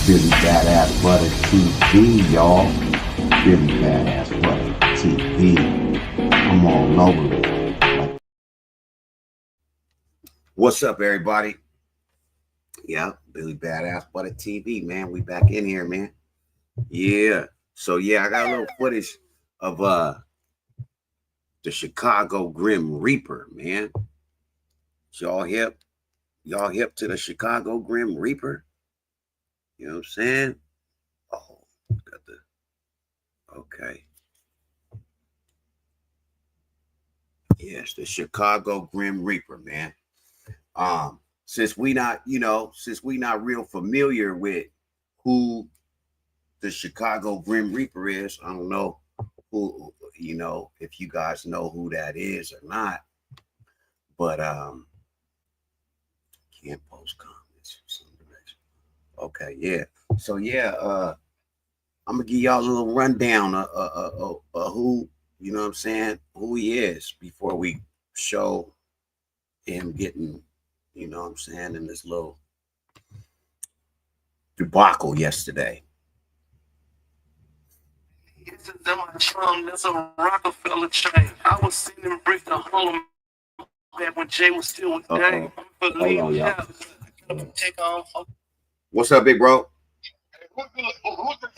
BillyBadAssButta TV, y'all. BillyBadAssButta TV. I'm all over it. What's up, everybody? Yeah, BillyBadAssButta TV, man. We back in here, man. Yeah. So yeah, I got a little footage of the Chicago Grimm Reaper, man. Y'all hip? Y'all hip to the Chicago Grimm Reaper? You know what I'm saying? Oh, got the okay. Yes, the Chicago Grimm Reaper, man. Since we not real familiar with who the Chicago Grimm Reaper is, I don't know who, if you guys know who that is or not, but can't post comments. Okay, yeah. So yeah, I'm gonna give y'all a little rundown of who, you know what I'm saying, who he is before we show him getting, you know what I'm saying, in this little debacle yesterday. It's in my trunk, that's a Rockefeller chain. I was seeing him break the whole back when Jay was still with Dang. Hold on, y'all. Take off. What's up, big bro? Who's the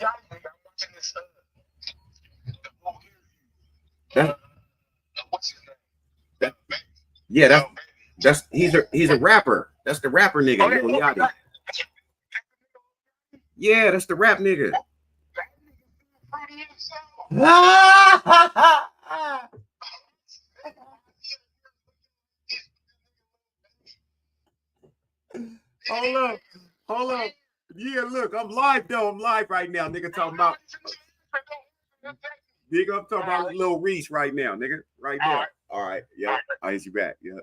young nigga watching this? What's his name? Yeah, that's he's a rapper. That's the rapper nigga, Lil Yachty. Yeah, that's the rap nigga. Hold up. Yeah, look, I'm live though. I'm live right now, nigga. Talking about, nigga. I'm talking about Lil Reese right now, nigga. Right now. All right, yeah. I hit you back. Yeah.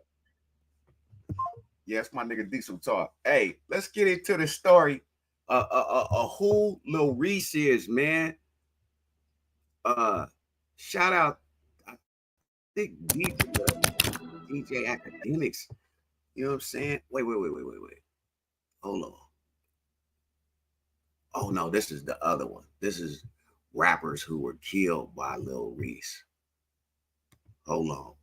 Yes, my nigga Diesel talk. Hey, let's get into the story. Who Lil Reese is, man. Shout out, I think DJ Academics. You know what I'm saying? Wait. Hold on. Oh no, this is the other one. This is rappers who were killed by Lil Reese. Hold on.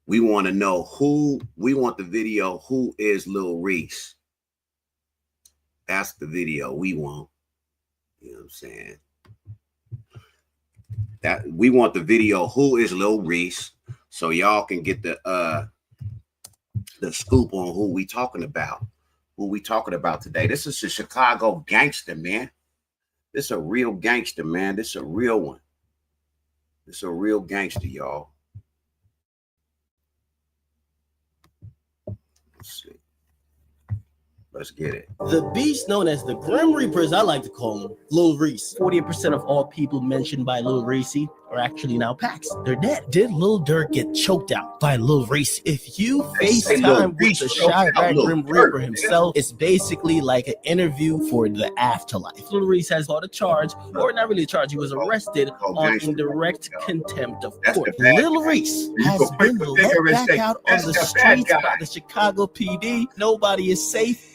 We want to know who, we want the video, who is Lil Reese? That's the video we want. You know what I'm saying? That we want the video, who is Lil Reese, so y'all can get the scoop on who we talking about. Who we talking about today. This is a Chicago gangster, man. This is a real gangster, man. This is a real one. This is a real gangster, y'all. Let's see. Let's get it. The beast known as the Grimm Reapers, I like to call him, Lil Reese. 40% of all people mentioned by Lil Reese are actually now Pacs. They're dead. Did Lil Durk get choked out by Lil Reese? If you FaceTime with the Chirac Grimm Reaper himself, it's basically like an interview for the afterlife. Lil Reese has caught a charge, or not really a charge, he was arrested on indirect contempt of court. Lil Reese has been let back out on the streets by the Chicago PD. Nobody is safe.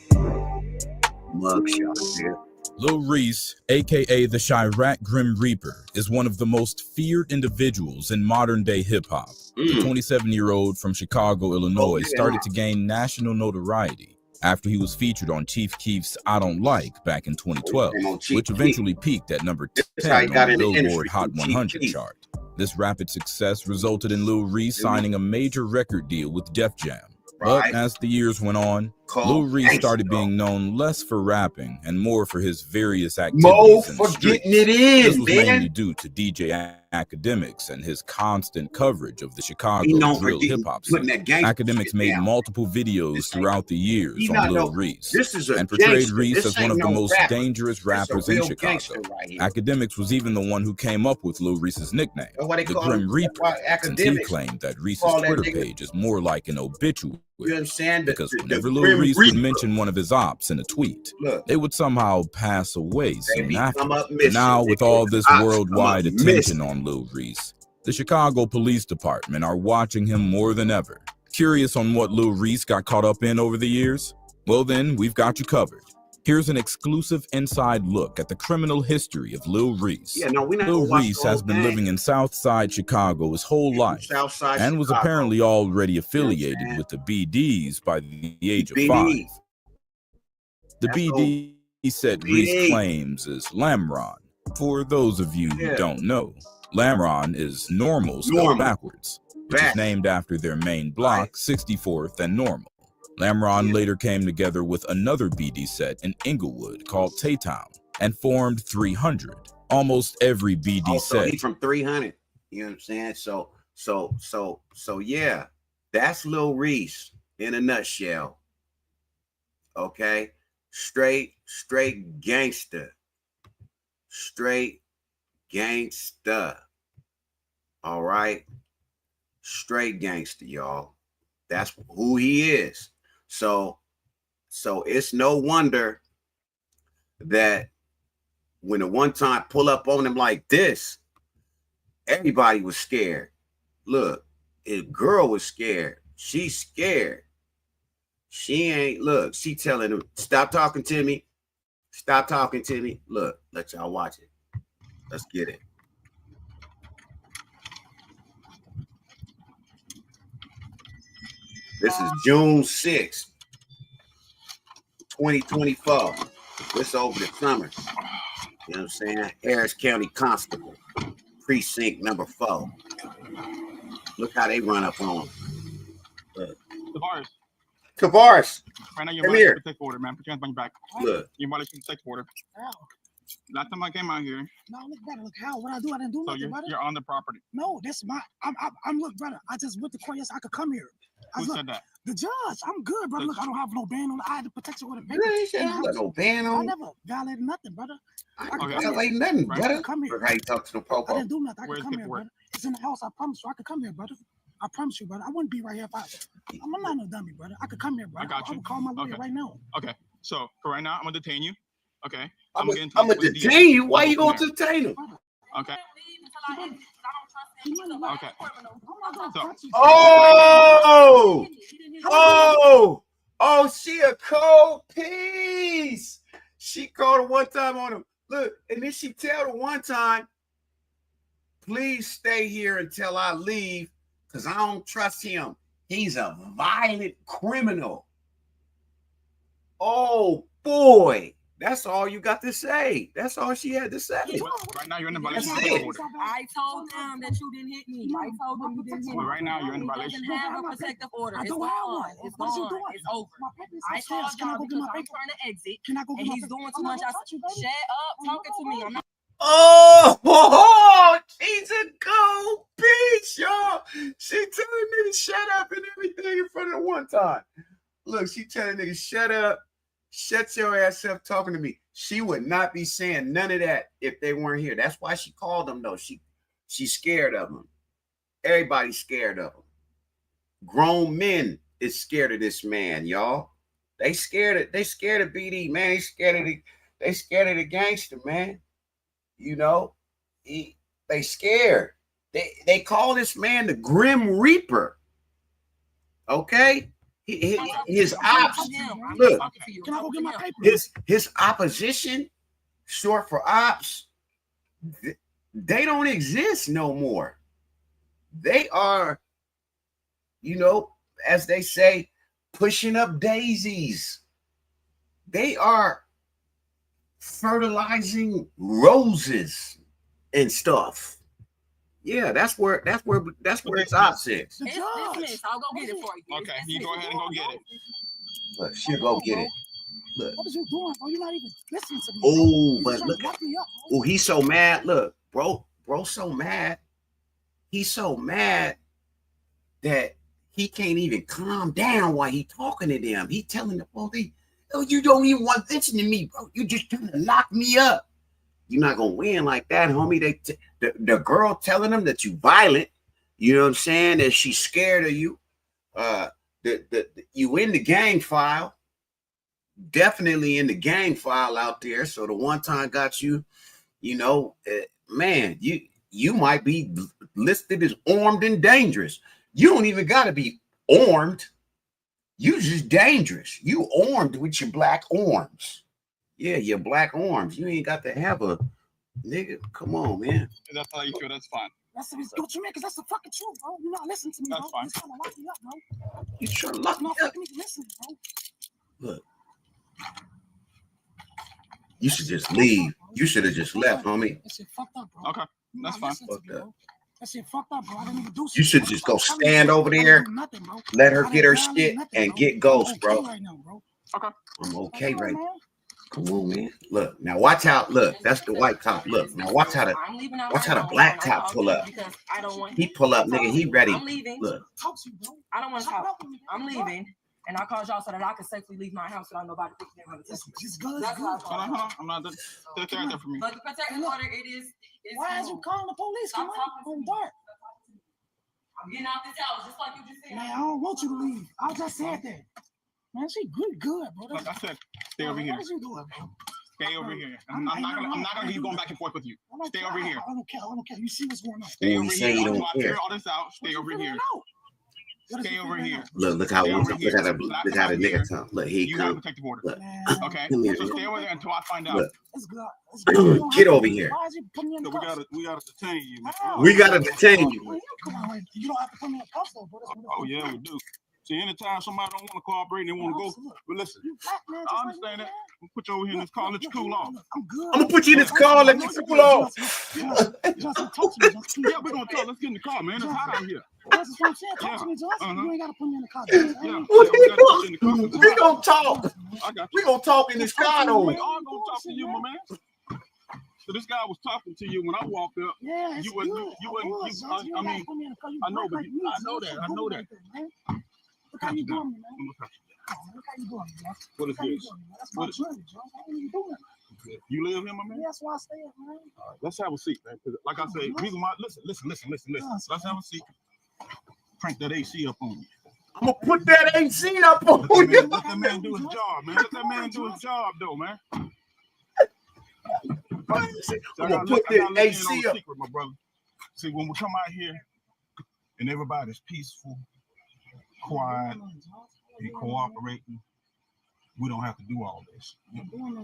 Lil Reese, aka the Chirac Grimm Reaper, is one of the most feared individuals in modern-day hip-hop. The 27-year-old from Chicago, Illinois, started to gain national notoriety after he was featured on Chief Keef's I Don't Like back in 2012, which eventually peaked at number 10 on the Billboard Hot 100 chart. This rapid success resulted in Lil Reese signing a major record deal with Def Jam. But as the years went on, Lil Reese started being known less for rapping and more for his various activities in the streets. This was mainly due to DJ Academics and his constant coverage of the Chicago drill hip-hop scene. Academics made multiple videos throughout the years on Lil Reese and portrayed Reese as one of the most dangerous rappers in Chicago. Academics was even the one who came up with Lil Reese's nickname, the Grimm Reaper, since he claimed that Reese's Twitter page is more like an obituary. You understand? Because whenever Lil Reese would mention one of his ops in a tweet, they would somehow pass away soon after. But now, with all this worldwide attention on Lil Reese, the Chicago Police Department are watching him more than ever. Curious on what Lil Reese got caught up in over the years? Well then, we've got you covered. Here's an exclusive inside look at the criminal history of Lil Reese. Yeah, no, we not Lil gonna watch Reese the has whole been thing. living in Southside Chicago his whole life Southside and was Chicago. apparently already affiliated saying? with the BDs by the age of BD. 5. The That's BD set BD. Reese claims is LLAMAS. For those of you who don't know, LLAMAS is normal spelled backwards, which is named after their main block, 64th and Normal. LLAMAS later came together with another BD set in Inglewood called Taytown and formed 300. Almost every BD set. He's from 300. You know what I'm saying? So yeah, that's Lil Reese in a nutshell. Okay, straight gangster, straight gangsta. All right, straight gangster, y'all. That's who he is. So it's no wonder that when the one time pull up on him like this, everybody was scared. Look, his girl was scared. She's scared. She ain't, look, she telling him, stop talking to me. Stop talking to me. Look, let y'all watch it. Let's get it. This is June 6th, 2024. This over the summer. You know what I'm saying? Harris County Constable, precinct number 4. Look how they run up on him. Tavares. Right now, you're Come violating here. the protective order, man. Put your hands behind your back. Look. You're violating the protective order. How? Last time I came out here. No, look, brother. Look, how? What I do? I didn't do So nothing, brother. you're on the property. No, that's my. I'm. Look, brother. I just went to court. Yes, I could come here. Who said that? The judge. I'm good, brother. Look, I don't have no ban on. I had the protection order. I ain't got no ban I on. never violated nothing, brother. I ain't violate nothing, Right. brother. Come here. Look how you talk to the I popo. didn't do nothing. I Where's could come the here, work? brother. It's in the house. I promise you. I could come here, brother. I promise you, brother. I wouldn't be right here if I'm not no dummy, brother. I could come here, brother. I got you. would call my lawyer right now. Okay. So for right now, I'm gonna detain you. Okay. I'm gonna gonna detain you. Why you gonna detain him? Okay. Okay. Oh, she a cold piece. She called her one time on him. Look, and then she tell her one time, please stay here until I leave, because I don't trust him. He's a violent criminal. Oh boy. That's all you got to say. That's all she had to say. Right now, you're in the violation of That's the it. order. I told them that you didn't hit me. I told them you didn't hit me. But right now, you're in He violation. doesn't have a protective order. I It's don't have gone. one. It's What is you gone. doing? It's over. My papers I upstairs. called Can I y'all go get because my I'm paper? trying to exit. Can I go get And my he's paper? doing I'm too not much. gonna touch you, baby. Shut up talking to me. I'm not. Oh, she's a cold piece, y'all. She telling niggas shut up and everything in front of her one time. Look, she telling niggas shut up, shut your ass up talking to me. She would not be saying none of that if they weren't here. That's why she called them, though. She's scared of them. Everybody's scared of him. Grown men is scared of this man, y'all. They scared of BD, man. They scared of the gangster, man. You know, they scared. They call this man the Grimm Reaper. Okay? His ops, look, Can I go get my paper? his opposition, short for ops, they don't exist no more. They are, you know, as they say, pushing up daisies. They are fertilizing roses and stuff. Yeah, that's where it's ops is. It's dismissed. I'll go get it for you. Okay, you go ahead and go get it. Look, she'll go get it. Look. What is you doing, bro? You're not even listening to me. Oh, You but trying look. to lock me up, bro. Oh, he's so mad. Look, bro, so mad. He's so mad that he can't even calm down while he talking to them. He telling the police, "Oh, you don't even want to listen to me, bro. You just trying to lock me up. You're not gonna win like that, homie." The girl telling him that you violent. You know what I'm saying? That she's scared of you. You in the gang file. Definitely in the gang file out there. So the one time got you, you know, man, you might be listed as armed and dangerous. You don't even got to be armed. You just dangerous. You armed with your black arms. Yeah, your black arms. You ain't got to have a nigga. Come on, man. If that's how you feel, that's fine. That's what you mean, because that's the fucking truth, bro. You not listening to me, That's bro. fine. You're trying to lock me up, bro. You trying to lock You me not up? fucking even listening, bro. Look. You should just leave. You should have just left, homie. That shit fucked up, bro. Okay, that's fine. Fucked up. That shit fucked up, bro. I didn't even do shit. You should just go stand over there, let her get her shit, and get ghost, bro. Okay. I'm okay right now. Come on, man. Look, now watch out. Look, that's the white cop. Look, now watch how the black cop pull up. He pull up, nigga. He ready. I'm leaving. Look. I don't want to talk. I'm leaving. And I called y'all so that I can safely leave my house without nobody picking them up. Just go. That's how I Hold on, hold on. I'm not that's there for me. But the protective order, it's Why is you calling the police? Come on, dark. I'm getting out this house, just like you just said. Man, I don't want you to leave. I just said that. Man, she good, bro. Like I said, stay over here. What is you doing, bro? Stay over here. I'm not gonna keep going back and forth with you. Stay over here. I don't care. You see what's going on. Stay Ooh, over he say he here. don't Until I care. figure all this out. Stay over here. Stay over here. Look how Stay over here. look how the nigga come. Look, he You got a come. protective order. Look. Okay. Come here, So man. stay over there until I find out. Look. It's good. Get over here. Why is you putting me in So the we cuffs? gotta detain you, man. We gotta detain you. Come on, you don't have to put me in cuffs, though, bro. Oh yeah, we do. See, anytime somebody don't want to cooperate and they want to go, but listen, I understand that. We'll put you over here in this car, let you cool off. I'm good. I'm gonna put you in this car, let you cool off. Just talk to me, Johnson. Yeah, we're gonna talk. Let's get in the car, man. It's hot out here. That's what I'm saying. Talk to me, Johnson. You ain't gotta put me in the car. Yeah. We gonna talk. I got We gonna talk in this car though. We are gonna talk to you, my man. So this guy was talking to you when I walked up. Yeah, You wasn't. I mean, I know, but I know that. I know that. Look how you doing, man. Look how you doing, man. What is this? That's my journey, Johnson. I ain't even doing that. You live here, my man? That's why I stay up, man. All right, let's have a seat, man. Because like I say, reason why. Listen. Let's have a seat. Crank that AC up on you. I'm gonna put that AC up on you. Let that man do his job, man. Let that man do his job, though, man. I'm gonna put that AC up. Secret, my brother. See, when we come out here and everybody's peaceful, quiet, and cooperating, we don't have to do all this.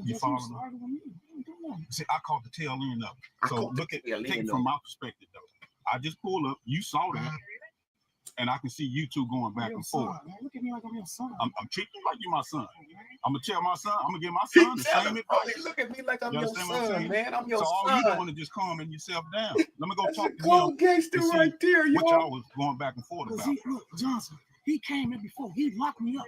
You follow me? See, I caught the tail end of it. So look at take it from my perspective, though. I just pulled up. You saw that. And I can see you two going back and forth. Look at me like I'm your son. I'm treating you like you're my son. I'm gonna tell my son. I'm gonna give my son the same advice. Look at me like I'm You your understand what I'm son, saying? man. I'm your So all son. you doing is just calming yourself down. Let me go That's talk a to cold him gangster to see right there, what y'all. y'all was going back and forth about. Look, Johnson, he came in before. He locked me up.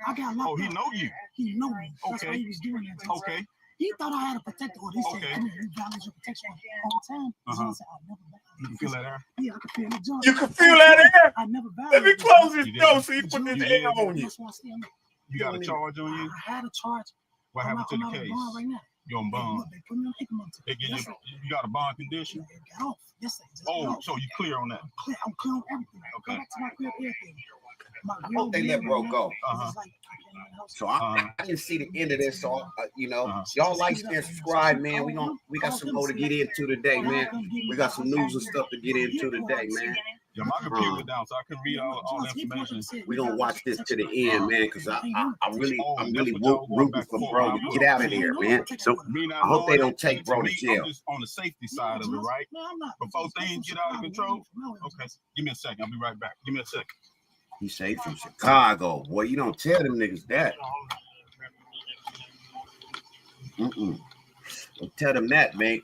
I got locked up. Oh, he know you. He know me. That's Okay. why he was doing that. Johnson. Okay. He thought I had a protector order. He said, Okay. come here, you violate your protection all the time. Johnson, I never violated. You can feel that air? Yeah, I can feel it. Johnson. You can feel that air? I never Let violated. me close this You door did. so you put this You air did. on you. That's why I stay on. You got a charge on you? I had a charge. What happened to the case? Right now. You're on bond. Look, they put me on increment. They get you got a bond condition? It got off. Yes, Oh, so you clear on that? I'm clear on everything. Okay. Go back to my crib, everything. My I hope they let bro go. So Uh-huh. I didn't see the end of this. So y'all like, share, subscribe, man. We got some more to get into today, man. We got some news and stuff to get into today, man. Yeah, my computer down, so I can read all the information. We gonna watch this to the end, man, because I'm really rooting for bro to get out of there, man. So I hope they don't take bro to jail. I'm just on the safety side of it, right? Before things get out of control. Okay, give me a second. I'll be right back. Give me a second. He say from Chicago. Boy, you don't tell them niggas that. Don't tell them that, man.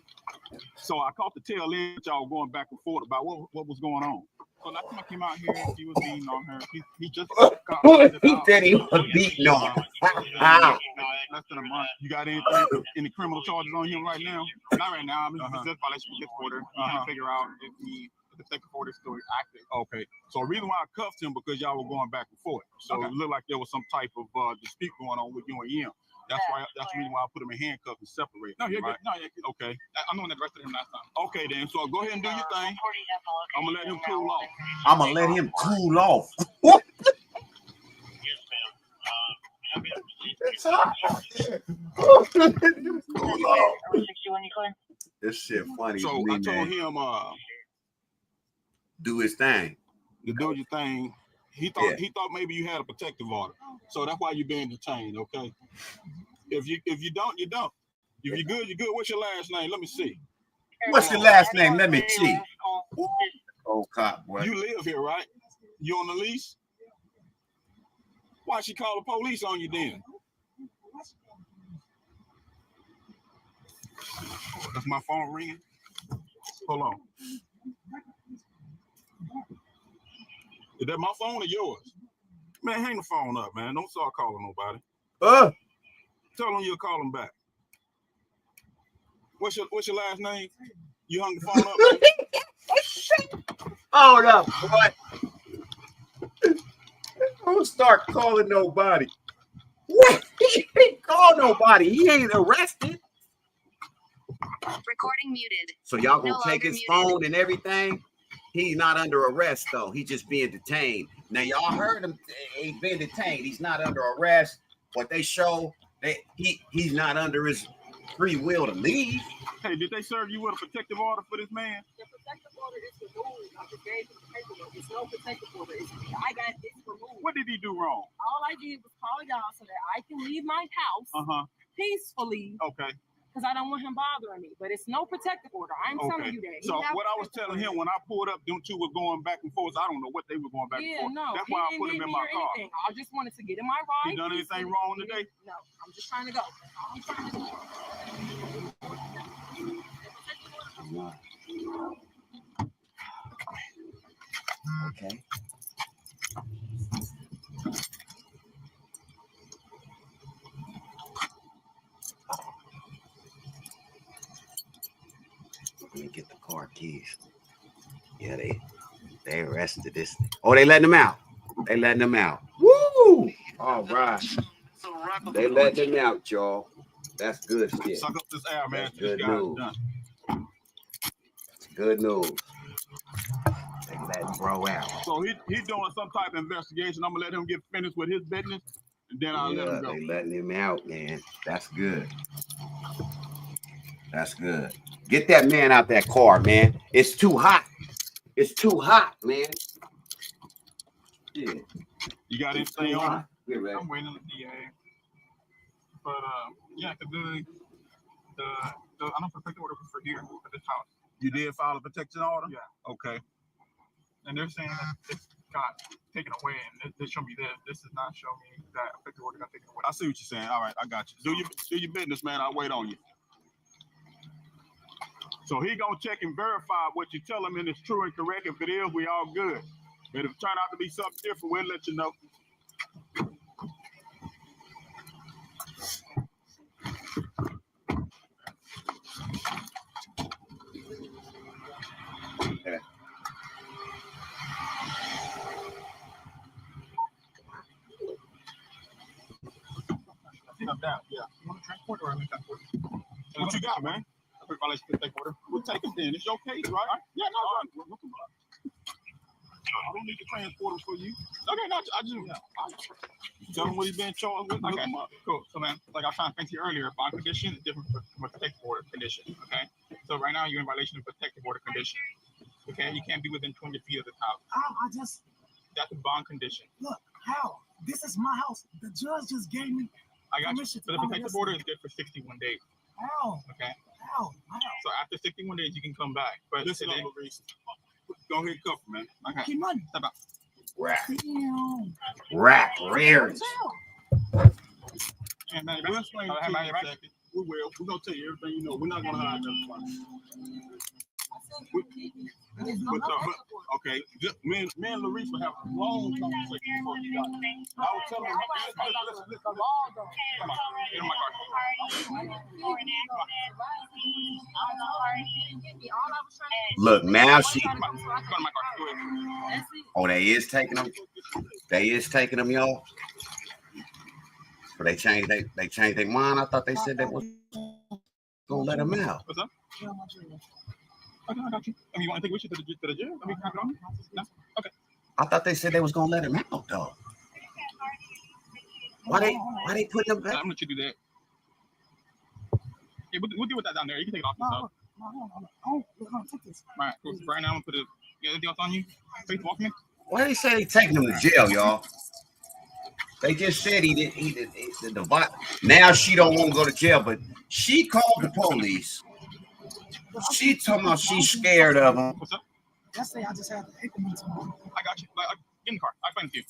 So I caught the tail end that y'all going back and forth about what was going on. So last time I came out here, he was beating on her. He just He said he was beating on her. Less than a month. You got any criminal charges on him right now? Not right now. I'm just violation of this order. Trying to figure out if the second order is still active. Okay. So the reason why I cuffed him because y'all were going back and forth. So it looked like there was some type of dispute going on with you and him. That's the reason why I put him in handcuffs and separate. No, you're right? good. No, you're good. Okay. I'm the one that arrested him last time. Okay, then. So go ahead and do your thing. I'm gonna let him cool off. I'm gonna let him cool off. It's hot. Cool off. This shit funny. So to me, I told man. him Do his thing. to do your thing. He thought maybe you had a protective order. So that's why you're being detained, okay? If you don't, you don't. If you're good, you're good. What's your last name? Let me see. What's your last name? Let me see. Old cop, boy. You live here, right? You on the lease? Why she call the police on you then? That's my phone ringing. Hold on. Is that my phone or yours? Man, hang the phone up, man. Don't start calling nobody. Tell them you'll call them back. What's your last name? You hung the phone up, man? Hold up, boy. Don't start calling nobody. What? He ain't call nobody. He ain't arrested. Recording muted. So y'all gonna No take longer his muted. phone and everything? He's not under arrest though. He's just being detained. Now y'all heard him. He's been detained. He's not under arrest. But they show that he's not under his free will to leave. Hey, did they serve you with a protective order for this man? The protective order is removed. I just gave him the paperwork. It's no protective order. I got it removed. What did he do wrong? All I did was call y'all so that I can leave my house peacefully. Okay. Because I don't want him bothering me. But it's no protective order. I'm telling you that. So what I was telling him when I pulled up, them two were going back and forth. I don't know what they were going back and forth. No. That's why I put him in my car. Anything. I just wanted to get in my ride. You done anything wrong today? No. I'm just trying to go. I'm trying to go. Okay. Let me get the car keys. Yeah, they arrested this. Oh, they letting him out. They letting him out. Woo! All right. They letting him out, y'all. That's good shit. Suck up this air, man. That's good news. That's good news. They letting bro out. So he's doing some type of investigation. I'm gonna let him get finished with his business, and then I'll let him go. They letting him out, man. That's good. That's good. Get that man out that car, man. It's too hot. It's too hot, man. Yeah. You got anything on? I'm waiting on the DA. But yeah, because the I don't protect order for here for this house. You did file a protection order? Yeah. Okay. And they're saying that it's got taken away, and they show me this. This does not show me that protective order got taken away. I see what you're saying. All right, I got you. Do your business, man. I'll wait on you. So he gonna check and verify what you tell him and it's true and correct. If it is, we all good. But if it turn out to be something different, we'll let you know. Okay. I think I'm down. Yeah. You want to transport or I'm in transport? What you got, man? Quick violation protective order. We'll take it then. It's your case, right? Yeah, no, All right. I don't need to transport him for you. okay, no, I just Tell him what he's been charged with. okay, cool. So man, like I was trying to explain to you earlier, bond condition is different from a protective order condition. Okay, so right now you're in violation of protective order condition. Okay, you can't be within 20 feet of the house. That's a bond condition. Look, how? This is my house. The judge just gave me. I got you. permission So to the come protective yesterday. order is good for 61 days. How? Okay, How? so after 61 days you can come back. But Listen, today, Lil Reese. Go ahead and cuff him, man. okay, Keep money. step out. Rap. Damn. Rap. Rare. And man, We'll explain it hey, to man, you you're in a right. second. We will. We're going to tell you everything you know. We're not going to hide nothing. Okay, me and Lil Reese will have a long conversation before you got it. I was telling him, listen. Come on, get in my car. Look, now she. Go to my car. Go ahead. Oh, they is taking them. They is taking them, y'all. But they changed their mind. I thought they said they was gonna let them out. What's up? Okay, I got you. I mean, you want to take with you to the jail? Let me have it on you? No? Okay. I thought they said they was gonna let him out though. Why they put them I'm back? gonna let you do that. Yeah, we'll deal with that down there. You can take it off yourself. No, take this. All right, cool. Right now, I'm gonna put it. Yeah, anything else on you? Face walk me. Why they say they taking them to jail, y'all? They just said he did the now she don't want to go to jail, but she called the police. She told me she's scared of him. What's up? Yesterday, I just had the increment to him. I got you. Like, get in the car. I'll explain it to you.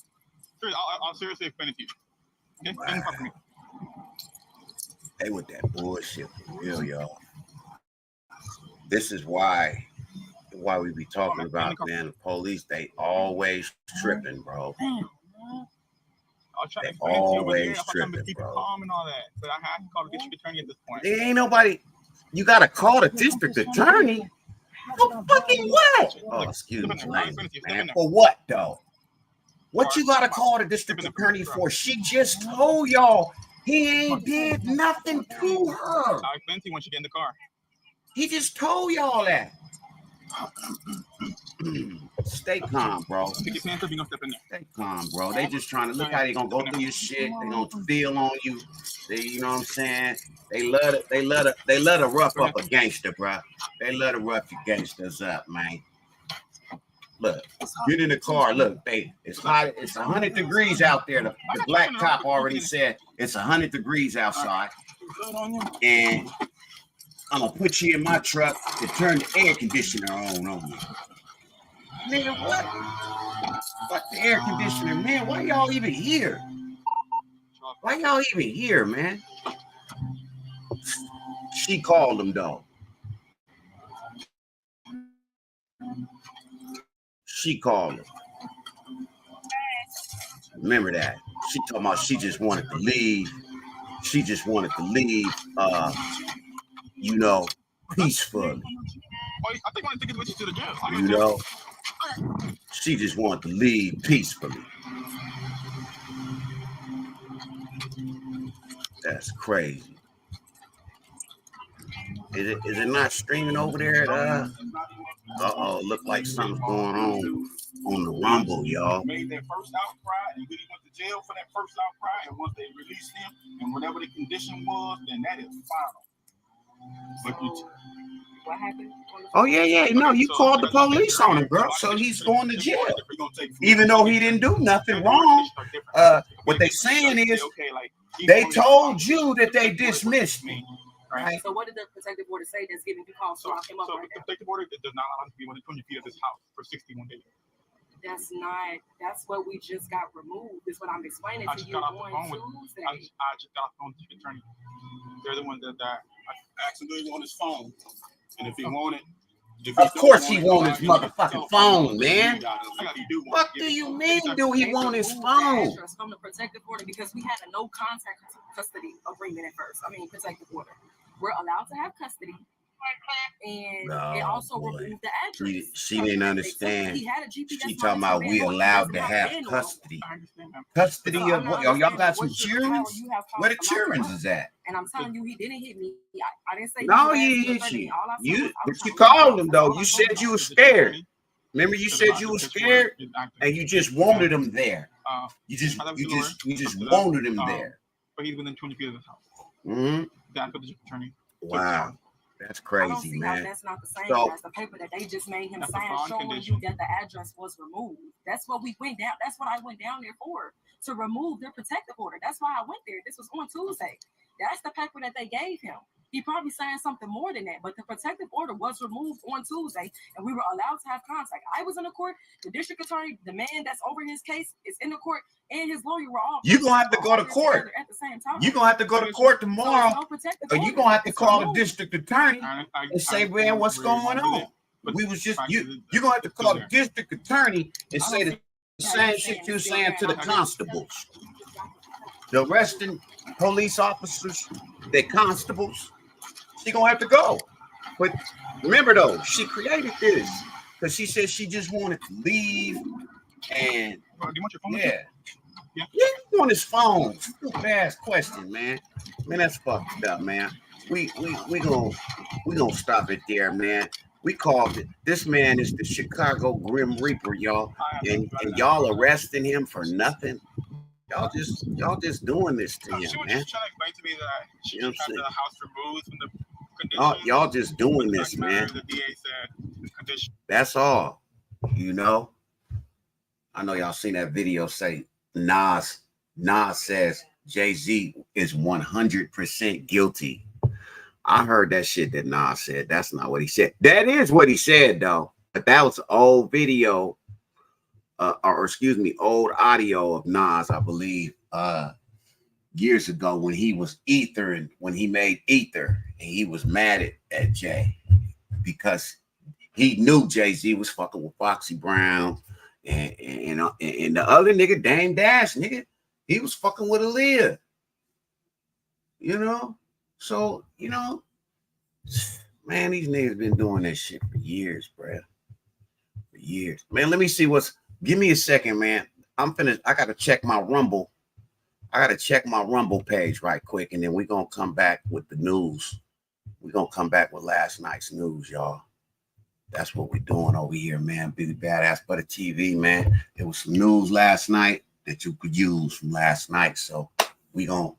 Seriously, I'll seriously explain it to you. Okay? Get in the car for me. They with that bullshit for real, y'all. This is why we be talking about, man, the police, they always tripping, bro. I'll try to They explain it to you, but always I'm trying to tripping, keep it bro. calm and all that. So I have to call the district attorney at this point. There ain't nobody. You gotta call the district attorney. For fucking what? Oh, excuse me, man. For what though? What you gotta call the district attorney for? She just told y'all he ain't did nothing to her. I'll explain to you once you get in the car. He just told y'all that. Stay calm, bro. Take your pants up, you're gonna step in there. Stay calm, bro. They just trying to look how they gonna go through your shit. They gonna feel on you. They, you know what I'm saying? They love to rough up a gangster, bro. They love to rough your gangsters up, man. Look, get in the car. Look, it's hot. It's 100 degrees out there. The black cop already said it's 100 degrees outside. And I'm gonna put you in my truck to turn the air conditioner on you. Nigga, what? Fuck the air conditioner, man. Why y'all even here? Why y'all even here, man? She called him, though. She called him. Remember that. She talking about she just wanted to leave. She just wanted to leave, you know, peacefully. I think I want to take it with you to the jail. You know, she just wanted to leave peacefully. That's crazy. Is it not streaming over there at uh-oh, look like something's going on the Rumble, y'all. Made that first outcry and really went to jail for that first outcry, and once they released him and whatever the condition was, then that is final. But What happened? Oh yeah. No, you called the police on him, bro. So he's going to jail, even though he didn't do nothing wrong. What they saying is they told you that they dismissed me. Right. So what did the protective order say that's giving you cause to lock him up So right the now? protective order does not allow him to be within 20 feet of this house for 61 days. That's what we just got removed. Is what I'm explaining I to just you got off the on phone with Tuesday. I just got off the phone with the attorney. They're the ones that I asked him to do it on his phone. And if he wanted, of course he want his motherfucking phone, man. What do you mean? Do he want his phone? From the protective order because we had a no contact custody agreement at first. I mean protective order. We're allowed to have custody. And it also removed the address. She didn't understand. He had a GPS. She talking about we allowed to have custody. Custody of what? Y'all got some children? Where the children is at? And I'm telling you, he didn't hit me. I didn't say no, he hit you. But you called him though. You said you were scared. Remember, you said you were scared, and you just wanted him there. You just wanted him there. But he's within 20 feet of the house. Mm-hmm. That's what the district attorney. Wow. That's crazy, man. That's not the same as the paper that they just made him sign showing you that the address was removed. That's what we went down. That's what I went down there for, to remove their protective order. That's why I went there. This was on Tuesday. That's the paper that they gave him. He probably signed something more than that, but the protective order was removed on Tuesday, and we were allowed to have contact. I was in the court. The district attorney, the man that's over his case, is in the court, and his lawyer were all. You're gonna have to go to court at the same time. You're gonna have to go to court tomorrow, or you're gonna have to call the district attorney and say, "Man, what's going on?" We was just you're gonna have to call the district attorney and say the same shit you're saying to the constables, the arresting police officers, the constables. She gonna have to go. But remember though, she created this because she said she just wanted to leave. And yeah, he on his phone. Stupid ass question, man. Man, that's fucked up, man. We gonna stop it there, man. We called it. This man is the Chicago Grimm Reaper, y'all, and y'all arresting him for nothing. Y'all just doing this to him, man. She was just trying to explain to me that she had the house removed from the condition. Y'all just doing this, man. The DA said condition. That's all. You know. I know y'all seen that video say Nas Nas says Jay-Z is 100% guilty. I heard that shit that Nas said. That's not what he said. That is what he said, though. But that was old video, or excuse me, old audio of Nas, I believe, years ago when he was Ether and when he made Ether, and he was mad at Jay because he knew Jay-Z was fucking with Foxy Brown and the other nigga, Dame Dash, nigga, he was fucking with Aaliyah. You know? So, you know, man, these niggas been doing that shit for years, bro. For years. Man, let me see give me a second, man. I'm finished. I gotta check my Rumble. I gotta check my Rumble page right quick, and then we're gonna come back with the news. We're gonna come back with last night's news, y'all. That's what we're doing over here, man. BillyBadAssButta TV, man. There was some news last night that you could use from last night, so we gonna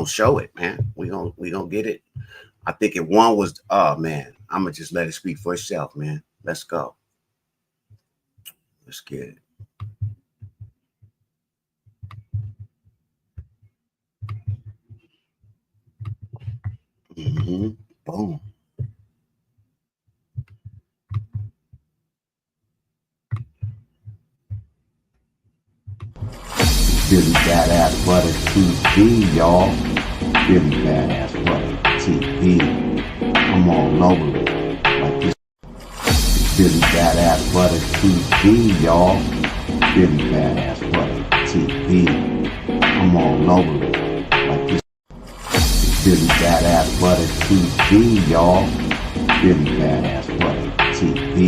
show it, man. We gonna get it. I think one was, oh man, I'm gonna just let it speak for itself, man. Let's go. Let's get it. Boom. BillyBadAssButta TV, y'all. BillyBadAssButta TV. I'm all over it like this. BillyBadAssButta TV, y'all. BillyBadAssButta TV. I'm all over it like this. BillyBadAssButta TV, y'all. BillyBadAssButta TV.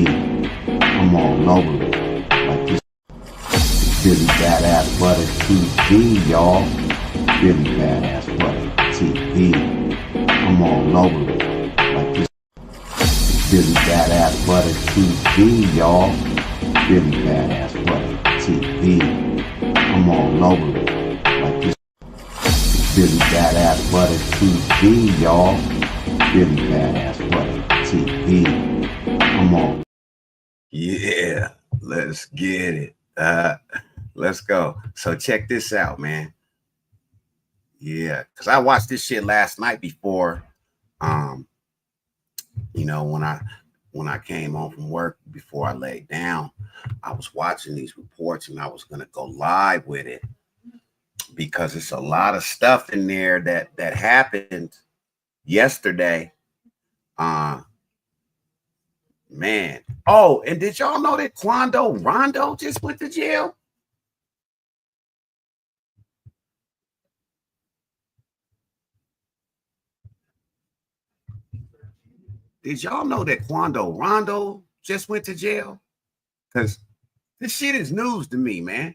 I'm all over it like this. BillyBadAssButta TV, y'all. BillyBadAssButta TV. I'm all over it like this. BillyBadAssButta TV, y'all. BillyBadAssButta TV. I'm all over it like this. BillyBadAssButta TV, y'all. BillyBadAssButta TV. I'm all. Yeah, let's get it. Let's go. So check this out, man. Yeah, because I watched this shit last night before, you know, when I came home from work, before I laid down, I was watching these reports and I was going to go live with it because it's a lot of stuff in there that happened yesterday. Man. Oh, and did y'all know that QuandoRondo just went to jail? Did y'all know that QuandoRondo just went to jail? Because this shit is news to me, man.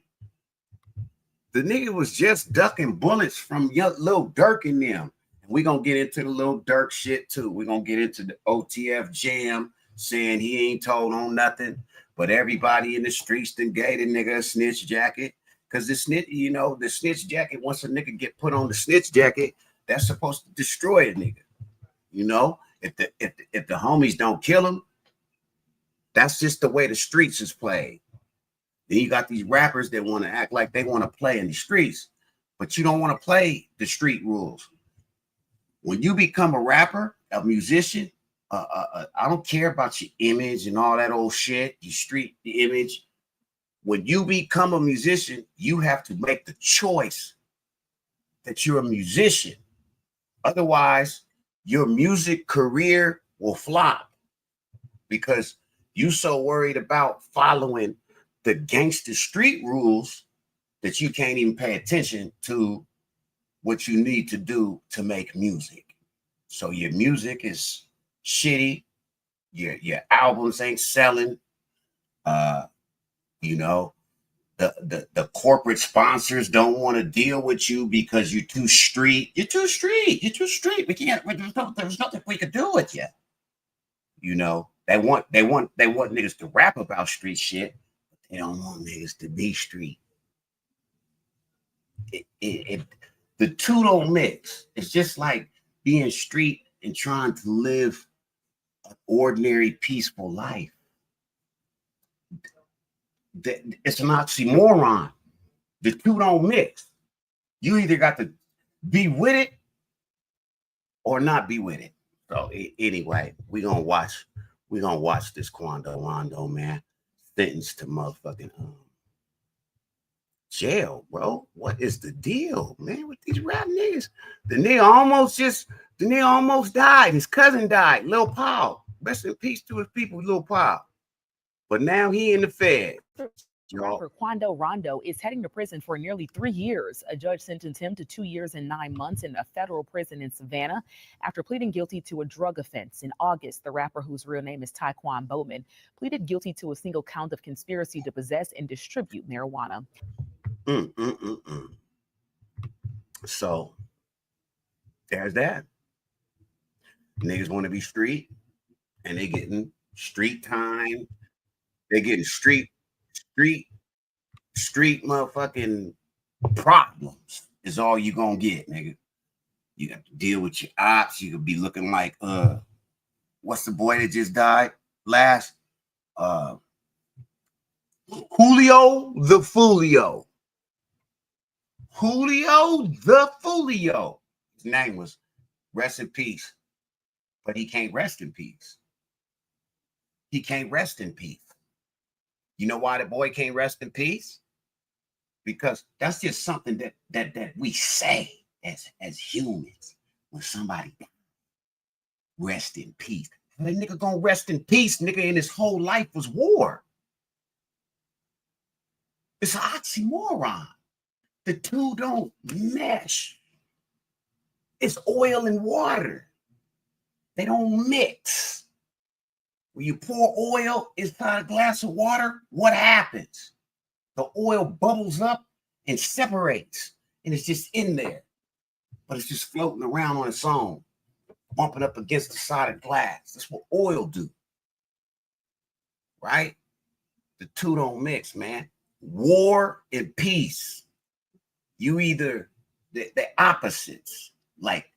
The nigga was just ducking bullets from Lil DURK and them. And we're going to get into the Lil DURK shit too. We're going to get into the OTF jam saying he ain't told on nothing, but everybody in the streets then gave the nigga a snitch jacket. Because the snitch, you know, the snitch jacket, once a nigga get put on the snitch jacket, that's supposed to destroy a nigga. You know, if the homies don't kill him, that's just the way the streets is played. Then you got these rappers that want to act like they want to play in the streets, but you don't want to play the street rules. When you become a rapper, a musician, I don't care about your image and all that old shit, your street image. When you become a musician, you have to make the choice that you're a musician. Otherwise, your music career will flop because you so worried about following the gangster street rules that you can't even pay attention to what you need to do to make music. So your music is shitty, your albums ain't selling, you know, the corporate sponsors don't want to deal with you because you're too street. You're too street. There's nothing we could do with you. You know, they want niggas to rap about street shit. They don't want niggas to be street. The two don't mix. It's just like being street and trying to live an ordinary, peaceful life. It's an oxymoron. The two don't mix. You either got to be with it or not be with it. So anyway, we gonna watch this QuandoRondo, man. Sentenced to motherfucking jail, bro. What is the deal, man, with these rap niggas? The nigga almost died. His cousin died, Lil Paul. Rest in peace to his people, Lil Paul. But now he in the Fed. Rapper QuandoRondo is heading to prison for nearly 3 years. A judge sentenced him to 2 years and 9 months in a federal prison in Savannah after pleading guilty to a drug offense. In August, the rapper, whose real name is Taekwon Bowman, pleaded guilty to a single count of conspiracy to possess and distribute marijuana. So there's that. Niggas want to be street, and they getting street time. They getting street motherfucking problems is all you gonna get, nigga. You got to deal with your ops. You could be looking like what's the boy that just died last? Julio the Foolio. His name was, rest in peace. But he can't rest in peace. He can't rest in peace. You know why the boy can't rest in peace? Because that's just something that we say as humans when somebody dies. Rest in peace. And that nigga gonna rest in peace, nigga, and his whole life was war. It's an oxymoron. The two don't mesh. It's oil and water. They don't mix. When you pour oil inside a glass of water, what happens? The oil bubbles up and separates, and it's just in there. But it's just floating around on its own, bumping up against the side of glass. That's what oil do. Right? The two don't mix, man. War and peace. You either, the opposites, like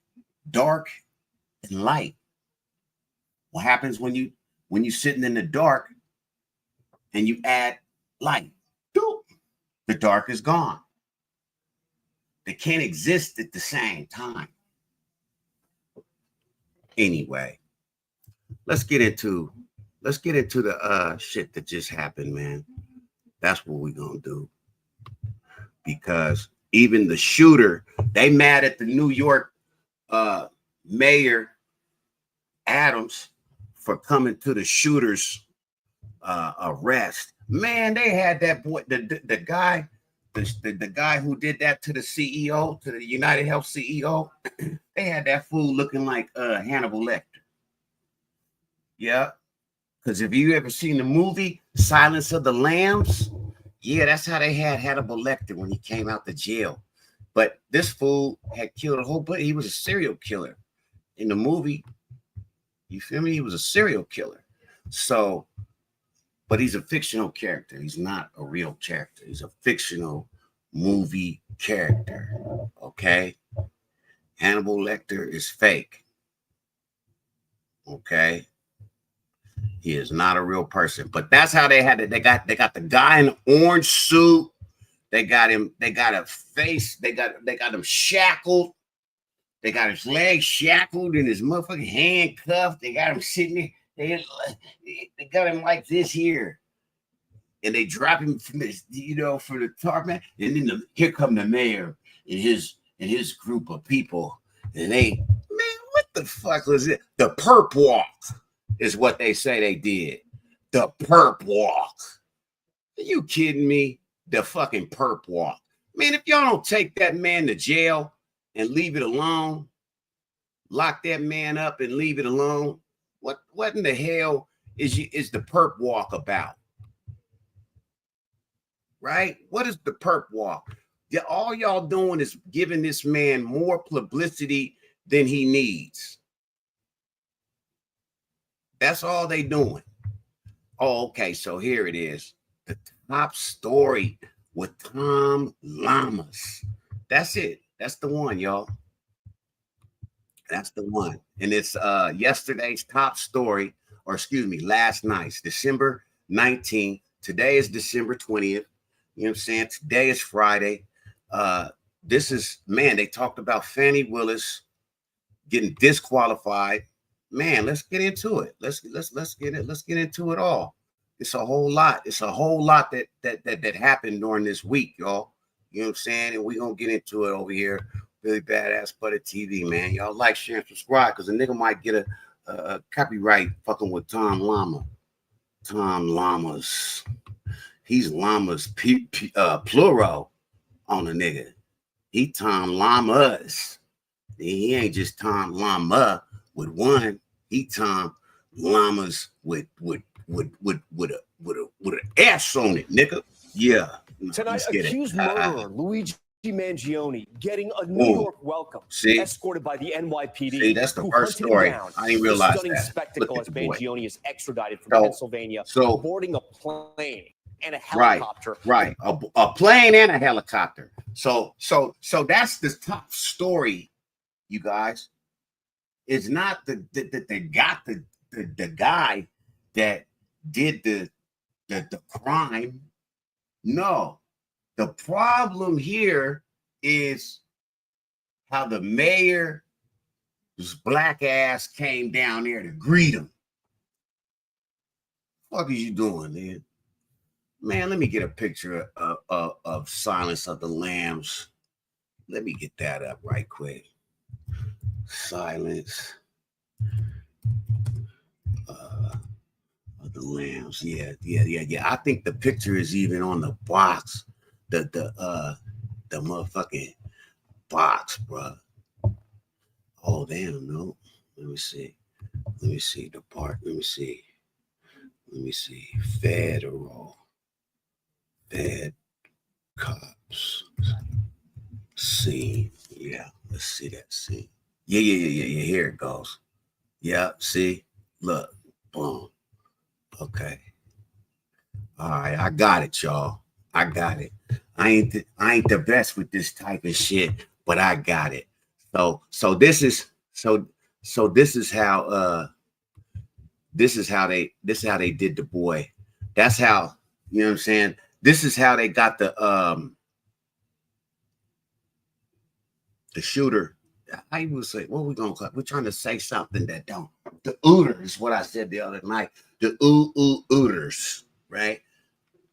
dark and light. What happens when you're sitting in the dark and you add light? The dark is gone. They can't exist at the same time. Anyway, let's get into the shit that just happened, man. That's what we're gonna do. Because even the shooter, they mad at the New York mayor Adams for coming to the shooter's arrest. Man, they had that boy, the guy who did that to the CEO, to the United Health CEO. They had that fool looking like Hannibal Lecter. Yeah, because if you ever seen the movie Silence of the Lambs, yeah, that's how they had Hannibal Lecter when he came out the jail. But this fool had killed a whole bunch. He was a serial killer in the movie. You feel me? He was a serial killer. So, but he's a fictional character. He's not a real character. He's a fictional movie character. Okay? Hannibal Lecter is fake. Okay? He is not a real person. But that's how they had it. They got the guy in the orange suit. They got him, they got a face, they got him shackled. They got his legs shackled and his motherfucking handcuffed. They got him sitting there. They got him like this here. And they drop him from this, from the tarp, man. And then here come the mayor and his group of people. And man, what the fuck was it? The perp walk is what they say they did. The perp walk. Are you kidding me? The fucking perp walk. Man, if y'all don't take that man to jail and leave it alone, lock that man up and leave it alone, what in the hell is the perp walk about? Right? What is the perp walk? All y'all doing is giving this man more publicity than he needs. That's all they doing. Oh, okay, so here it is. The top story with LLAMAS. That's it. That's the one, y'all. That's the one. And it's yesterday's top story, or excuse me, last night's December 19th. Today is December 20th. You know what I'm saying? Today is Friday. This is, man, they talked about Fannie Willis getting disqualified. Man, let's get into it. Let's get into it all. It's a whole lot. It's a whole lot that happened during this week, y'all. You know what I'm saying? And we're gonna get into it over here. BillyBadAssButta TV, man. Y'all like, share, and subscribe, because a nigga might get a copyright fucking with Tom Llama. Tom Llamas. He's Llamas plural on a nigga. He Tom Llamas. He ain't just Tom Llama with one. He Tom Llamas with an S on it, nigga. Yeah. Tonight, accused murderer Luigi Mangione getting a New York welcome, escorted by the NYPD. See, that's the first story. I didn't realize that. Stunning spectacle as Mangione is extradited from Pennsylvania, boarding a plane and a helicopter. Right. A plane and a helicopter. So that's the top story, you guys. It's not that they got the guy that did the crime. No. The problem here is how the mayor's black ass came down there to greet him. What is you doing, man? Man, let me get a picture of Silence of the Lambs. Let me get that up right quick. Silence of the Lambs. Yeah. I think the picture is even on the box. The motherfucking box, bro. Oh damn, no. Let me see the part. Let me see. Fed cops scene. Yeah, let's see that scene. Yeah. Here it goes. Yeah, see, look, boom. Okay. All right, I got it, y'all. I got it. I ain't the best with this type of shit, but I got it. So this is how they did the boy. That's how, you know what I'm saying? This is how they got the shooter. I would say, what we gonna call it? We're trying to say something that don't. The Ooters is what I said the other night. The Ooters, right?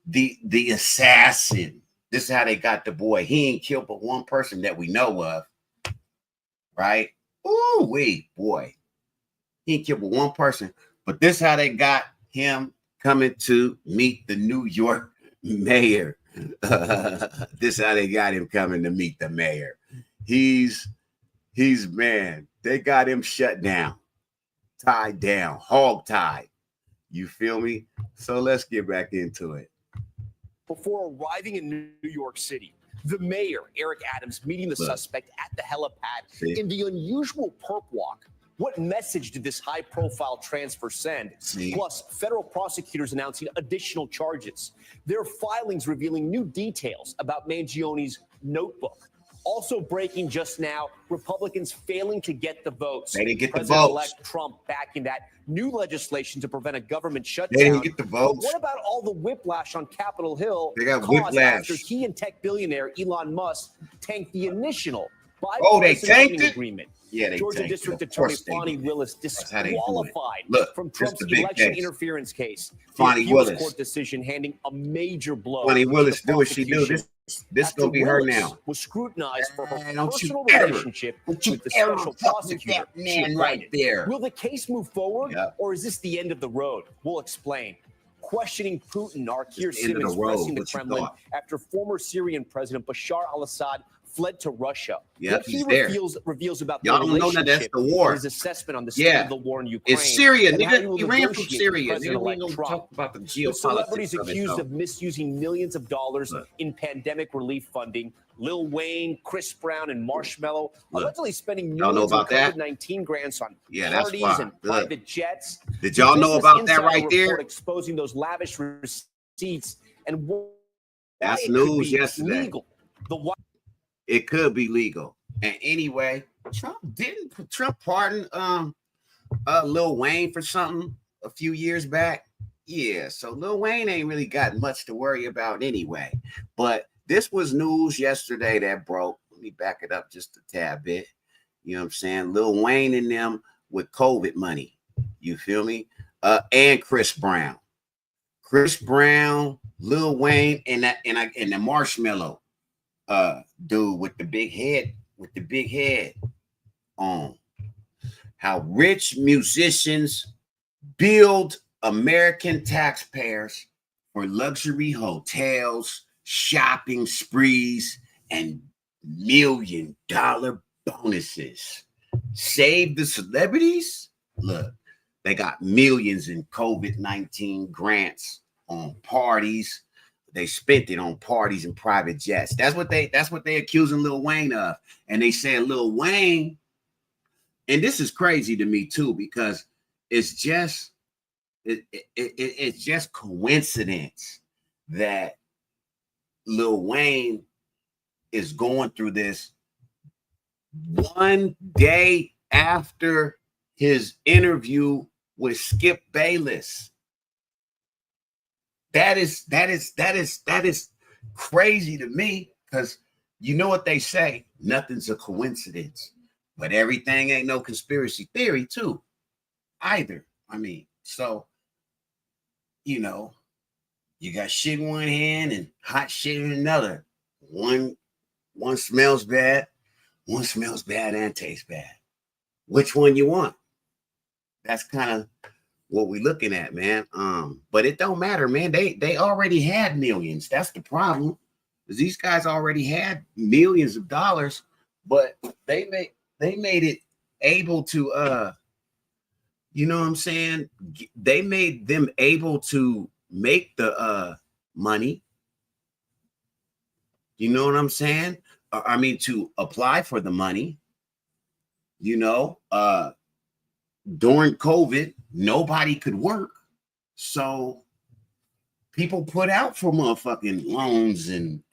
The assassin. This is how they got the boy. He ain't killed but one person that we know of, right? Ooh, wait, boy. He ain't killed but one person. But this is how they got him coming to meet the New York mayor. This is how they got him coming to meet the mayor. He's man, they got him shut down, tied down, hog-tied. You feel me? So let's get back into it. Before arriving in New York City, the mayor, Eric Adams, meeting the suspect at the helipad in the unusual perp walk. What message did this high-profile transfer send? Plus, federal prosecutors announcing additional charges. Their filings revealing new details about Mangione's notebook. Also breaking just now, Republicans failing to get the votes. They didn't get the votes. President-elect Trump backing that new legislation to prevent a government shutdown. They didn't get the votes. But what about all the whiplash on Capitol Hill? They got whiplash after he and tech billionaire Elon Musk tanked the initial bipartisan agreement. Yeah, they Georgia District Attorney Fonnie Willis disqualified from Trump's election interference case. Fonnie Willis court decision handing a major blow. Fonnie Willis, do what she do. This gonna be her now. Was scrutinized for her personal relationship with the special prosecutor. Man, right there. Will the case move forward, or is this the end of the road? We'll explain. Questioning Putin, our Keir Simmons pressing the Kremlin after former Syrian President Bashar al-Assad fled to Russia. Yeah, what he reveals about the relationship, that's the war. His assessment on the state of the war in Ukraine. It's Syria. He ran from Syria. We don't talk about the geopolitics. Celebrities accused of misusing millions of dollars in pandemic relief funding. Lil Wayne, Chris Brown, and Marshmello allegedly spending millions of COVID-19 grants on parties and private jets. Did y'all know about that right there? Exposing those lavish receipts and that's news yesterday. Legal. It could be legal. And anyway, Trump pardon Lil Wayne for something a few years back. Yeah, so Lil Wayne ain't really got much to worry about anyway. But this was news yesterday that broke. Let me back it up just a tad bit. You know what I'm saying? Lil Wayne and them with COVID money. You feel me? And Chris Brown. Chris Brown, Lil Wayne, and the Marshmallow dude with the big head on. How rich musicians build American taxpayers for luxury hotels, shopping sprees, and $1 million bonuses. Save the celebrities? Look, they got millions in COVID-19 grants on parties. They spent it on parties and private jets. That's what they accusing Lil Wayne of. And they said Lil Wayne, and this is crazy to me too, because it's just coincidence that Lil Wayne is going through this one day after his interview with Skip Bayless. That is crazy to me, because you know what they say, nothing's a coincidence, but everything ain't no conspiracy theory too either. I mean, so you know, you got shit in one hand and hot shit in another. One smells bad, one smells bad and tastes bad. Which one you want? That's kind of what we're looking at, man. But it don't matter, man. They already had millions. That's the problem. These guys already had millions of dollars, but they made it able to you know what I'm saying? They made them able to make the money. You know what I'm saying? I mean, to apply for the money. You know, during COVID, nobody could work. So people put out for motherfucking loans and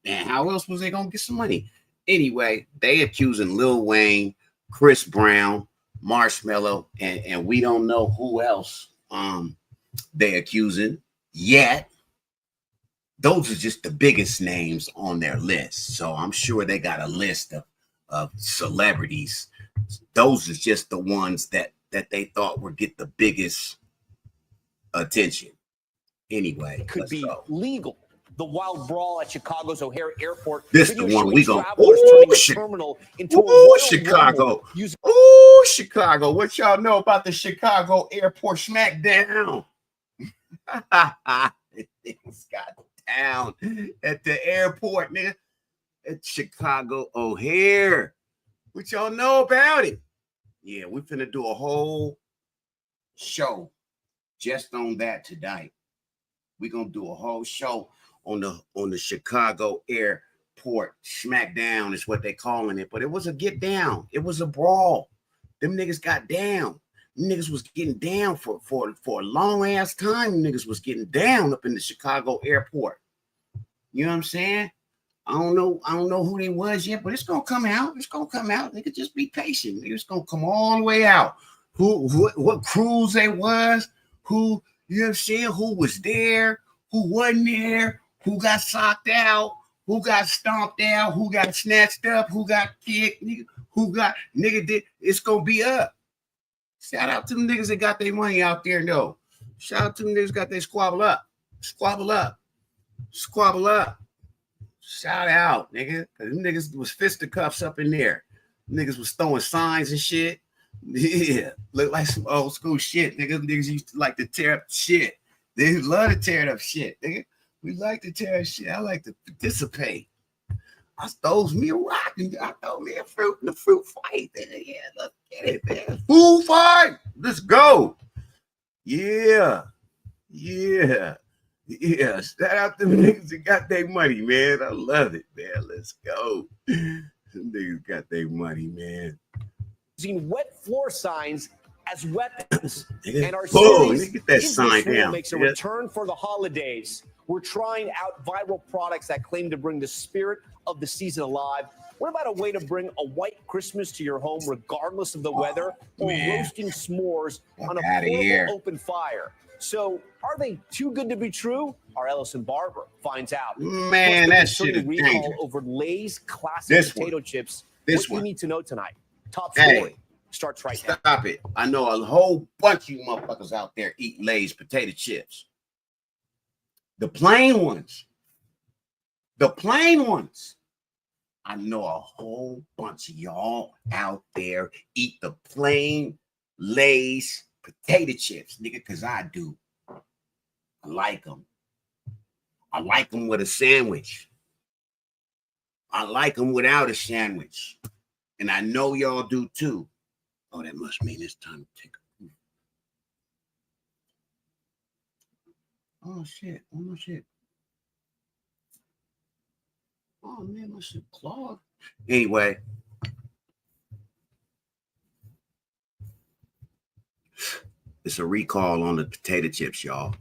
how else was they gonna get some money? Anyway, they accusing Lil Wayne, Chris Brown, Marshmallow, and we don't know who else they accusing yet. Those are just the biggest names on their list. So I'm sure they got a list of celebrities. Those are just the ones that they thought would get the biggest attention. Anyway, could be legal. The wild brawl at Chicago's O'Hare Airport. This is the one we go. Terminal into Chicago. Oh, Chicago. What y'all know about the Chicago Airport smackdown? It's got down at the airport, nigga. At Chicago O'Hare. What y'all know about it? Yeah, we're finna do a whole show just on that tonight. We're gonna do a whole show on the Chicago Airport smackdown is what they calling it. But it was a get down. It was a brawl. Them niggas got down. Them niggas was getting down for a long ass time. Them niggas was getting down up in the Chicago Airport. You know what I'm saying? I don't know who they was yet, but it's gonna come out. It's gonna come out. Nigga, just be patient. It's gonna come all the way out. What cruise they was, who, you know what I'm saying, who was there, who wasn't there, who got socked out, who got stomped out, who got snatched up, who got kicked, who got did. It's gonna be up. Shout out to them niggas that got their money out there, though. Shout out to them niggas got their squabble up. Squabble up. Squabble up. Shout out, nigga. Cause them niggas was fisticuffs up in there. Niggas was throwing signs and shit. Yeah. Look like some old school shit, nigga. Niggas used to like to tear up shit. They love to tear up shit, nigga. We like to tear up shit. I like to participate. I stole me a rock and I throw me a fruit in the fruit fight. Yeah, let's get it, man. Food fight. Let's go. Yeah. Yeah. Yeah. Shout out to the niggas that got their money, man. I love it, man. Let's go. Them niggas got their money, man. Using wet floor signs as weapons. And our series get that sign down. Makes a return for the holidays. We're trying out viral products that claim to bring the spirit of the season alive. What about a way to bring a white Christmas to your home regardless of the weather, or roasting s'mores on a portable open fire? So, are they too good to be true? Our Ellison Barber finds out. Man, that shit is recall dangerous. over Lay's classic potato chips. This what one. you need to know tonight. Top story starts right now. Stop it. I know a whole bunch of you motherfuckers out there eat Lay's potato chips. The plain ones. The plain ones. I know a whole bunch of y'all out there eat the plain Lay's potato chips, nigga, because I do. I like them. I like them with a sandwich. I like them without a sandwich. And I know y'all do too. Oh, that must mean it's time to take a poop. Oh, shit. Oh, shit. Oh, man, my shit clogged. Anyway. It's a recall on the potato chips, y'all.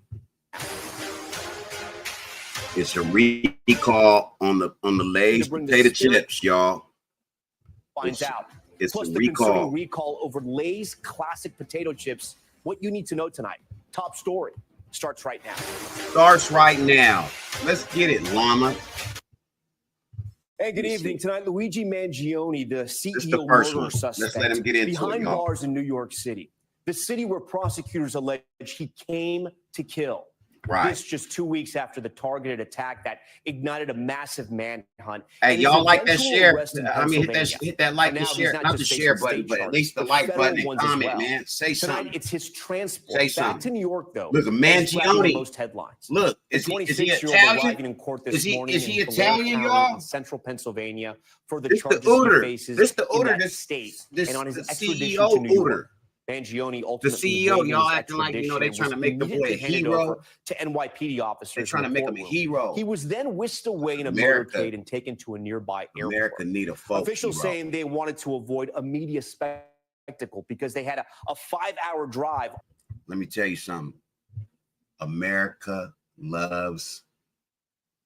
It's a recall on the Lay's potato chips, y'all. Finds out. It's Plus a the recall. concerning recall over Lay's classic potato chips. What you need to know tonight. Top story starts right now. Starts right now. Let's get it, llama. Hey, good evening. Tonight, Luigi Mangione, the CEO first murder one. suspect, Let's let him get into it, behind y'all. bars in New York City. The city where prosecutors allege he came to kill. Right. This just 2 weeks after the targeted attack that ignited a massive manhunt. Hey, and his y'all like that eventual share? arrest in I mean, hit that like And and now share. he's Not the just share facing button, state but at charges, least the but like federal button and ones as comment, well. man. Say Tonight, something. it's his transport Say back something. to New York, though. Look, a that's grabbing Mangione. most headlines. Look, The is he 26-year-old Italian? arriving in court this morning Is he in Blair Italian, County y'all? in central Pennsylvania for the This the charges he Uter. faces This the in Uter. that This state this and on his the extradition CEO to New Uter. York. Mangione The ultimately CEO, waiving y'all his acting like, you know, extradition they and trying was to make the boy a immediately handed hero. over to NYPD officers. They're trying to in the make him a courtroom. hero. He was then whisked away in a America. motorcade and taken to a nearby airport. America need a folk Officials hero. saying they wanted to avoid a media spectacle because they had a 5-hour drive. Let me tell you something. America loves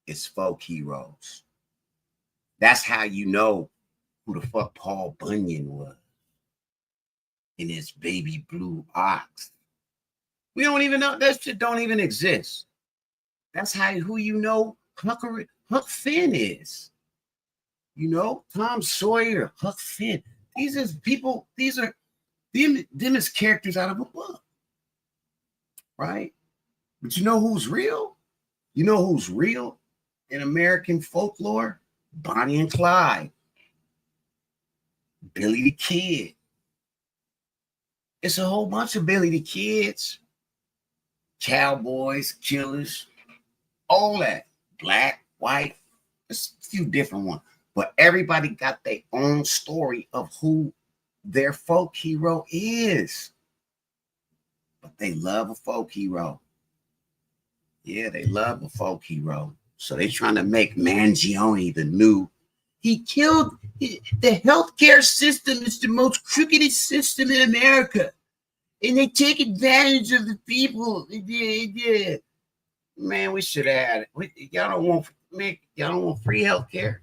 its folk heroes. That's how you know who the fuck Paul Bunyan was in his baby blue ox. We don't even know. That shit don't even exist. That's who you know Huck Finn is. You know, Tom Sawyer, Huck Finn. These are people, these are them as characters out of a book. Right? But you know who's real? You know who's real in American folklore? Bonnie and Clyde. Billy the Kid. It's a whole bunch of Billy the Kids. Cowboys, killers, all that. Black, white, there's a few different ones. But everybody got their own story of who their folk hero is. But they love a folk hero. Yeah, they love a folk hero. So they're trying to make Mangione the new. He killed the healthcare system. Is the most crookedest system in America. And they take advantage of the people. Yeah. Man, we should have had it. Y'all don't want free healthcare.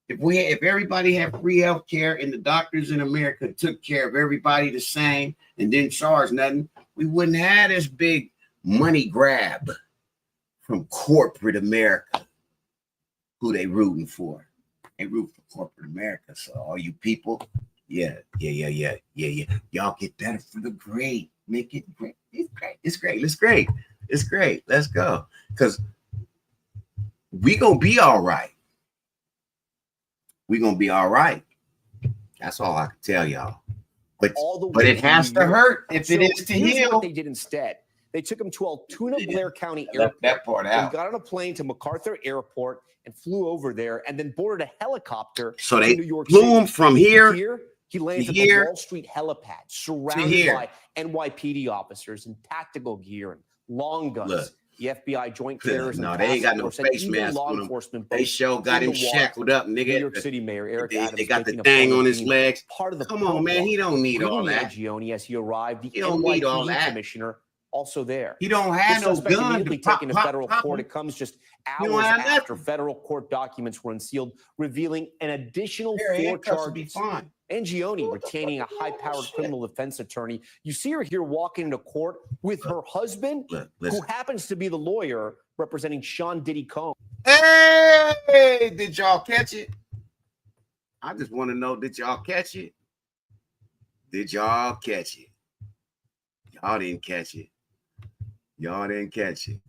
If everybody had free healthcare and the doctors in America took care of everybody the same and didn't charge nothing, we wouldn't have this big money grab from corporate America. Who they rooting for? They root for corporate America. So all you people, yeah. Y'all get better for the great. Make it great. It's great. Let's go. Because we gonna be all right. That's all I can tell y'all. But it has to hurt if it is to heal. What they did instead. They took him to Altoona, Blair County Airport. That part out. He got on a plane to MacArthur Airport and flew over there and then boarded a helicopter So to they New York flew City. him from here. He lands at the Wall Street helipad, surrounded by NYPD officers in tactical gear and long guns. Look. The FBI Joint Terrorism No, they ain't got no face mask on them. They sure got him shackled up, nigga. New York City Mayor Eric Adams. They got the thing on his legs. Part of the Come on, man. He don't need all that. Mangione, as he arrived, the He don't need all NYPD that. commissioner also there. He don't have no gun. Immediately taken to federal court. It comes just hours after federal court documents were unsealed, revealing an additional 4 charges. Angioni retaining a high-powered criminal defense attorney. You see her here walking into court with her husband, who happens to be the lawyer representing Sean Diddy Combs. Hey, did y'all catch it? I just want to know, did y'all catch it? Did y'all catch it? Y'all didn't catch it. Y'all didn't catch it.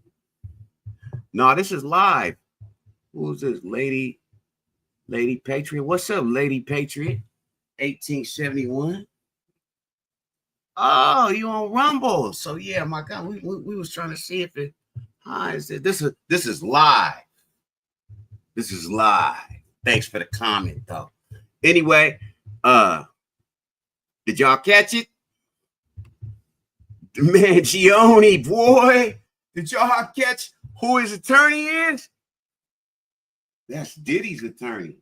No, this is live. Who's this? Lady Patriot. What's up, Lady Patriot? 1871. Oh, you on Rumble. So yeah, my God, we was trying to see if it this is live. This is live. Thanks for the comment though. Anyway, did y'all catch it? Mangione, boy. Did y'all catch who his attorney is? That's Diddy's attorney.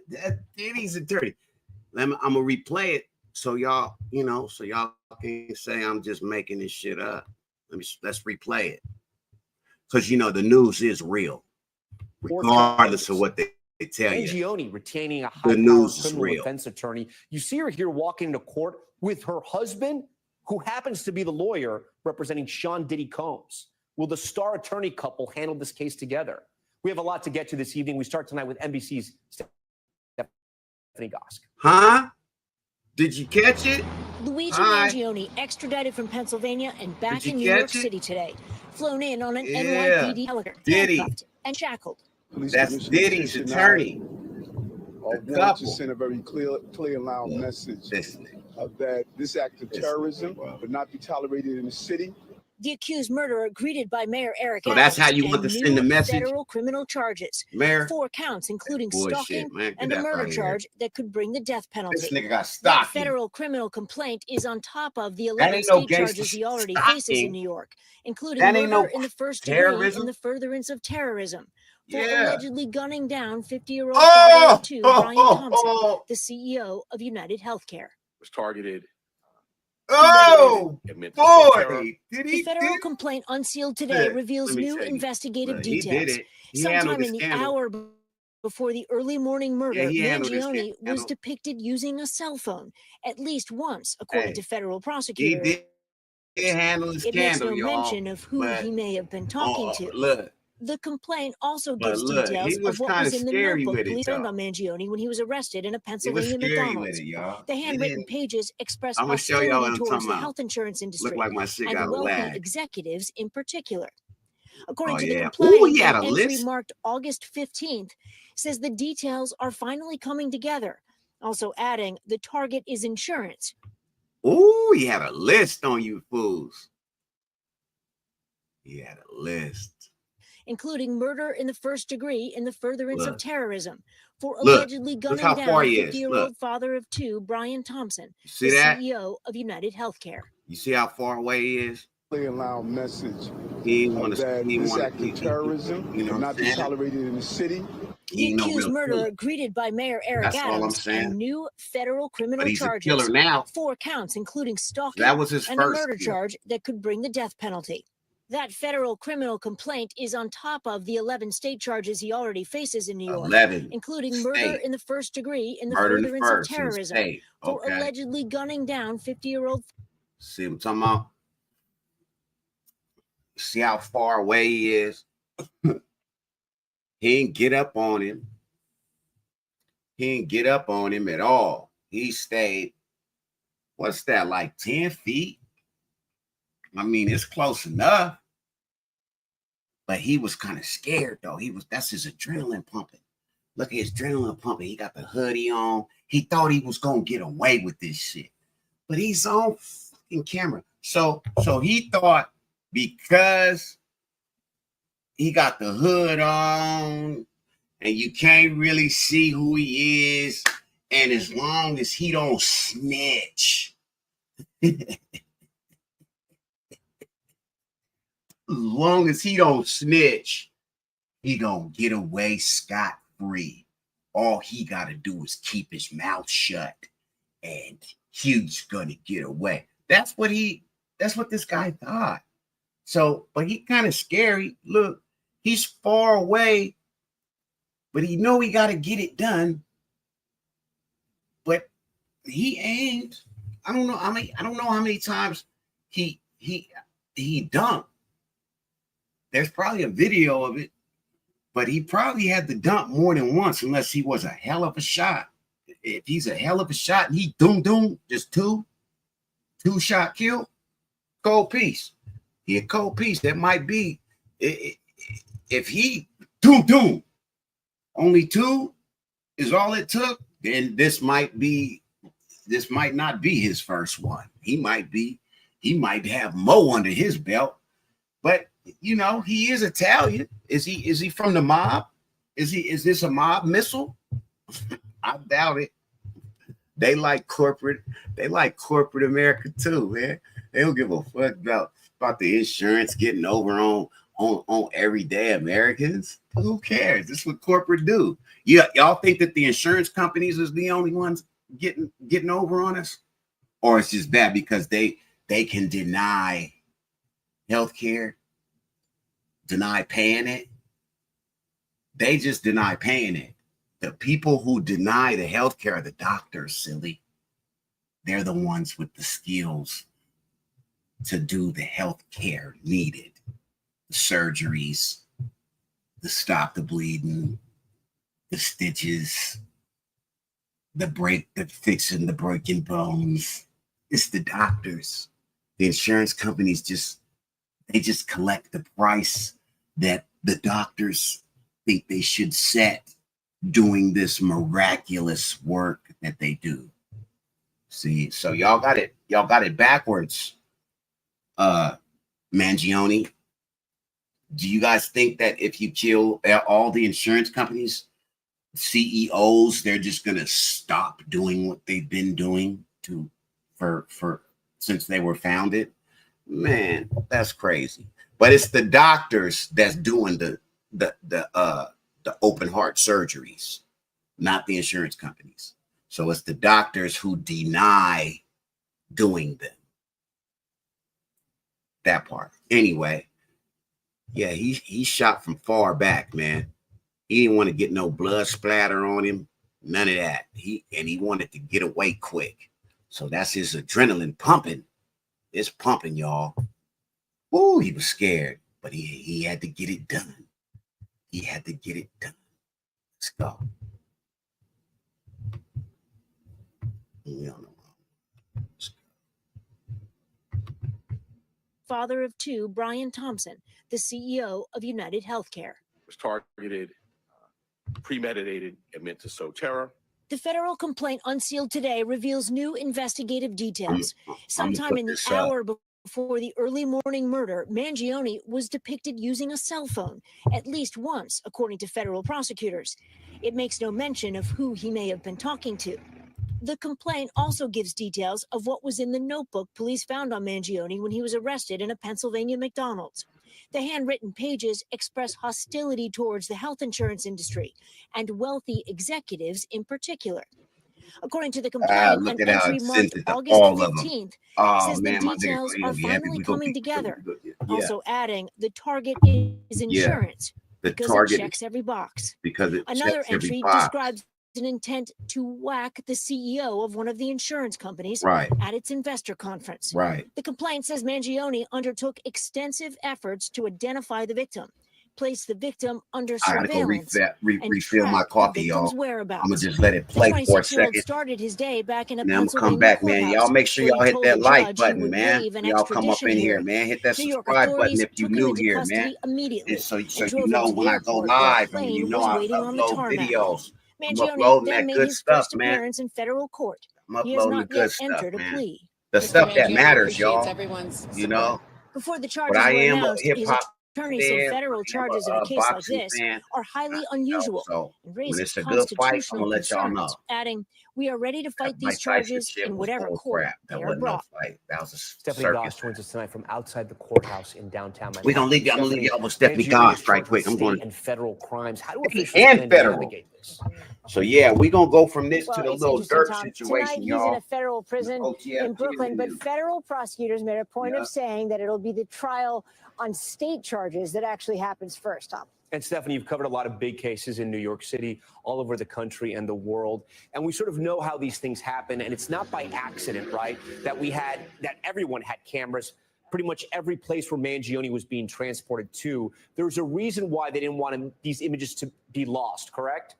That's Diddy's attorney. I'm gonna replay it so y'all, so y'all can say I'm just making this shit up. Let's replay it. Because the news is real. Regardless of what they tell you. Angioni retaining a high-powered criminal defense attorney. You see her here walking into court with her husband, who happens to be the lawyer representing Sean Diddy Combs. Will the star attorney couple handle this case together? We have a lot to get to this evening. We start tonight with NBC's Stephanie Gosk. Huh? Did you catch it? Luigi Mangione extradited from Pennsylvania and back in New York City today. Flown in on an NYPD helicopter, handcuffed and shackled. That's Diddy's attorney. I want to send a very clear and loud message that this act of terrorism would not be tolerated in the city. The accused murderer greeted by Mayor Eric So Adams. That's how you want to send the message? Federal criminal charges. Mayor? 4 counts, including stalking man. and a murder charge that could bring the death penalty. This nigga got That stalking. federal criminal complaint is on top of the That 11 ain't no state gangsta charges he already faces stalking. in New York, including That ain't murder no in the first terrorism. degree and the furtherance of terrorism. For Yeah. allegedly gunning down 50-year-old father of 2, Brian Thompson, the CEO of United Healthcare. Was targeted. Oh, boy. The federal complaint unsealed today reveals new investigative details. Sometime in the hour before the early morning murder, Mangione was depicted using a cell phone at least once, according to federal prosecutors. He handled his It makes scandal, no mention of who he may have been talking to. Look. The complaint also gives look, details he was of what was in the scary notebook with it, police found y'all. on Mangione when he was arrested in a He was Pennsylvania scary with McDonald's. it, y'all. The handwritten pages express I'ma show y'all what hostility I'm towards talking the about. health insurance industry Look like my shit got and a wealthy lag. executives in particular. According to the yeah. complaint, Ooh, he had an a entry list. marked August 15th says the details are finally coming together, also adding the target is insurance. Ooh, he had a list on you fools. He had a list. Including murder in the first degree in the furtherance of terrorism for Look. allegedly Look gunning how down far he is. 50-year-old Look. father of 2, Brian Thompson, see the that? CEO of United Healthcare. You see how far away he is? Clear and loud message He want that to. this act of terrorism would not be tolerated in the city. The accused murderer greeted by Mayor Eric That's all I'm Adams saying. and new federal criminal But he's charges. a killer now. 4 counts, including stalking That was his and a first murder kill. charge that could bring the death penalty. That federal criminal complaint is on top of the 11 state charges he already faces in New York, 11 including murder state. in the first degree in the Murder in the furtherance of first in the terrorism state. for Okay. allegedly gunning down 50-year-old. See what I'm talking about? See how far away he is? He didn't get up on him. He didn't get up on him at all. He stayed, what's that, like 10 feet? I mean, it's close enough. But he was kind of scared, though. That's his adrenaline pumping. Look at his adrenaline pumping. He got the hoodie on. He thought he was going to get away with this shit. But he's on fucking camera. So he thought because he got the hood on and you can't really see who he is, and as long as he don't snitch, as long as he don't snitch, he gonna get away scot-free. All he gotta do is keep his mouth shut and he's gonna get away. That's what this guy thought. So, but he kind of scary. Look, he's far away, but he know he gotta get it done. but he aimed. I don't know how many times he dumped. There's probably a video of it, but he probably had to dump more than once, unless he was a hell of a shot. If he's a hell of a shot and he doom, just two shot kill, cold piece. He a cold piece. That might be, if he doom, only two is all it took, then this might not be his first one. He might have more under his belt, but you know, he is Italian. Is he from the mob? Is this a mob missile? I doubt it. They like corporate America too, man. They don't give a fuck about the insurance getting over on everyday Americans. Who cares? This is what corporate do. Y'all think that the insurance companies is the only ones getting over on us? Or it's just bad because they can deny healthcare, deny paying it. They just deny paying it. The people who deny the healthcare are the doctors, silly. They're the ones with the skills to do the healthcare needed. The surgeries, the stop the bleeding, the stitches, the fixing the broken bones. It's the doctors. The insurance companies just collect the price that the doctors think they should set doing this miraculous work that they do. See, so y'all got it backwards. Mangione, do you guys think that if you kill all the insurance companies, CEOs, they're just gonna stop doing what they've been doing for since they were founded? Man, that's crazy. But it's the doctors that's doing the open heart surgeries, not the insurance companies. So it's the doctors who deny doing them. That part. Anyway, yeah, he shot from far back, man. He didn't want to get no blood splatter on him, none of that. He wanted to get away quick. So that's his adrenaline pumping. It's pumping, y'all. Ooh, he was scared, but he had to get it done. He had to get it done. Let's go. Father of two, Brian Thompson, the CEO of United Healthcare. Was targeted, premeditated, and meant to sow terror. The federal complaint unsealed today reveals new investigative details. Sometime in the hour before the early morning murder, Mangione was depicted using a cell phone at least once, according to federal prosecutors. It makes no mention of who he may have been talking to. The complaint also gives details of what was in the notebook police found on Mangione when he was arrested in a Pennsylvania McDonald's. The handwritten pages express hostility towards the health insurance industry and wealthy executives in particular. According to the complaint, an entry marked August 15th says the details are finally coming together. Also adding the target is insurance because it checks every box. Another entry describes an intent to whack the CEO of one of the insurance companies at its investor conference. The complaint says Mangione undertook extensive efforts to identify the victim, place the victim under surveillance, and refill my coffee, y'all. I'm gonna just let it play for a second. Started his day back in a Then I'm gonna come Pennsylvania back, man. courthouse Y'all make sure y'all hit told that the like judge button, he would man. waive an Y'all come up extradition in here, hearing. man. Hit that New York subscribe button authorities if you took him new into here, custody man. immediately So and you drove him know to the when I go airport where a live, and plane you know was I waiting on the upload tarmac. videos. I'm Mangione uploading then that made good his stuff, first man. appearance in federal court. I'm He has uploading the not good yet stuff, entered a man. plea. The stuff that matters, y'all. Everyone's you know. Before the But charges I were am a announced, hip his hop attorney said fan. federal I am charges in a case like boxing this fan. are highly unusual So and when raise it's a good fight, I'm constitutional gonna let y'all know. concerns, adding, "We are ready to fight these Mike Tyson charges shit in was whatever bull court crap. they That are wasn't no brought." fight. That was a Stephanie circus. Goss joins us tonight from outside the courthouse in downtown Manhattan. I'm gonna leave y'all with Stephanie Mangione Goss is right charged quick. with I'm going state and federal crimes. How do state officials and plan to federal. navigate this? So yeah, we're gonna go from this to Well, the it's little interesting, DURK Tom. Tonight, situation, he's in a y'all. federal prison in Brooklyn, but federal prosecutors made a point of saying that it'll be the trial on state charges that actually happens first, Tom. And Stephanie, you've covered a lot of big cases in New York City, all over the country and the world. And we sort of know how these things happen. And it's not by accident, right, that everyone had cameras. Pretty much every place where Mangione was being transported to. There was a reason why they didn't want these images to be lost, correct?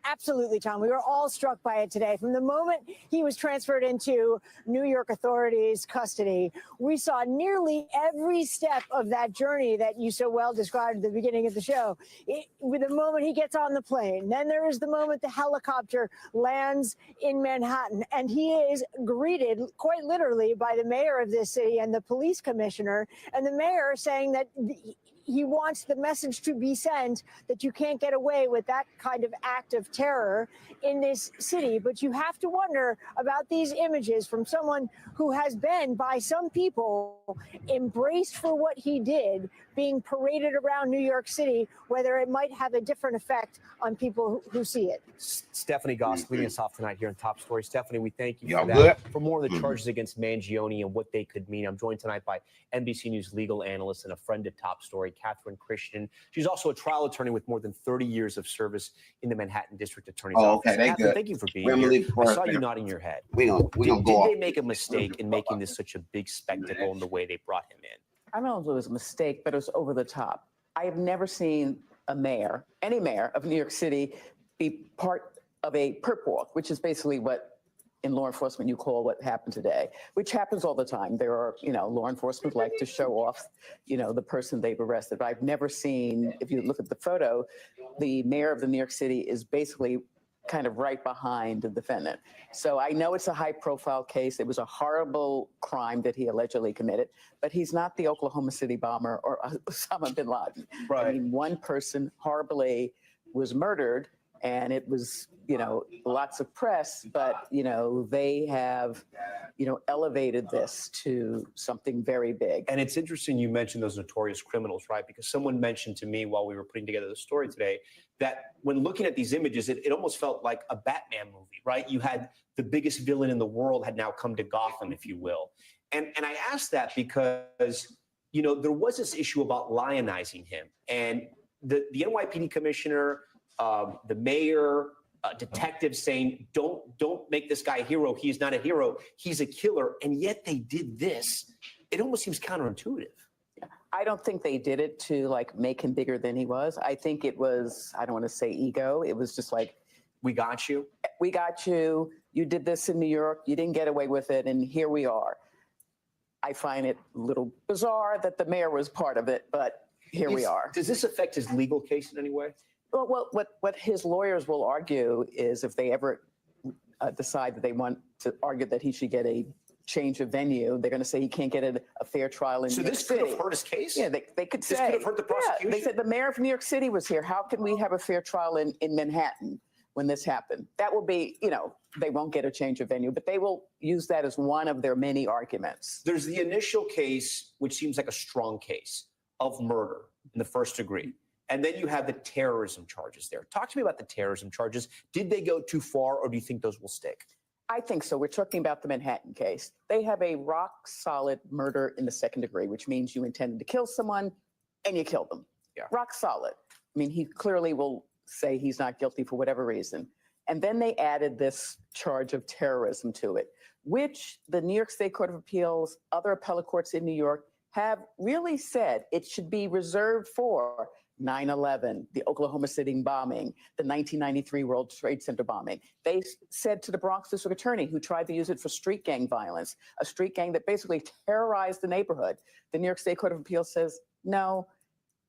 Absolutely, Tom. We were all struck by it today. From the moment he was transferred into New York authorities' custody, we saw nearly every step of that journey that you so well described at the beginning of the show. With the moment he gets on the plane, then there is the moment the helicopter lands in Manhattan, and he is greeted quite literally by the mayor of this city and the police commissioner, and the mayor saying that he wants the message to be sent that you can't get away with that kind of act of terror in this city. But you have to wonder about these images from someone who has been, by some people, embraced for what he did, being paraded around New York City, whether it might have a different effect on people who see it. Stephanie Goss leading us off tonight here in Top Story. Stephanie, we thank you for that. Good? For more of the charges against Mangione and what they could mean, I'm joined tonight by NBC News legal analyst and a friend of Top Story, Catherine Christian. She's also a trial attorney with more than 30 years of service in the Manhattan District Attorney's Office. Okay, Catherine, thank you for being here. I saw you nodding your head. Did they make a mistake in making this such a big spectacle in the way they brought him in? I don't know if it was a mistake, but it was over the top. I have never seen a mayor, any mayor of New York City, be part of a perp walk, which is basically what in law enforcement you call what happened today, which happens all the time. There are, law enforcement like to show off, the person they've arrested. But I've never seen, if you look at the photo, the mayor of the New York City is basically kind of right behind the defendant. So I know it's a high profile case. It was a horrible crime that he allegedly committed, but he's not the Oklahoma City bomber or Osama bin Laden. Right. I mean, one person horribly was murdered, and it was, lots of press, but, they have, elevated this to something very big. And it's interesting you mentioned those notorious criminals, right? Because someone mentioned to me while we were putting together the story today that when looking at these images, it almost felt like a Batman movie, right? You had the biggest villain in the world had now come to Gotham, if you will. And I asked that because, there was this issue about lionizing him. And the NYPD commissioner, the mayor, detectives saying, don't make this guy a hero. He's not a hero. He's a killer. And yet they did this. It almost seems counterintuitive. I don't think they did it to make him bigger than he was. I think it was, I don't want to say ego. It was just like, we got you. We got you. You did this in New York. You didn't get away with it. And here we are. I find it a little bizarre that the mayor was part of it, but here we are. Does this affect his legal case in any way? Well, what his lawyers will argue is if they ever decide that they want to argue that he should get a change of venue, they're going to say he can't get a fair trial in New York City. So this could have hurt his case? Yeah, they could say. This could have hurt the prosecution? Yeah, they said the mayor of New York City was here. How can we have a fair trial in Manhattan when this happened? That will be, they won't get a change of venue, but they will use that as one of their many arguments. There's the initial case, which seems like a strong case of murder in the first degree. And then you have the terrorism charges there. Talk to me about the terrorism charges. Did they go too far, or do you think those will stick? I think so. We're talking about the Manhattan case. They have a rock solid murder in the second degree, which means you intended to kill someone and you killed them. Yeah. Rock solid. I mean, he clearly will say he's not guilty for whatever reason. And then they added this charge of terrorism to it, which the New York State Court of Appeals, other appellate courts in New York have really said it should be reserved for 9/11, the Oklahoma City bombing, the 1993 World Trade Center bombing. They said to the Bronx District Attorney, who tried to use it for street gang violence, a street gang that basically terrorized the neighborhood. The New York State Court of Appeals says, no,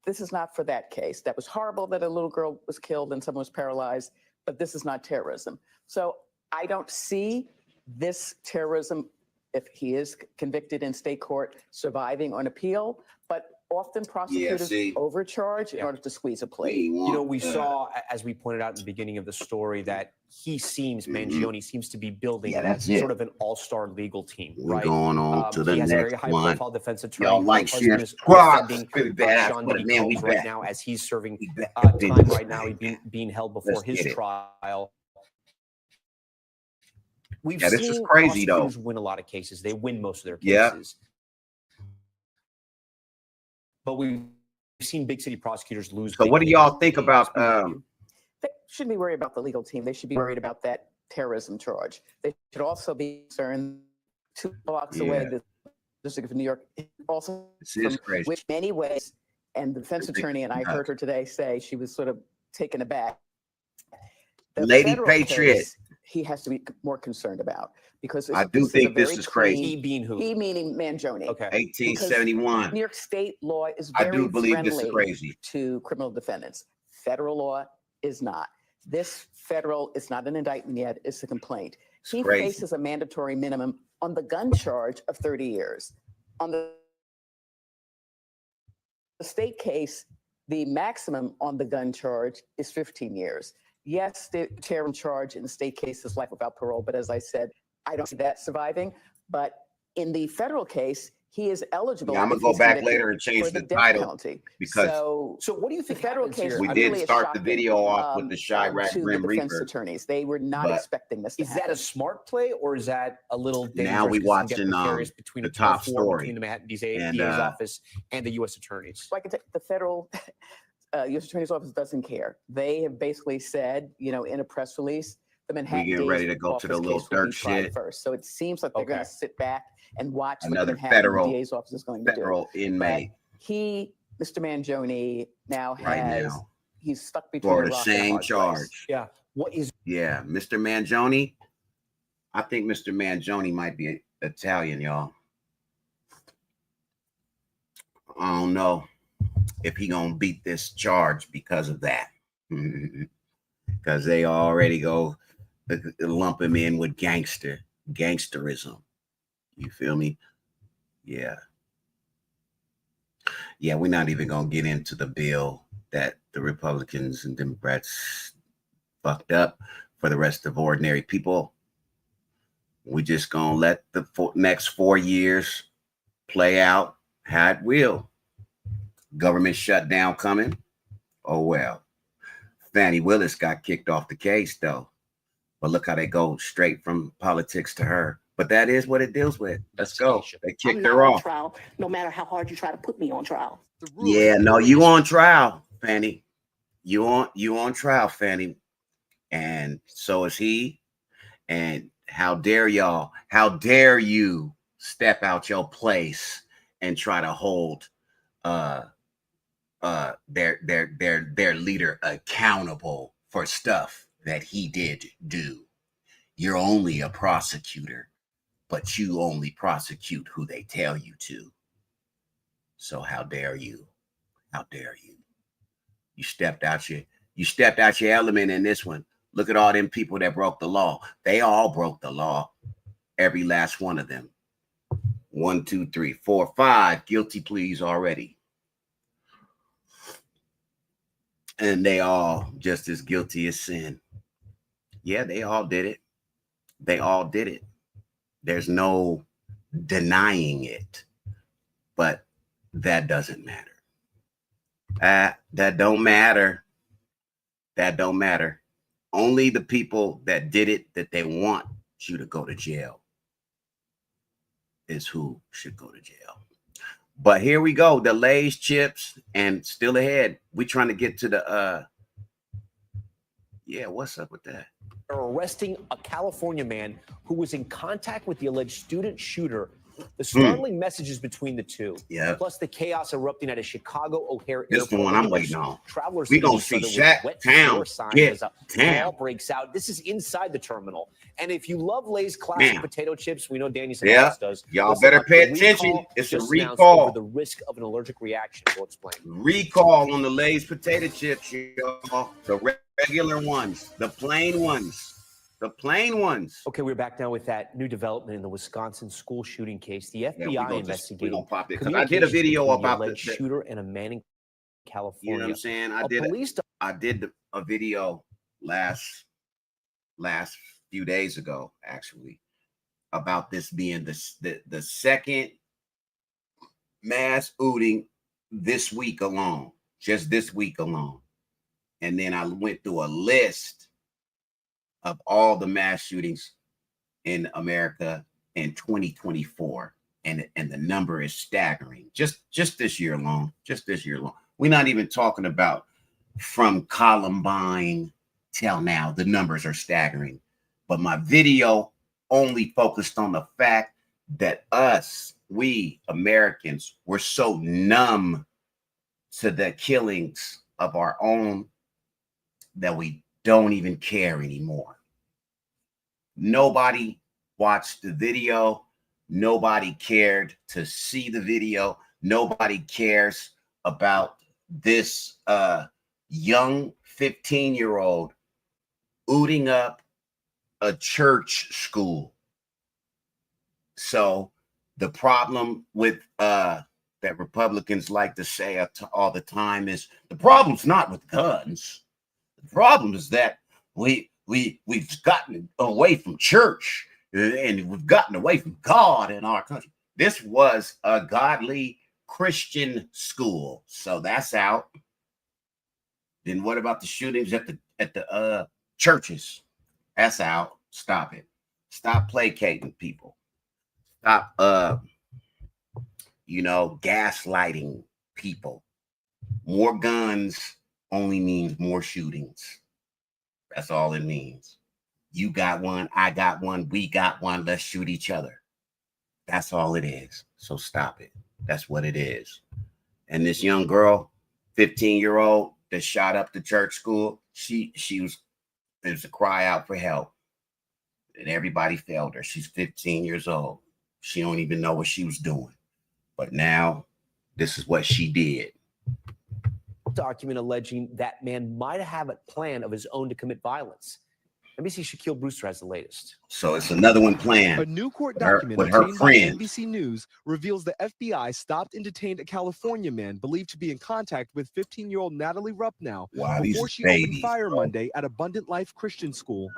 this is not for that case. That was horrible that a little girl was killed and someone was paralyzed, but this is not terrorism. So I don't see this terrorism, if he is convicted in state court, surviving on appeal, but often prosecutors overcharge in order to squeeze a plea. We saw, as we pointed out in the beginning of the story, that he seems, Mangione seems to be building sort of an all-star legal team, right? We're going on to the he has next a very high-profile defense attorney. Y'all like, Her share, husband is subscribe. defending, BillyBadAssButta, Sean man, we Diddy right back. now as he's serving time right now. He's being held before his trial. We've this seen is crazy, though. prosecutors win a lot of cases. They win most of their cases. But we've seen big city prosecutors lose. So what do y'all think about They shouldn't be worried about the legal team. They should be worried about that terrorism charge. They should also be concerned 2 blocks away, the District of New York, also from which many ways, and the defense attorney, and I heard her today say she was sort of taken aback. The Lady federal Patriot. Case, he has to be more concerned about because I do think this is crazy. He being who? He meaning Mangione. Okay. 1871. New York State law is I very do believe this is friendly crazy. to criminal defendants. Federal law is not. This federal is not an indictment yet. It's a complaint. He crazy. faces a mandatory minimum on the gun charge of 30 years. On the state case, the maximum on the gun charge is 15 years. Yes, the terrorism charge in the state case is life without parole, but as I said, I don't see that surviving. But in the federal case, he is eligible. Yeah, I'm gonna go back later and change the title penalty. because So what do you think? Federal case. we did start the video off with the Chirac to Grimm the defense Reaper. attorneys. They were not expecting this. Is that a smart play or is that a little dangerous? Now we 'cause it can get watching precarious between the a top tug of war story. between the Manhattan DA's And, office and the U.S. attorneys. So I can take the federal U.S. Attorney's Office doesn't care. They have basically said, in a press release, the Manhattan getting DA's ready to go to the office little case will be DURK tried shit. first. So it seems like they're going to sit back and watch what Another the Manhattan federal DA's office is going to do. federal inmate He, Mr. Mangione, now right has now he's stuck between for a the rock and a same hard charge. place. Yeah. What is? Yeah, Mr. Mangione. I think Mr. Mangione might be Italian, y'all. I don't know if he gonna beat this charge because of that. Because they already go lump him in with gangsterism. You feel me? Yeah. Yeah, we're not even gonna get into the bill that the Republicans and Democrats fucked up for the rest of ordinary people. We just gonna let the next 4 years play out how it will. Government shutdown coming. Oh well. Fannie Willis got kicked off the case though. But look how they go straight from politics to her. But that is what it deals with. Let's go. They kicked her off. Trial, no matter how hard you try to put me on trial. Yeah, no, you on trial, Fannie. You on trial, Fannie. And so is he. And how dare y'all? How dare you step out your place and try to hold their leader accountable for stuff that he did do. You're only a prosecutor, but you only prosecute who they tell you to. So how dare you? How dare you? You stepped out your element in this one. Look at all them people that broke the law. They all broke the law. Every last one of them. 1, 2, 3, 4, 5 guilty pleas already. And they all just as guilty as sin. Yeah, they all did it. They all did it. There's no denying it. But that doesn't matter. That don't matter. That don't matter. Only the people that did it, that they want you to go to jail, is who should go to jail. But here we go. The Lay's chips and still ahead. We trying to get to the yeah, what's up with that? Are arresting a California man who was in contact with the alleged student shooter. The startling messages between the two, plus the chaos erupting at a Chicago O'Hare This airport. the one I'm waiting on. Travelers we gonna see Shaq Town get down. Breaks out. This is inside the terminal. And if you love Lay's classic potato chips, we know Danny Samaras does. Y'all better pay attention. It's a recall. The risk of an allergic reaction. We'll explain. Recall on the Lay's potato chips, y'all. The regular ones, the plain ones. The plain ones. Okay, we're back now with that new development in the Wisconsin school shooting case. The FBI investigating. I did a video about the shooter and a man in California. You know what I'm saying? I did a video last few days ago, actually, about this being the second mass shooting this week alone, just this week alone. And then I went through a list of all the mass shootings in America in 2024. And the number is staggering. Just this year alone. Just this year alone. We're not even talking about from Columbine till now. The numbers are staggering. But my video only focused on the fact that we Americans, were so numb to the killings of our own that we don't even care anymore. Nobody watched the video. Nobody cared to see the video. Nobody cares about this young 15-year-old ooting up a church school. So the problem with that Republicans like to say all the time is the problem's not with guns. The problem is that we've gotten away from church and we've gotten away from God in our country. This was a godly Christian school, so that's out. Then what about the shootings at the churches? That's out. Stop it. Stop placating people. Stop gaslighting people. More guns only means more shootings. That's all it means. You got one, I got one, we got one, let's shoot each other. That's all it is. So stop it. That's what it is. And this young girl, 15-year-old, that shot up the church school, there's a cry out for help. And everybody failed her. She's 15 years old. She don't even know what she was doing. But now, this is what she did. Document alleging that man might have a plan of his own to commit violence. NBC Shaquille Brewster has the latest. So it's another one planned. A new court document with her obtained by friend. NBC News reveals the FBI stopped and detained a California man believed to be in contact with 15-year-old Natalie Rupnow before she opened fire Monday at Abundant Life Christian School.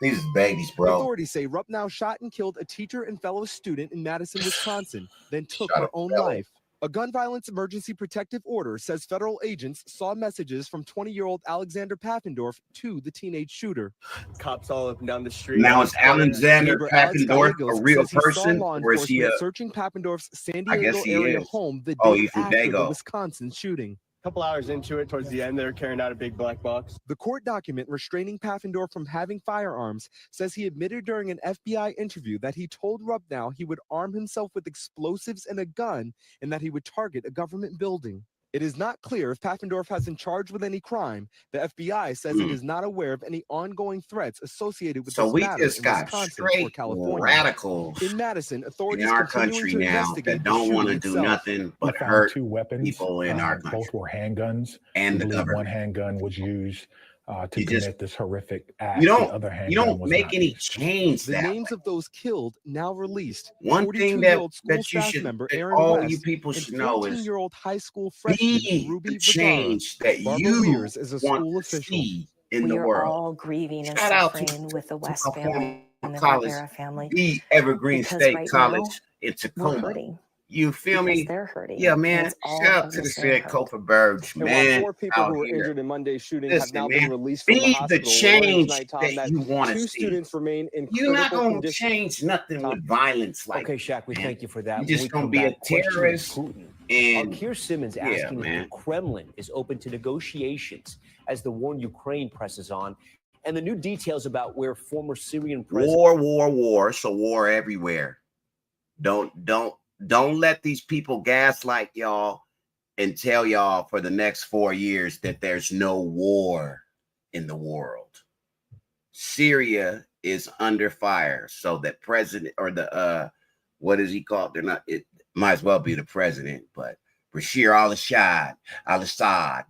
These babies, bro. Authorities say Rupnow shot and killed a teacher and fellow student in Madison, Wisconsin, then took her own life. A gun violence emergency protective order says federal agents saw messages from 20-year-old Alexander Paffendorf to the teenage shooter. Cops all up and down the street. Now is Alexander Neighbor Alex Paffendorf Gallegos a real says he saw person, law or is he enforcement a? searching Paffendorf's San I Diego guess he area is. home the Oh, day he's from after the Dago. Wisconsin shooting. A couple hours into it, towards the end, they're carrying out a big black box. The court document restraining Paffendorf from having firearms says he admitted during an FBI interview that he told Rupnow he would arm himself with explosives and a gun and that he would target a government building. It is not clear if Paffendorf has been charged with any crime. The FBI says it is not aware of any ongoing threats associated with So this we matter just in got Wisconsin or straight California. radicals In Madison, authorities in our continuing country to now investigate that the don't want to shooting do itself. nothing but We found hurt 2 weapons. people in our country. Both were handguns. And we the believe government. one handgun was used to You commit just- this horrific act. You The don't other you handgun don't was make not any used. change The that names way. of those killed now released. One thing 42-year-old school that you staff should, member that Aaron all West you people and should know is 14-year-old high school freshman be Ruby the change that Barbara you Weers is a want school to official. see in We the are world. all grieving and Shout out to suffering with the West my family former and the college, Rivera family. the Evergreen Because State right College now, in we're Tacoma. hurting. You feel Because me? they're hurting. Yeah, And man. it's all Shout out of to the the same hurt. Sankofa Birds, And while man. 4 people Out who were here. injured in Monday's shooting have Listen, now man. been released from the Be the hospital, according change tonight, Tom, that that you want to 2 see. students remain in You're not critical going to condition. change nothing with violence like Okay, Shaq, we man. thank you for that. You're When just we going to come be a back, questioning terrorist. Putin. And Keir Simmons yeah, asking if man. the Kremlin is open to negotiations as the war in Ukraine presses on, and the new details about where former Syrian president War. So war everywhere. Don't let these people gaslight y'all and tell y'all for the next 4 years that there's no war in the world. Syria is under fire. So that president or the what is he called? They're not. It might as well be the president, but Bashir al-Assad,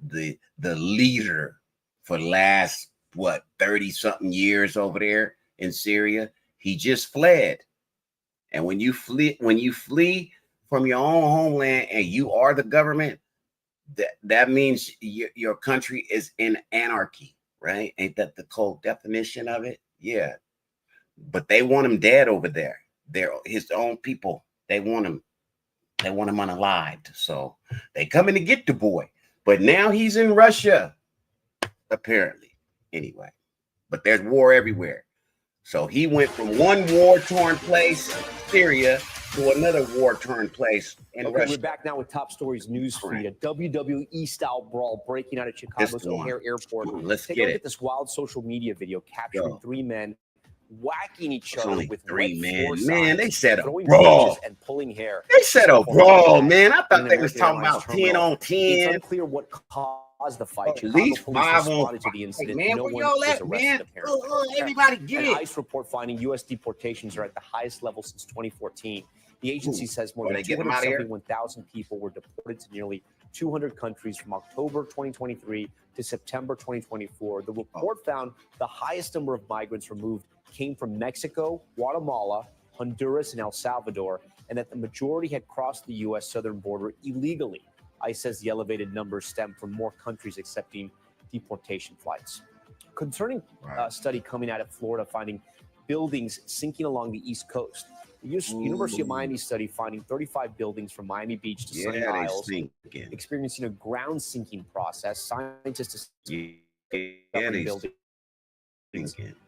the leader for the last 30-something years over there in Syria, he just fled. And when you flee from your own homeland and you are the government, that means your country is in anarchy, right? Ain't that the cold definition of it? Yeah. But they want him dead over there. They're his own people. They want him unalived. So they coming to get the boy. But now he's in Russia, apparently. Anyway, but there's war everywhere. So he went from one war-torn place, Syria, to another war-torn place in Okay, Russia. we're back now with Top Stories news feed. A WWE-style brawl breaking out at Chicago's O'Hare Airport. Let's Take get a look it. at this wild social media video capturing three men whacking each It's other only with three, wet man. floor Man, signs, they said a throwing brawl. punches and pulling hair. They said a brawl, man. I thought they was American talking Airlines about 10 terminal. on It's 10. unclear what caused the fight. At Chicago least police 5 on responded to 5. the incident. Man, No where one y'all was at, arrested, man? apparently. Everybody get An it. ICE report finding U.S. deportations are at the highest level since 2014. The agency says more than they get them out of here? 271,000 people were deported to nearly 200 countries from October 2023 to September 2024. The report found the highest number of migrants removed came from Mexico, Guatemala, Honduras, and El Salvador, and that the majority had crossed the U.S. southern border illegally. ICE says the elevated numbers stem from more countries accepting deportation flights. Concerning a study coming out of Florida finding buildings sinking along the East Coast. The University of Miami study finding 35 buildings from Miami Beach to Sunny Yeah, they Isles sinking. experiencing a ground sinking process. Scientists they buildings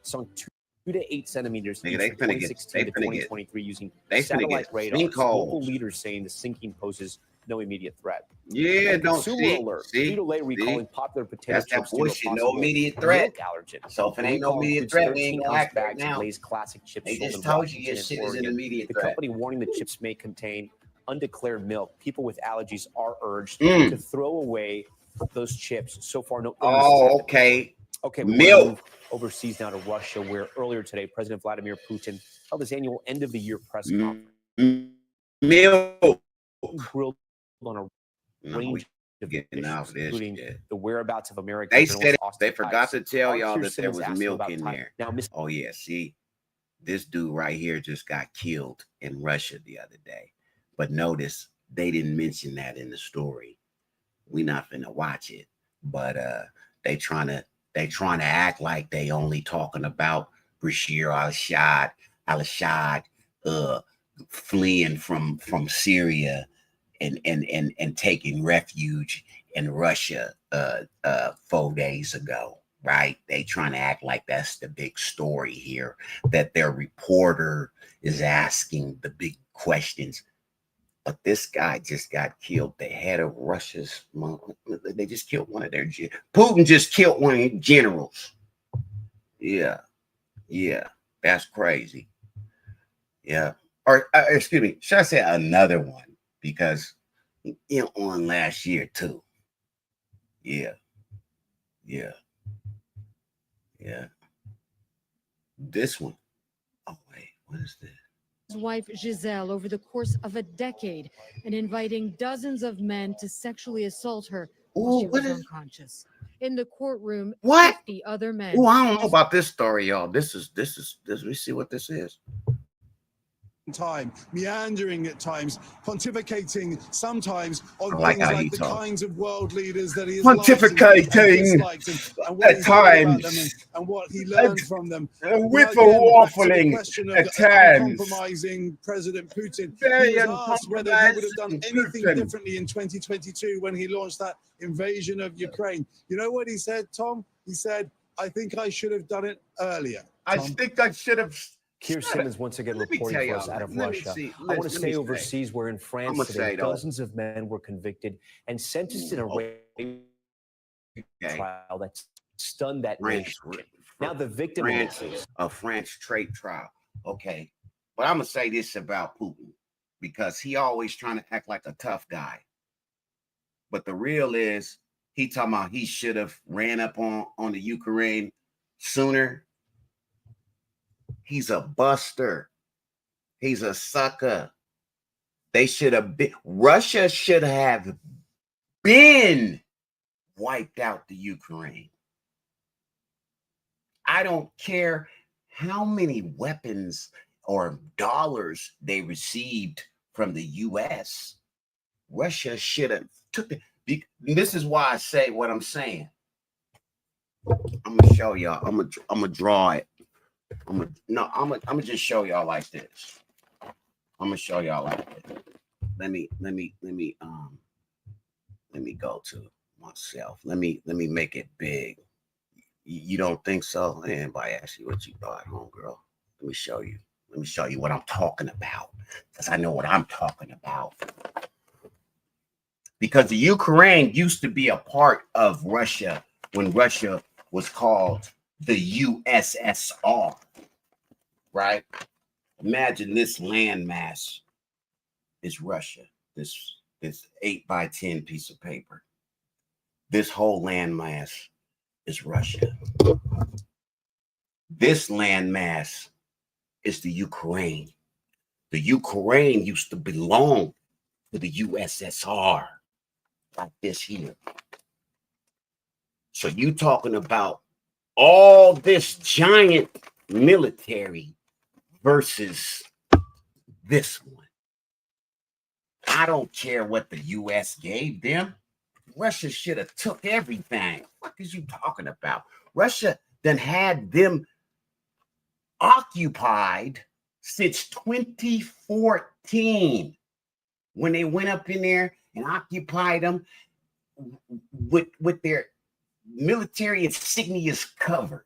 sunk 2 to 8 centimeters Nigga, each they from finna get- 2016 to they finna get- 2023 using they finna satellite get radars. sinkholes. Local leaders saying the sinking poses no immediate threat. Yeah, And don't consumer see. alert. See, Frito-Lay recalling see? popular potato That's that chips due to a bullshit. No possible immediate threat. milk allergen. So if it The ain't no recall immediate includes threat, we ain't gonna 13-ounce act right bags of now. Lay's classic chips They sold just in told you Washington your and shit is an Oregon. immediate The threat. company warning the chips may contain undeclared milk. People with allergies are urged Mm. to throw away those chips. So far, no illnesses Oh, have been okay. reported. Okay, we Milk. move overseas now to Russia, where earlier today, President Vladimir Putin held his annual end-of-the-year press conference. Milk. Grilled on a range of getting out issues, of this including shit. the whereabouts of American They journalist said Austin they forgot Tice. to tell Our y'all that there Kirsten was asked him milk about in Tice. there. Now, Mr. Oh yeah, see, this dude right here just got killed in Russia the other day. But notice they didn't mention that in the story. We not finna watch it, but they trying to act like they only talking about Bashir al-Assad fleeing from Syria and taking refuge in Russia 4 days ago, right? They trying to act like that's the big story here, that their reporter is asking the big questions. But this guy just got killed. The head of Russia's, they just killed one of their, Putin just killed one of their generals. Yeah, that's crazy. Yeah, or excuse me, should I say another one? Because on last year too. Yeah. This one. Oh wait, what is this? His wife Giselle over the course of a decade and inviting dozens of men to sexually assault her while she was unconscious. In the courtroom, 50 other men. Oh, I don't know about this story, y'all. This is let me see what this is. Time, meandering at times, pontificating sometimes on I like things how like he the talks. kinds of world leaders that he has Pontificating liked and what at he's thought about them times. and what he learned from them. With Now, a again, back to the waffling question of at times. uncompromising President Putin. Very He was asked whether he would have done uncompromising anything Putin. differently in 2022 when he launched that invasion of Ukraine. You know what he said, Tom? He said, I think I should have done it earlier. I think I should have. Keir Simmons once again reporting for us out of Russia. I want to stay overseas, where in France today, dozens of men were convicted and sentenced in a rape trial that stunned that nation. Now the victim a French rape trial. Okay, but I'm gonna say this about Putin because he always trying to act like a tough guy. But the real is he talking about he should have ran up on the Ukraine sooner. He's a buster. He's a sucker. They should have been, Russia should have been wiped out the Ukraine. I don't care how many weapons or dollars they received from the US. Russia should have took it. This is why I say what I'm saying. I'm gonna show y'all. I'm gonna draw it. I'm gonna just show y'all like this. I'm gonna show y'all like this. Let me go to myself. Let me make it big. You don't think so? Anybody ask you what you thought, homegirl? Let me show you. Let me show you what I'm talking about. because I know what I'm talking about. Because the Ukraine used to be a part of Russia when Russia was called the USSR, right? Imagine this landmass is Russia, this 8x10 piece of paper. This whole landmass is Russia. This landmass is the Ukraine. The Ukraine used to belong to the USSR, like this here. So you talking about all this giant military versus this one. I don't care what the US gave them. Russia should have took everything. What is you talking about? Russia then had them occupied since 2014 when they went up in there and occupied them with their military insignias covered.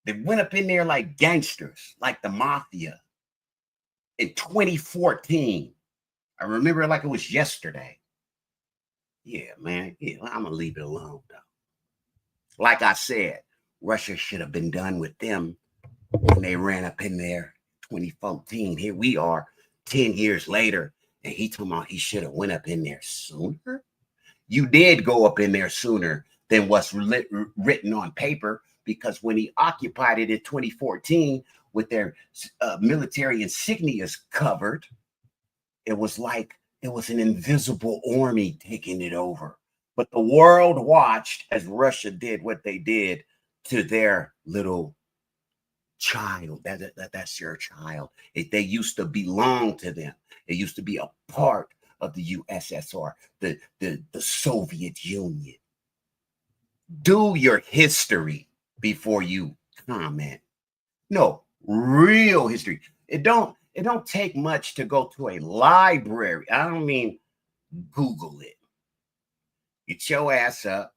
They went up in there like gangsters, like the mafia in 2014. I remember it like it was yesterday. Yeah, man. Yeah, I'm going to leave it alone, though. Like I said, Russia should have been done with them when they ran up in there 2014. Here we are 10 years later, and he talking about he should have went up in there sooner. You did go up in there sooner than what's written on paper, because when he occupied it in 2014 with their military insignias covered, it was like it was an invisible army taking it over. But the world watched as Russia did what they did to their little child. That's your child. They used to belong to them. It used to be a part of the USSR, the Soviet Union. Do your history before you comment. No, real history. It don't take much to go to a library. I don't mean Google it. Get your ass up,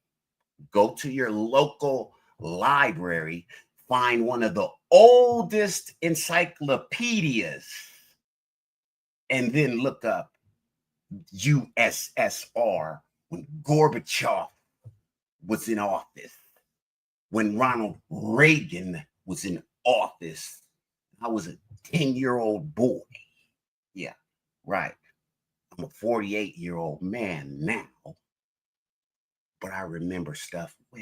go to your local library, find one of the oldest encyclopedias, and then look up USSR when Gorbachev was in office, when Ronald Reagan was in office. I was a 10-year-old boy. Yeah, right. I'm a 48-year-old man now, but I remember stuff well.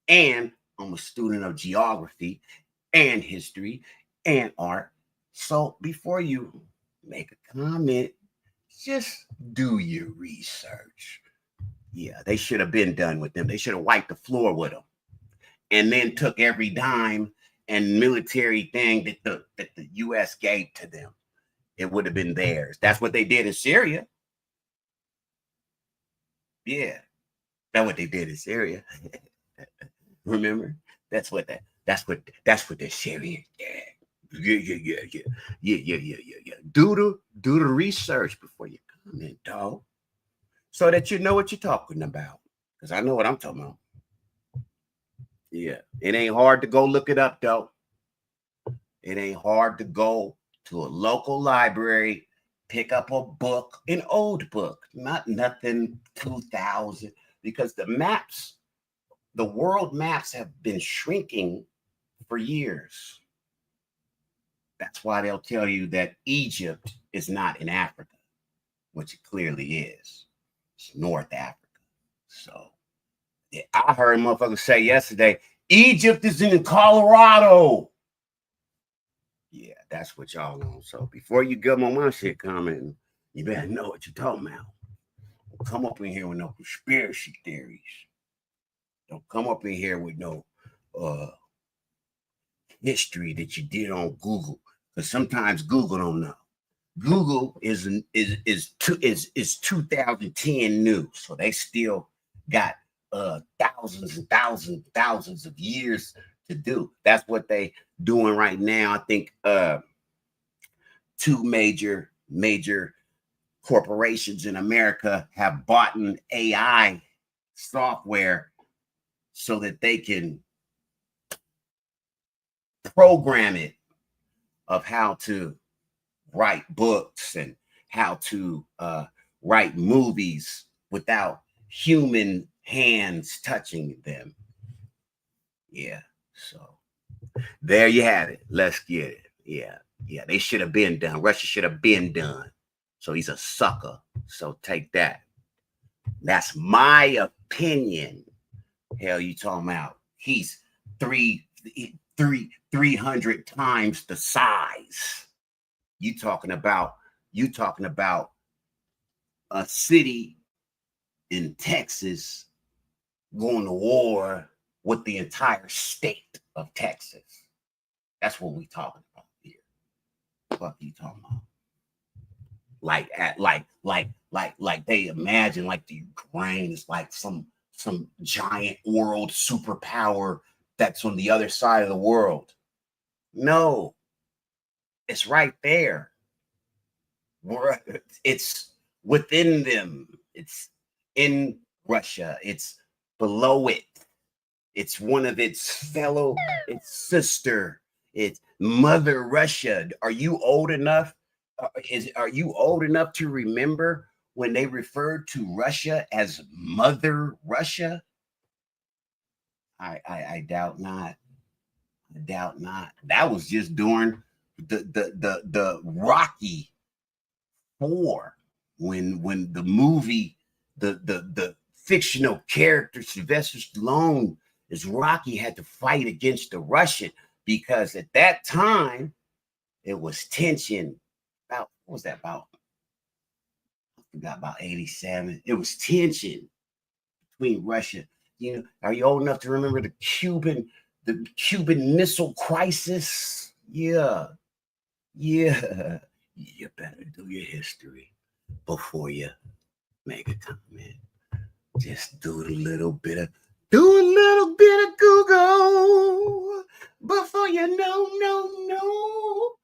And I'm a student of geography and history and art. So before you make a comment, just do your research. Yeah, they should have been done with them. They should have wiped the floor with them and then took every dime and military thing that the U.S. gave to them. It would have been theirs. That's what they did in Syria. Yeah, that's what they did in Syria. Remember? That's what the Syrians did. Yeah. Do the research before you comment, dog, so that you know what you're talking about. Because I know what I'm talking about. Yeah, it ain't hard to go look it up, though. It ain't hard to go to a local library, pick up a book, an old book, nothing 2000, because the maps, the world maps have been shrinking for years. That's why they'll tell you that Egypt is not in Africa, which it clearly is. It's North Africa. So yeah, I heard motherfuckers say yesterday, Egypt is in Colorado. Yeah, that's what y'all know. So before you get on my shit commenting, you better know what you're talking about. Don't come up in here with no conspiracy theories. Don't come up in here with no history that you did on Google, because sometimes Google don't know. Google is 2010 news, so they still got thousands and thousands of years to do. That's what they doing right now. I think two major corporations in America have bought an AI software so that they can program it of how to write books and how to write movies without human hands touching them. Yeah, so there you have it. Let's get it. Yeah, they should have been done. Russia should have been done. So he's a sucker. So take that. That's my opinion. Hell, you talking about he's 300 times the size. You talking about a city in Texas going to war with the entire state of Texas. That's what we talking about here. What you talking about? Like they imagine like the Ukraine is like some giant world superpower that's on the other side of the world. No, it's right there. It's within them. It's in Russia. It's below it. It's one of its fellow, its sister, its mother Russia. Are you old enough? Are you old enough to remember when they referred to Russia as Mother Russia? I doubt not. I doubt not. That was just during the Rocky IV, when the movie, the fictional character Sylvester Stallone as Rocky had to fight against the Russian, because at that time it was tension. About what was that about? I forgot, about 87. It was tension between Russia. You know, are you old enough to remember the Cuban Missile Crisis? Yeah. You better do your history before you make a comment. Just do a little bit of Google before you know.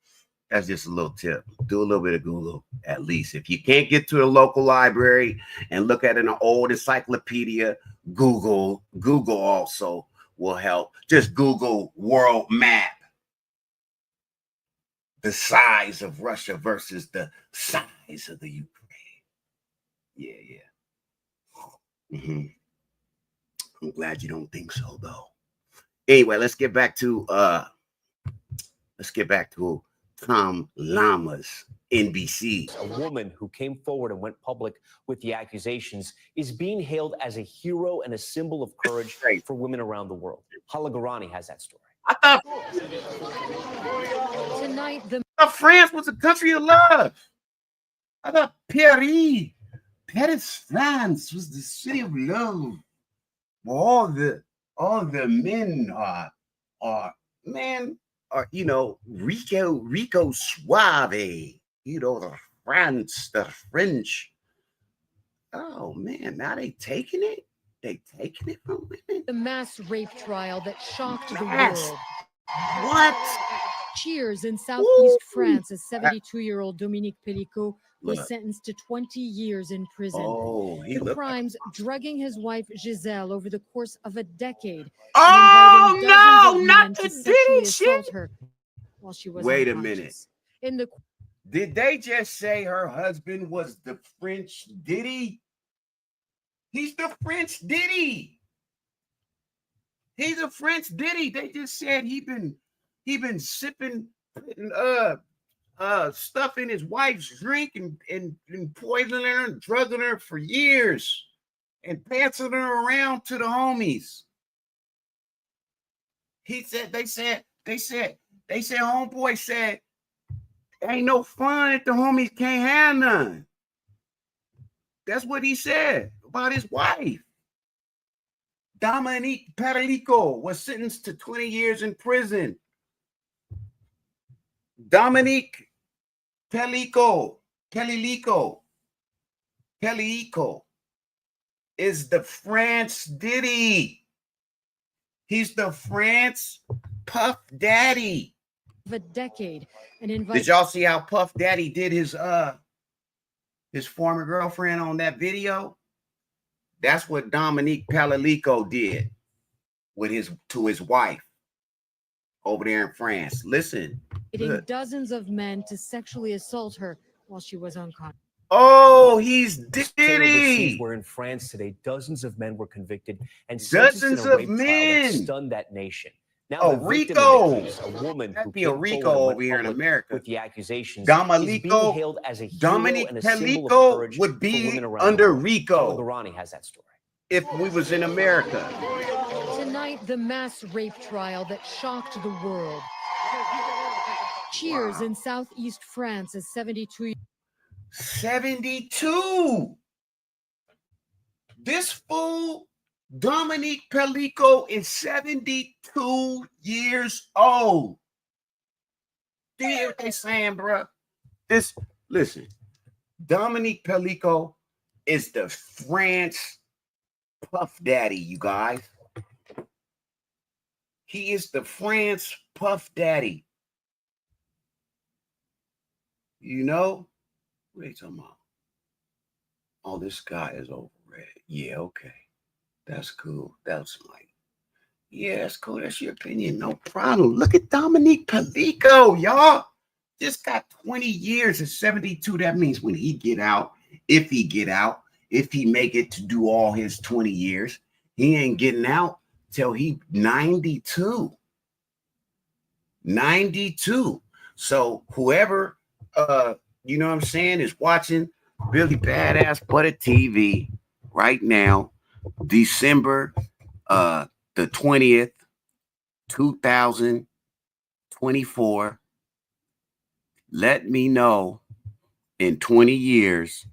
That's just a little tip. Do a little bit of Google, at least. If you can't get to the local library and look at an old encyclopedia, Google also will help. Just Google world map. The size of Russia versus the size of the Ukraine. Yeah. I'm glad you don't think so, though. Anyway, let's get back to Tom Lamas, NBC. A woman who came forward and went public with the accusations is being hailed as a hero and a symbol of courage for women around the world. Hala Garani has that story. Tonight, the France was a country of love. I thought Paris, France was the city of love. All the men are Rico Suave, the French. Oh man, now they taking it from women. The mass rape trial that shocked the world. What? Cheers in southeast France, a 72-year-old Dominique Pellicot was Look. sentenced to 20 years in prison. Oh, he the looked crimes drugging his wife Giselle over the course of a decade. Oh, and inviting dozens of not men the to sexually Diddy assault shit. her while she was Wait a unconscious. minute. In the Did they just say her husband was the French Diddy? He's the French Diddy. He's a French Diddy. They just said he been sipping stuff in his wife's drink and poisoning her and drugging her for years and passing her around to the homies. They said homeboy said ain't no fun if the homies can't have none. That's what he said about his wife. Dominique Pellicot was sentenced to 20 years in prison. Dominique Pellicot is the France Diddy. He's the France Puff Daddy. of a decade, and Did y'all see how Puff Daddy did his former girlfriend on that video? That's what Dominique Pellicot did to his wife. over there in France. Listen. Look. Dozens of men to sexually assault her while she was unconscious. Oh, he's Overseas, Diddy. where in France today, dozens of men were convicted and Dozens sentenced in a of rape trial that men. stunned that nation. Now, Oh, the victim Rico. in the case, a woman That'd who be a came Rico forward and over went here in public America. with the accusations, is Dominico, being hailed as a hero Dominic and a symbol of Pelico courage would for be women around under the world. Rico Garani has that story. if we was in America. Tonight, the mass rape trial that shocked the world. Cheers in southeast France as 72. 72. This fool, Dominique Pelico, is 72 years old. Do you hear what they saying, bro? Listen, Dominique Pelico is the France Puff Daddy, you guys. He is the France Puff Daddy. You know? What are you talking about? Oh, this guy is overrated. Yeah, okay. That's cool. That's like, yeah, that's cool. That's your opinion. No problem. Look at Dominique Pelico, y'all. Just got 20 years at 72. That means when he get out, if he make it to do all his 20 years, he ain't getting out till he 92. 92. So whoever, you know what I'm saying, is watching BillyBadAssButta TV right now, December the 20th, 2024. Let me know in 20 years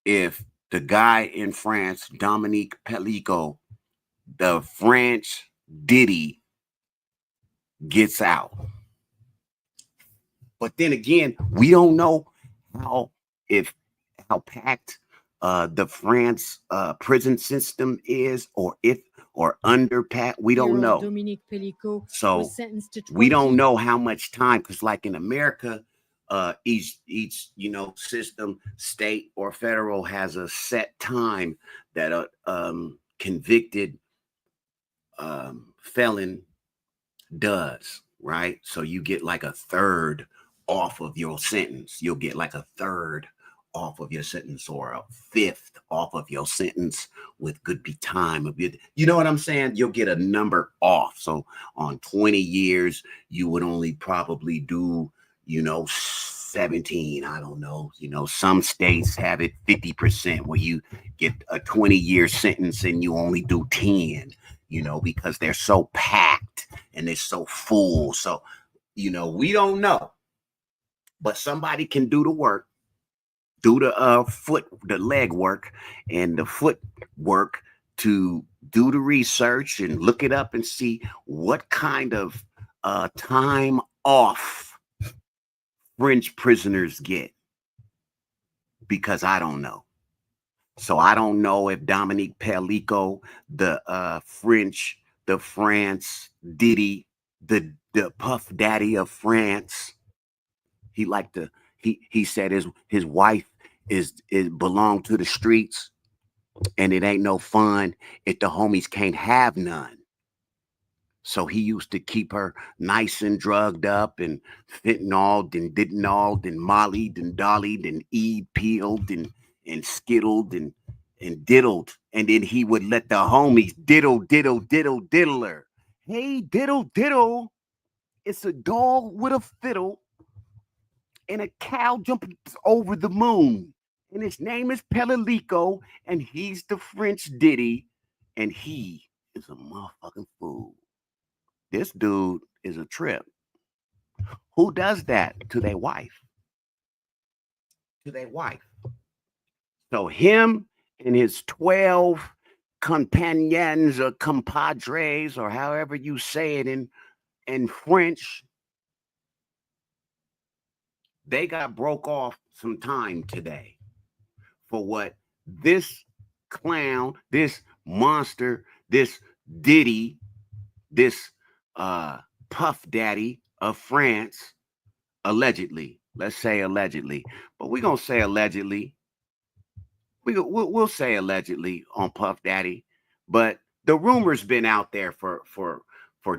if the guy in France, Dominique Pelico, the French Diddy, gets out. But then again, we don't know how packed the France prison system is, or underpacked. We don't know. Dominique Pelico So was sentenced to 20 we don't know how much time, because like in America, each system, state or federal, has a set time that a convicted felon does, right? So you get like a third off of your sentence. You'll get like a third off of your sentence, or a fifth off of your sentence with good be time of it. You know what I'm saying? You'll get a number off. So on 20 years, you would only probably do, 17. I don't know. Some states have it 50% where you get a 20-year sentence and you only do 10, because they're so packed and they're so full. So, we don't know. But somebody can do the work, do the leg work and the foot work to do the research and look it up and see what kind of time off French prisoners get, because I don't know. So I don't know if Dominique Pelico, the France Diddy, the Puff Daddy of France, he said his wife is belong to the streets, and it ain't no fun if the homies can't have none. So he used to keep her nice and drugged up and fentanyl, then didn't then Molly, then Dolly, then peeled and skittled and diddled. And then he would let the homies diddle her. Hey, diddle. It's a dog with a fiddle and a cow jumping over the moon. And his name is Pelico, and he's the French Diddy, and he is a motherfucking fool. This dude is a trip. Who does that to their wife? So him and his 12 companions or compadres, or however you say it in French, they got broke off some time today for what this clown, this monster, this Diddy, this Puff Daddy of France, allegedly. Let's say allegedly, but we're gonna say allegedly. We'll say allegedly on Puff Daddy, but the rumor's been out there for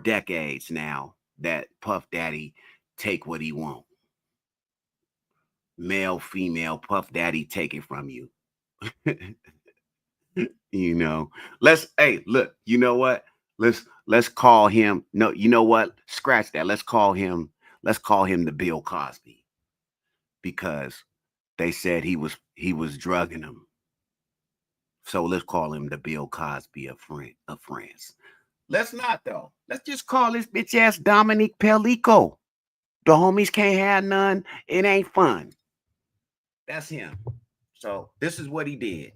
decades now. that Puff Daddy take what he want. Male, female, Puff Daddy take it from you. You know, hey, look, you know what? Let's call him. No, you know what? Scratch that. Let's call him the Bill Cosby, because they said he was drugging him. So let's call him the Bill Cosby of France. Let's not, though. Let's just call this bitch ass Dominique Pellico. The homies can't have none. It ain't fun. That's him. So this is what he did.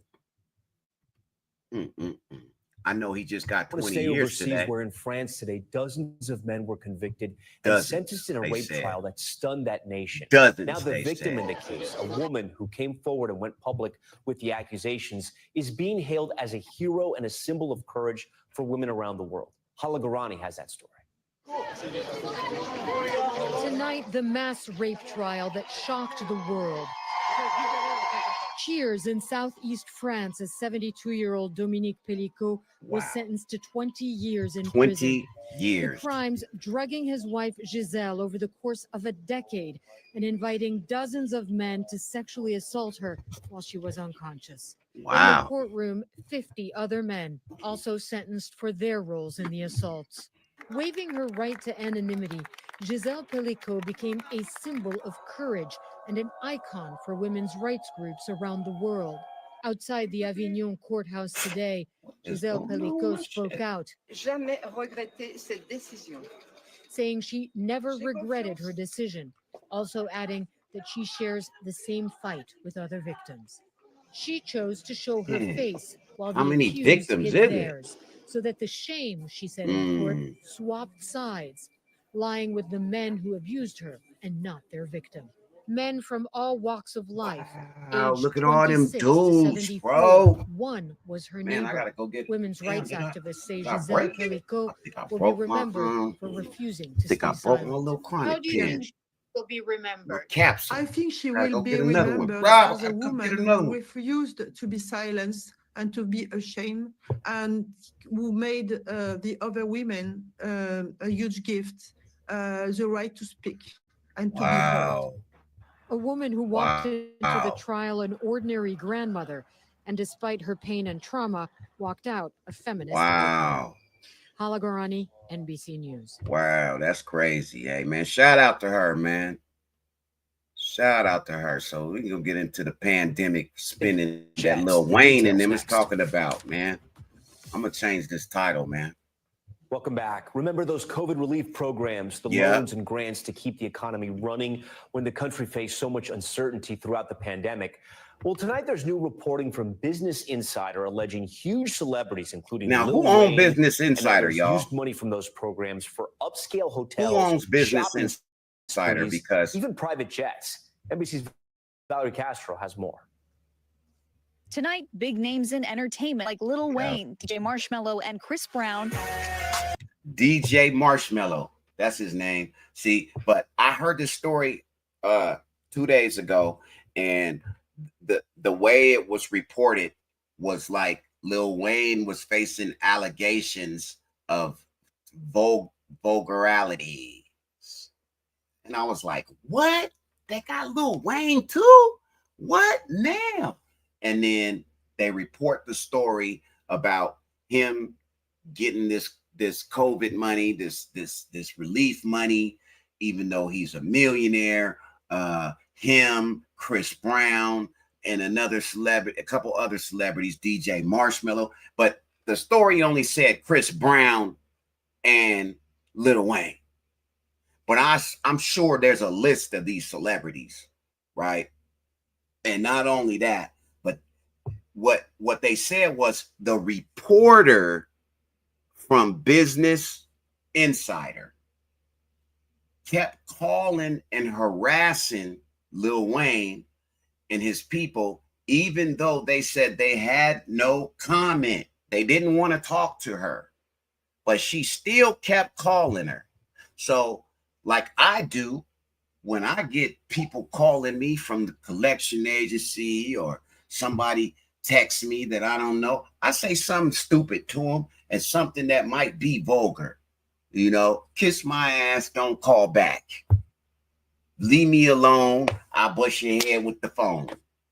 I know he just got 20 years today. Where in France today, dozens of men were convicted and sentenced in a rape trial that stunned that nation. Now the victim in the case, a woman who came forward and went public with the accusations, is being hailed as a hero and a symbol of courage for women around the world. Hala Garani has that story. Tonight, the mass rape trial that shocked the world. Cheers in southeast France as 72-year-old Dominique Pellico was sentenced to 20 years in prison. 20 years. The crimes drugging his wife Giselle over the course of a decade and inviting dozens of men to sexually assault her while she was unconscious. Wow. In the courtroom, 50 other men also sentenced for their roles in the assaults. Waiving her right to anonymity, Giselle Pellico became a symbol of courage and an icon for women's rights groups around the world. Outside the Avignon courthouse today, Giselle Pellico spoke out, saying she never regretted her decision, also adding that she shares the same fight with other victims. She chose to show her face while the accused hid theirs, so that the shame, she said in court, swapped sides, lying with the men who abused her and not their victim. Men from all walks of life. Wow, aged look at all them 26 to dudes, 74. bro. One was her Man, I neighbor. gotta go get it. Women's Damn, rights did I- activists say did I Giselle break it? Pellico I think I will be broke my, remembered for refusing to I think stay I broke my silent. little chronic How do you pen. Will be remembered. Capsule. I think she Gotta will go be get another one. remembered Bro, as a gotta go woman get another who one. refused to be silenced and to be ashamed, and who made the other women a huge gift, the right to speak and to be heard. A woman who walked into the trial an ordinary grandmother, and despite her pain and trauma, walked out a feminist icon. Hala Garani, NBC News. Wow, that's crazy. Hey, man, shout out to her, man. Shout out to her. So we can get into the pandemic spinning that Lil Wayne and them is talking about, man. I'm going to change this title, man. Welcome back. Remember those COVID relief programs, the loans and grants to keep the economy running when the country faced so much uncertainty throughout the pandemic? Well, tonight there's new reporting from Business Insider alleging huge celebrities, including Now, Lil who owns Wayne Business and Insider, others, y'all? used money from those programs for upscale hotels. Who owns Business shopping Insider? sprees, Because even private jets. NBC's Valerie Castro has more. Tonight, big names in entertainment like Lil Wayne, DJ Marshmello, and Chris Brown. DJ Marshmello, that's his name. See, but I heard this story 2 days ago, and the way it was reported was like Lil Wayne was facing allegations of vulgarities. And I was like, what? They got Lil Wayne too? What now? And then they report the story about him getting this COVID money, this relief money, even though he's a millionaire. Him, Chris Brown, and another celebrity, a couple other celebrities, DJ Marshmello. But the story only said Chris Brown and Lil Wayne. But I'm sure there's a list of these celebrities, right? And not only that, but what they said was the reporter from Business Insider kept calling and harassing Lil Wayne and his people, even though they said they had no comment. They didn't want to talk to her, but she still kept calling her. So like I do, when I get people calling me from the collection agency or somebody texts me that I don't know, I say something stupid to them and something that might be vulgar. You know, kiss my ass, don't call back. Leave me alone. I'll bust your head with the phone.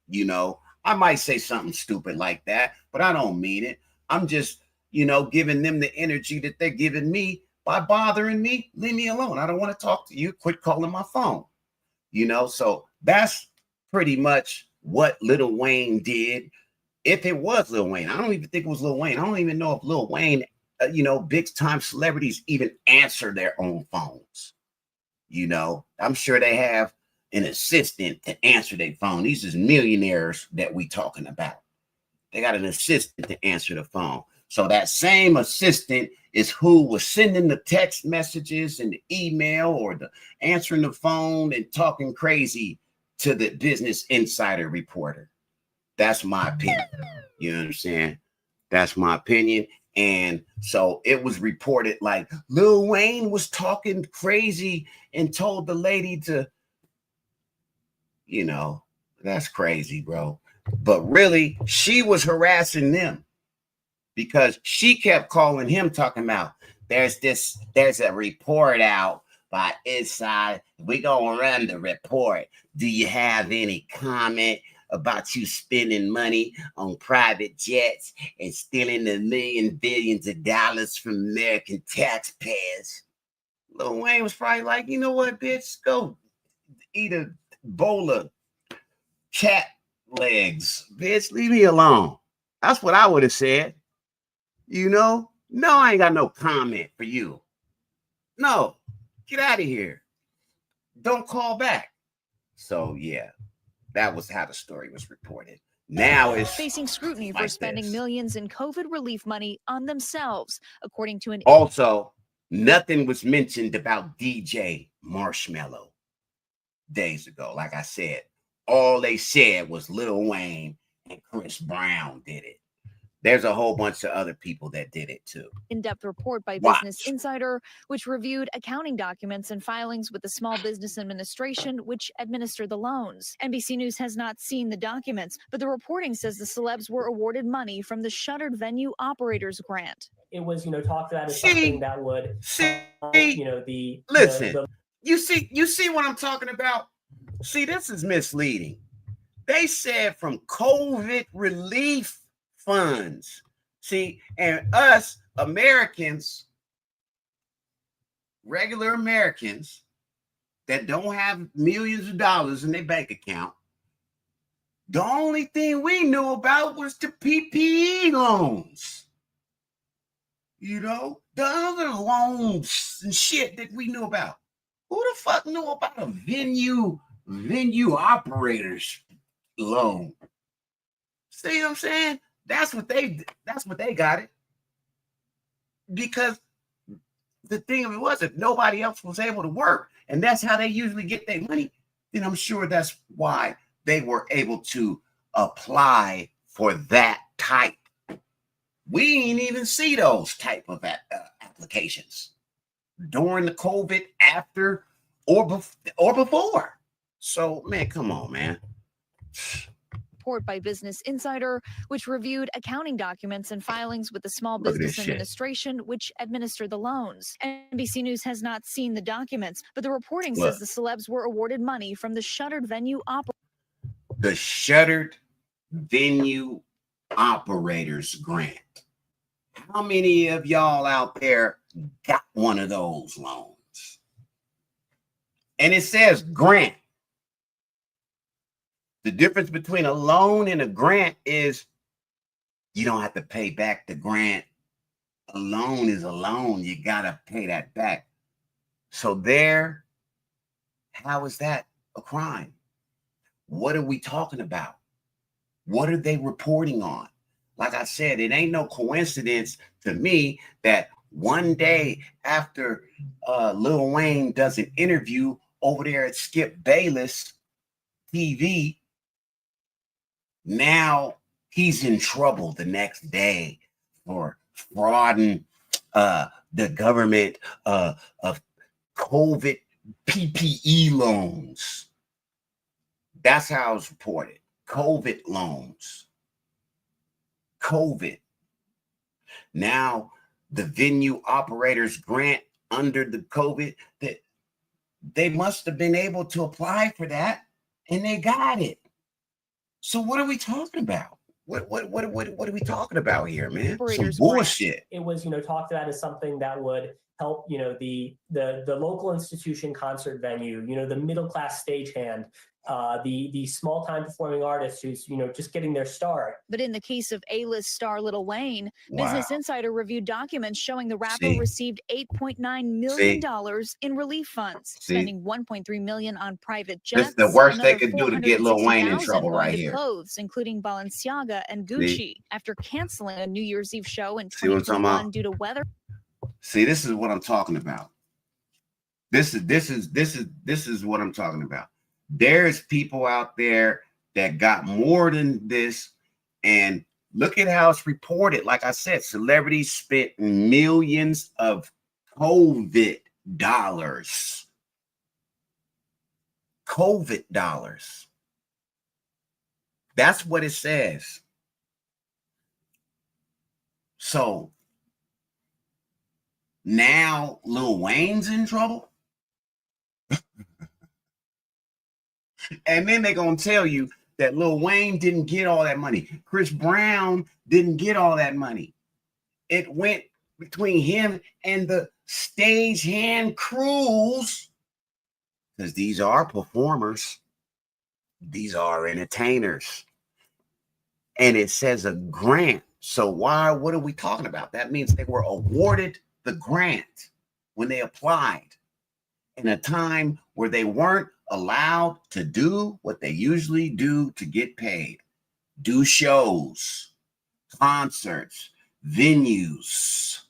You know, I might say something stupid like that, but I don't mean it. I'm just, you know, giving them the energy that they're giving me by bothering me. Leave me alone. I don't want to talk to you. Quit calling my phone. You know, so that's pretty much what Lil Wayne did. If it was Lil Wayne, I don't even think it was Lil Wayne. I don't even know if Lil Wayne, you know, big time celebrities even answer their own phones. You know, I'm sure they have an assistant to answer their phone. These is millionaires that we talking about. They got an assistant to answer the phone. So that same assistant is who was sending the text messages and the email or the answering the phone and talking crazy to the Business Insider reporter. That's my opinion. You know what I'm saying? That's my opinion. And so it was reported like Lil Wayne was talking crazy and told the lady to, you know, that's crazy, bro. But really, she was harassing them because she kept calling him talking about there's a report out by Inside. We gonna run the report. Do you have any comment about you spending money on private jets and stealing the billions of dollars from American taxpayers? Lil Wayne was probably like, you know what, bitch, go eat a bowl of cat legs. Bitch, leave me alone. That's what I would have said. You know? No, I ain't got no comment for you. No, get out of here. Don't call back. So, yeah. That was how the story was reported. Now it's facing scrutiny like for spending millions in COVID relief money on themselves, according to an. Also, nothing was mentioned about DJ Marshmello days ago. Like I said, all they said was Lil Wayne and Chris Brown did it. There's a whole bunch of other people that did it too. In-depth report by Business Insider, which reviewed accounting documents and filings with the Small Business Administration, which administered the loans. NBC News has not seen the documents, but the reporting says the celebs were awarded money from the Shuttered Venue Operators Grant. It was, talked about as something that would, listen. You see what I'm talking about? See, this is misleading. They said from COVID relief funds. See, and us Americans, regular Americans that don't have millions of dollars in their bank account, the only thing we knew about was the PPE loans. You know, the other loans and shit that we knew about. Who the fuck knew about a venue operators loan? See what I'm saying? That's what they got it. Because the thing of it was, if nobody else was able to work, and that's how they usually get their money, then I'm sure that's why they were able to apply for that type. We ain't even see those type of applications during the COVID, after, or before. So, man, come on, man. Report by Business Insider, which reviewed accounting documents and filings with the Small Business Administration, which administered the loans. NBC News has not seen the documents, but the reporting says the celebs were awarded money from the Shuttered Venue The Shuttered Venue Operators Grant. How many of y'all out there got one of those loans? And it says grant. The difference between a loan and a grant is you don't have to pay back the grant. A loan is a loan. You got to pay that back. So there, how is that a crime? What are we talking about? What are they reporting on? Like I said, it ain't no coincidence to me that one day after Lil Wayne does an interview over there at Skip Bayless TV, now he's in trouble the next day for frauding the government of COVID PPE loans. That's how it's reported. COVID loans. COVID. Now the Venue Operators Grant under the COVID, that they must have been able to apply for that and they got it. So what are we talking about? What are we talking about here, man? Some bullshit. It was, talked about as something that would help, the local institution concert venue, the middle class stagehand, the small time performing artist who's, just getting their start. But in the case of A-list star Lil Wayne, Business Insider reviewed documents showing the rapper received $8.9 million in relief funds, spending $1.3 million on private jets. This is the worst they could do to get Lil Wayne in trouble right here. Clothes, including Balenciaga and Gucci, after canceling a New Year's Eve show in See what I'm talking 2021 about? due to weather. See, this is what I'm talking about. This is what I'm talking about. There's people out there that got more than this, and look at how it's reported. Like I said, celebrities spent millions of COVID dollars. COVID dollars. That's what it says. So now Lil Wayne's in trouble. And then they're going to tell you that Lil Wayne didn't get all that money. Chris Brown didn't get all that money. It went between him and the stagehand crews, because these are performers. These are entertainers. And it says a grant. So what are we talking about? That means they were awarded the grant when they applied in a time where they weren't allowed to do what they usually do to get paid. Do shows, concerts, venues,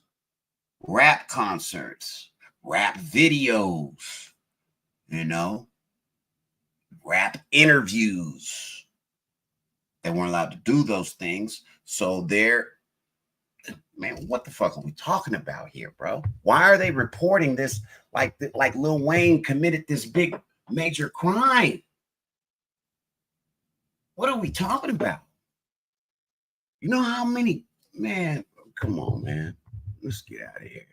rap concerts, rap videos, rap interviews. They weren't allowed to do those things. So man, what the fuck are we talking about here, bro? Why are they reporting this like Lil Wayne committed this big major crime? What are we talking about? You know how many, man, come on, man. Let's get out of here.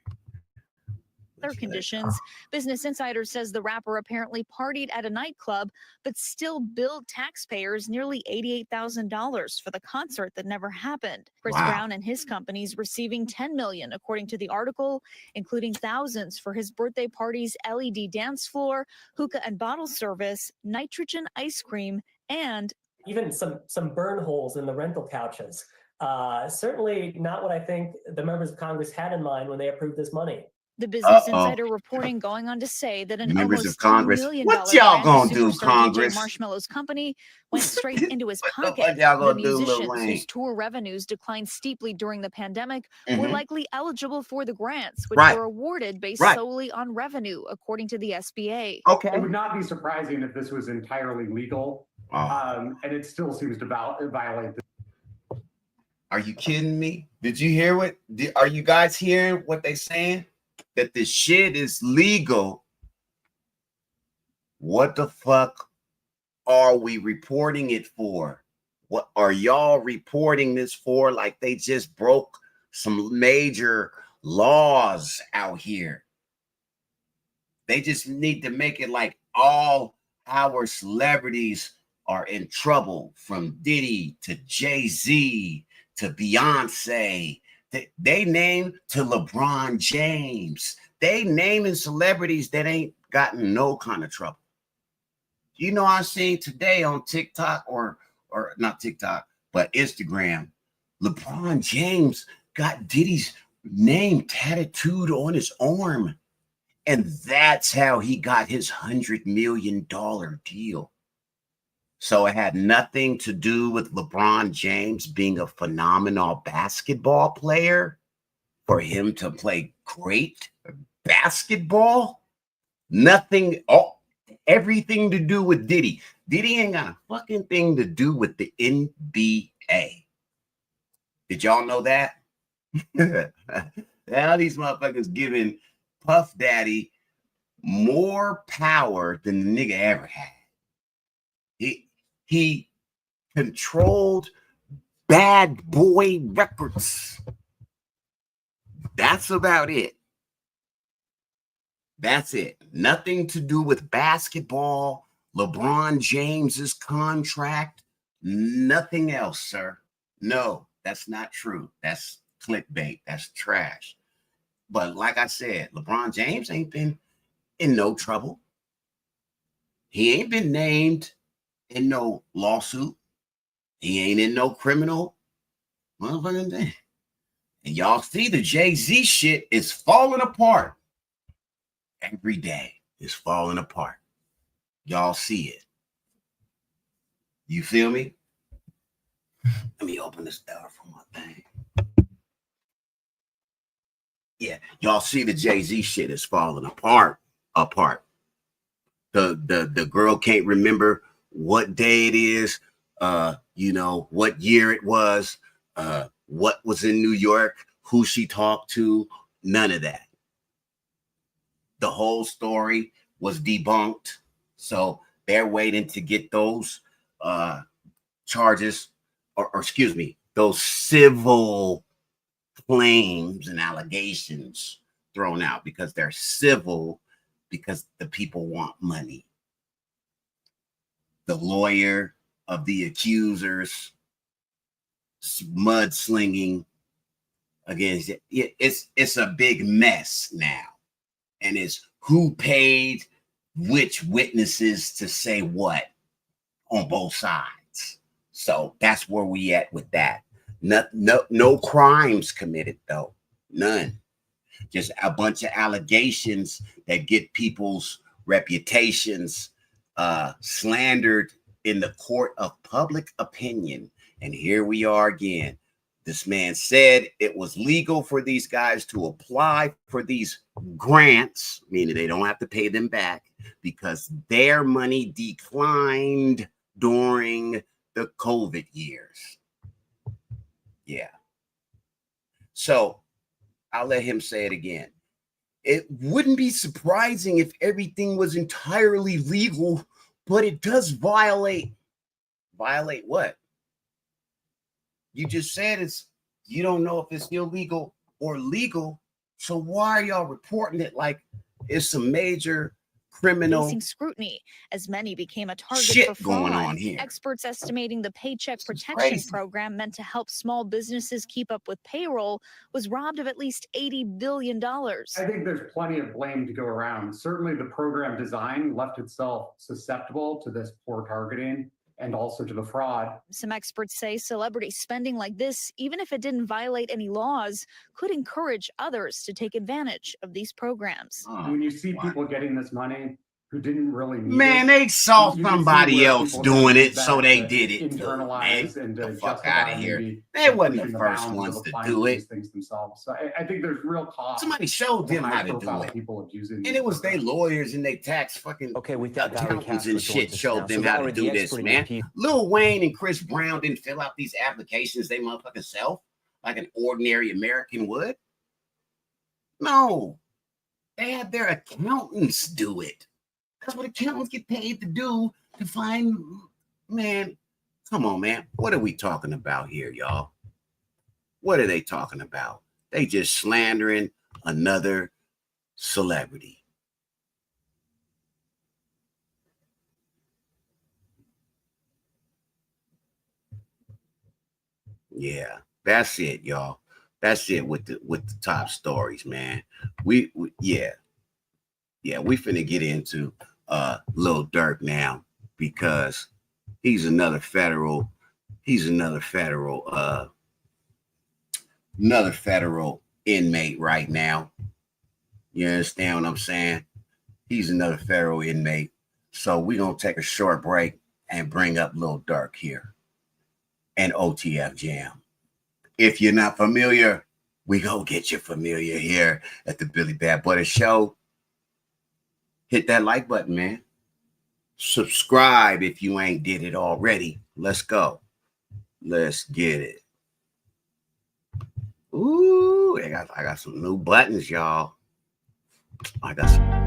Conditions. Business Insider says the rapper apparently partied at a nightclub, but still billed taxpayers nearly $88,000 for the concert that never happened. Chris Brown and his companies receiving $10 million, according to the article, including thousands for his birthday party's LED dance floor, hookah and bottle service, nitrogen ice cream, and even some burn holes in the rental couches. Certainly not what I think the members of Congress had in mind when they approved this money. The Business Insider reporting going on to say that an members almost of Congress, $2 million what y'all gonna do, superstar Congress? DJ Marshmallow's company went straight into his pocket. What y'all The gonna do, Lil musicians Wayne? whose tour revenues declined steeply during the pandemic were Mhm. likely eligible for the grants, which Right. were awarded based Right. solely on revenue, according to the SBA. Okay. It would not be surprising if this was entirely legal, and it still seems to violate the. Are you kidding me? Did you hear are you guys hearing what they saying? That this shit is legal. What the fuck are we reporting it for? What are y'all reporting this for? Like they just broke some major laws out here. They just need to make it like all our celebrities are in trouble, from Diddy to Jay-Z to Beyonce. They name to LeBron James. They naming celebrities that ain't gotten no kind of trouble. You know, I seen today on TikTok or not TikTok, but Instagram, LeBron James got Diddy's name tattooed on his arm. And that's how he got his $100 million deal. So it had nothing to do with LeBron James being a phenomenal basketball player for him to play great basketball. Nothing, everything to do with Diddy. Diddy ain't got a fucking thing to do with the NBA. Did y'all know that? Now these motherfuckers giving Puff Daddy more power than the nigga ever had. He controlled Bad Boy Records. That's about it. That's it. Nothing to do with basketball, LeBron James's contract, nothing else, sir. No, that's not true. That's clickbait. That's trash. But like I said, LeBron James ain't been in no trouble. He ain't been named in no lawsuit. He ain't in no criminal motherfucking thing. And y'all see the Jay-Z shit is falling apart. Every day is falling apart. Y'all see it. You feel me? Let me open this door for my thing. Yeah, y'all see the Jay-Z shit is falling apart. The girl can't remember what day it is, what year it was, what was in New York, who she talked to, none of that. The whole story was debunked. So they're waiting to get those charges, or excuse me, those civil claims and allegations thrown out, because they're civil, because the people want money. The lawyer of the accusers mudslinging against it. It's a big mess now. And it's who paid which witnesses to say what on both sides. So that's where we at with that. No crimes committed, though. None. Just a bunch of allegations that get people's reputations slandered in the court of public opinion. And here we are again. This man said it was legal for these guys to apply for these grants, meaning they don't have to pay them back, because their money declined during the COVID years. Yeah. So I'll let him say it again. It wouldn't be surprising if everything was entirely legal, but it does violate what? You just said you don't know if it's illegal or legal. So why are y'all reporting it like it's some major criminal facing scrutiny as many became a target shit for fraud? going on here? Experts estimating the Paycheck Protection Program, meant to help small businesses keep up with payroll, was robbed of at least $80 billion. I think there's plenty of blame to go around. Certainly the program design left itself susceptible to this poor targeting and also to the fraud. Some experts say celebrity spending like this, even if it didn't violate any laws, could encourage others to take advantage of these programs. When you see people getting this money who didn't really need Man, it, they saw you can see somebody where else people doing then it, use so that they to did it. internalize Man, and the to fuck justify out of here. maybe They wasn't pushing the the first bounds ones of to applying do for it. these things themselves. So I think there's real cost. Somebody showed them how to do high-profile it. people abusing And these it was their programs. lawyers and they tax fucking accountants and shit us showed now. them So how to Valerie, do the this, expert in man. the Lil Wayne and Chris Brown didn't fill out these applications they motherfucking self like an ordinary American would. No, they had their accountants do it. That's what accountants get paid to do, to find, man. Come on, man. What are we talking about here, y'all? What are they talking about? They just slandering another celebrity. Yeah, that's it, y'all. That's it with the top stories, man. We finna get into Lil Durk now, because he's another federal inmate right now. You understand what I'm saying? He's another federal inmate. So we're gonna take a short break and bring up Lil Durk here and OTF Jam. If you're not familiar, we gonna get you familiar here at the Billy Bad Butter Show. Hit that like button, man. Subscribe if you ain't did it already. Let's go. Let's get it. Ooh, I got some new buttons, y'all. I got some.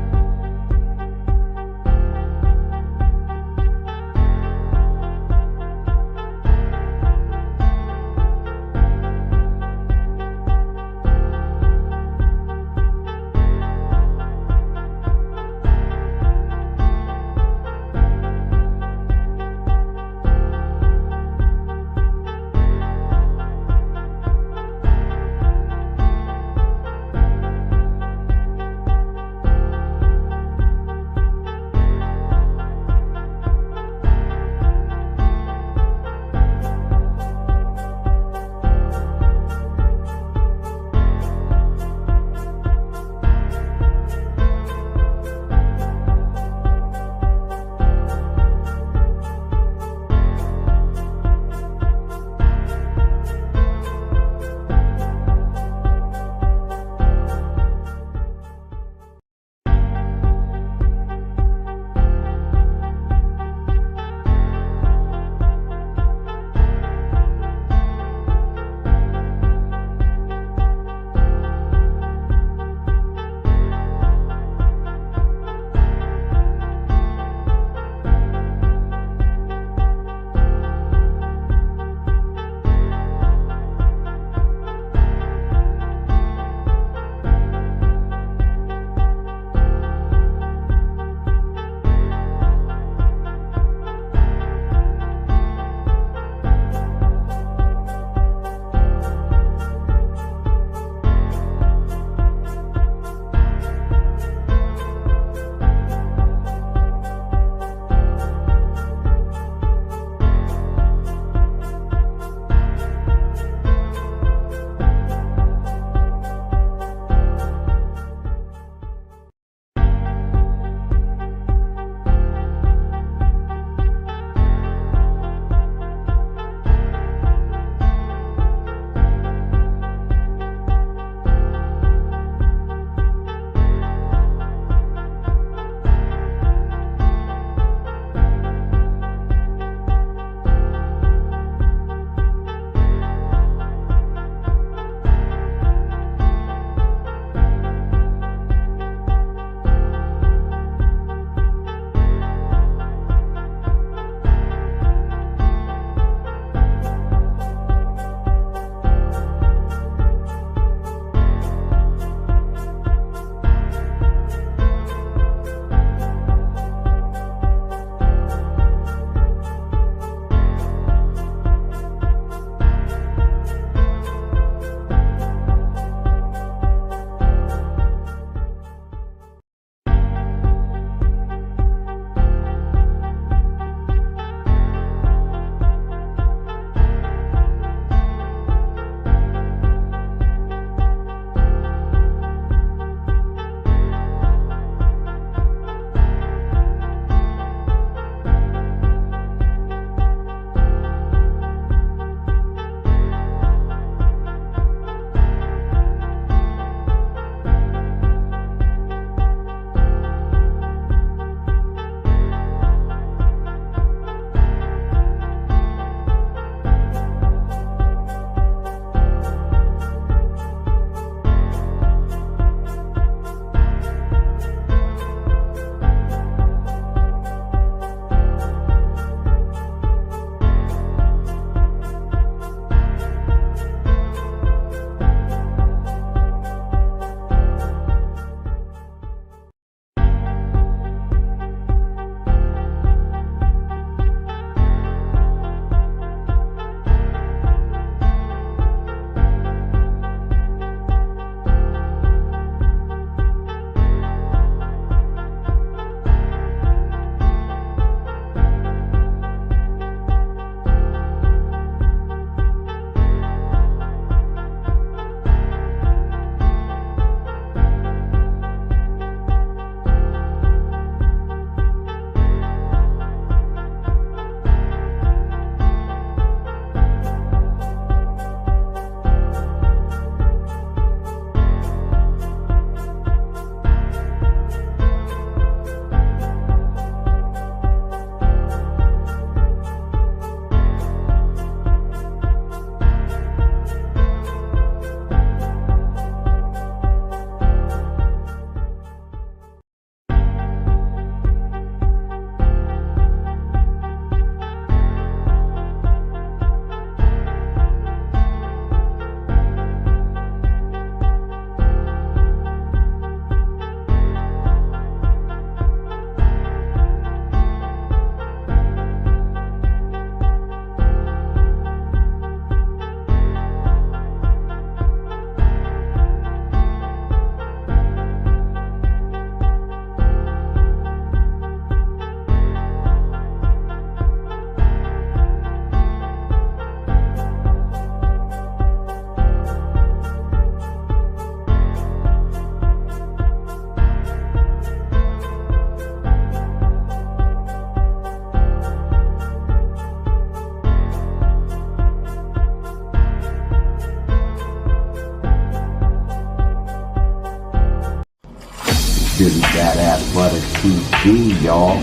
TV, y'all.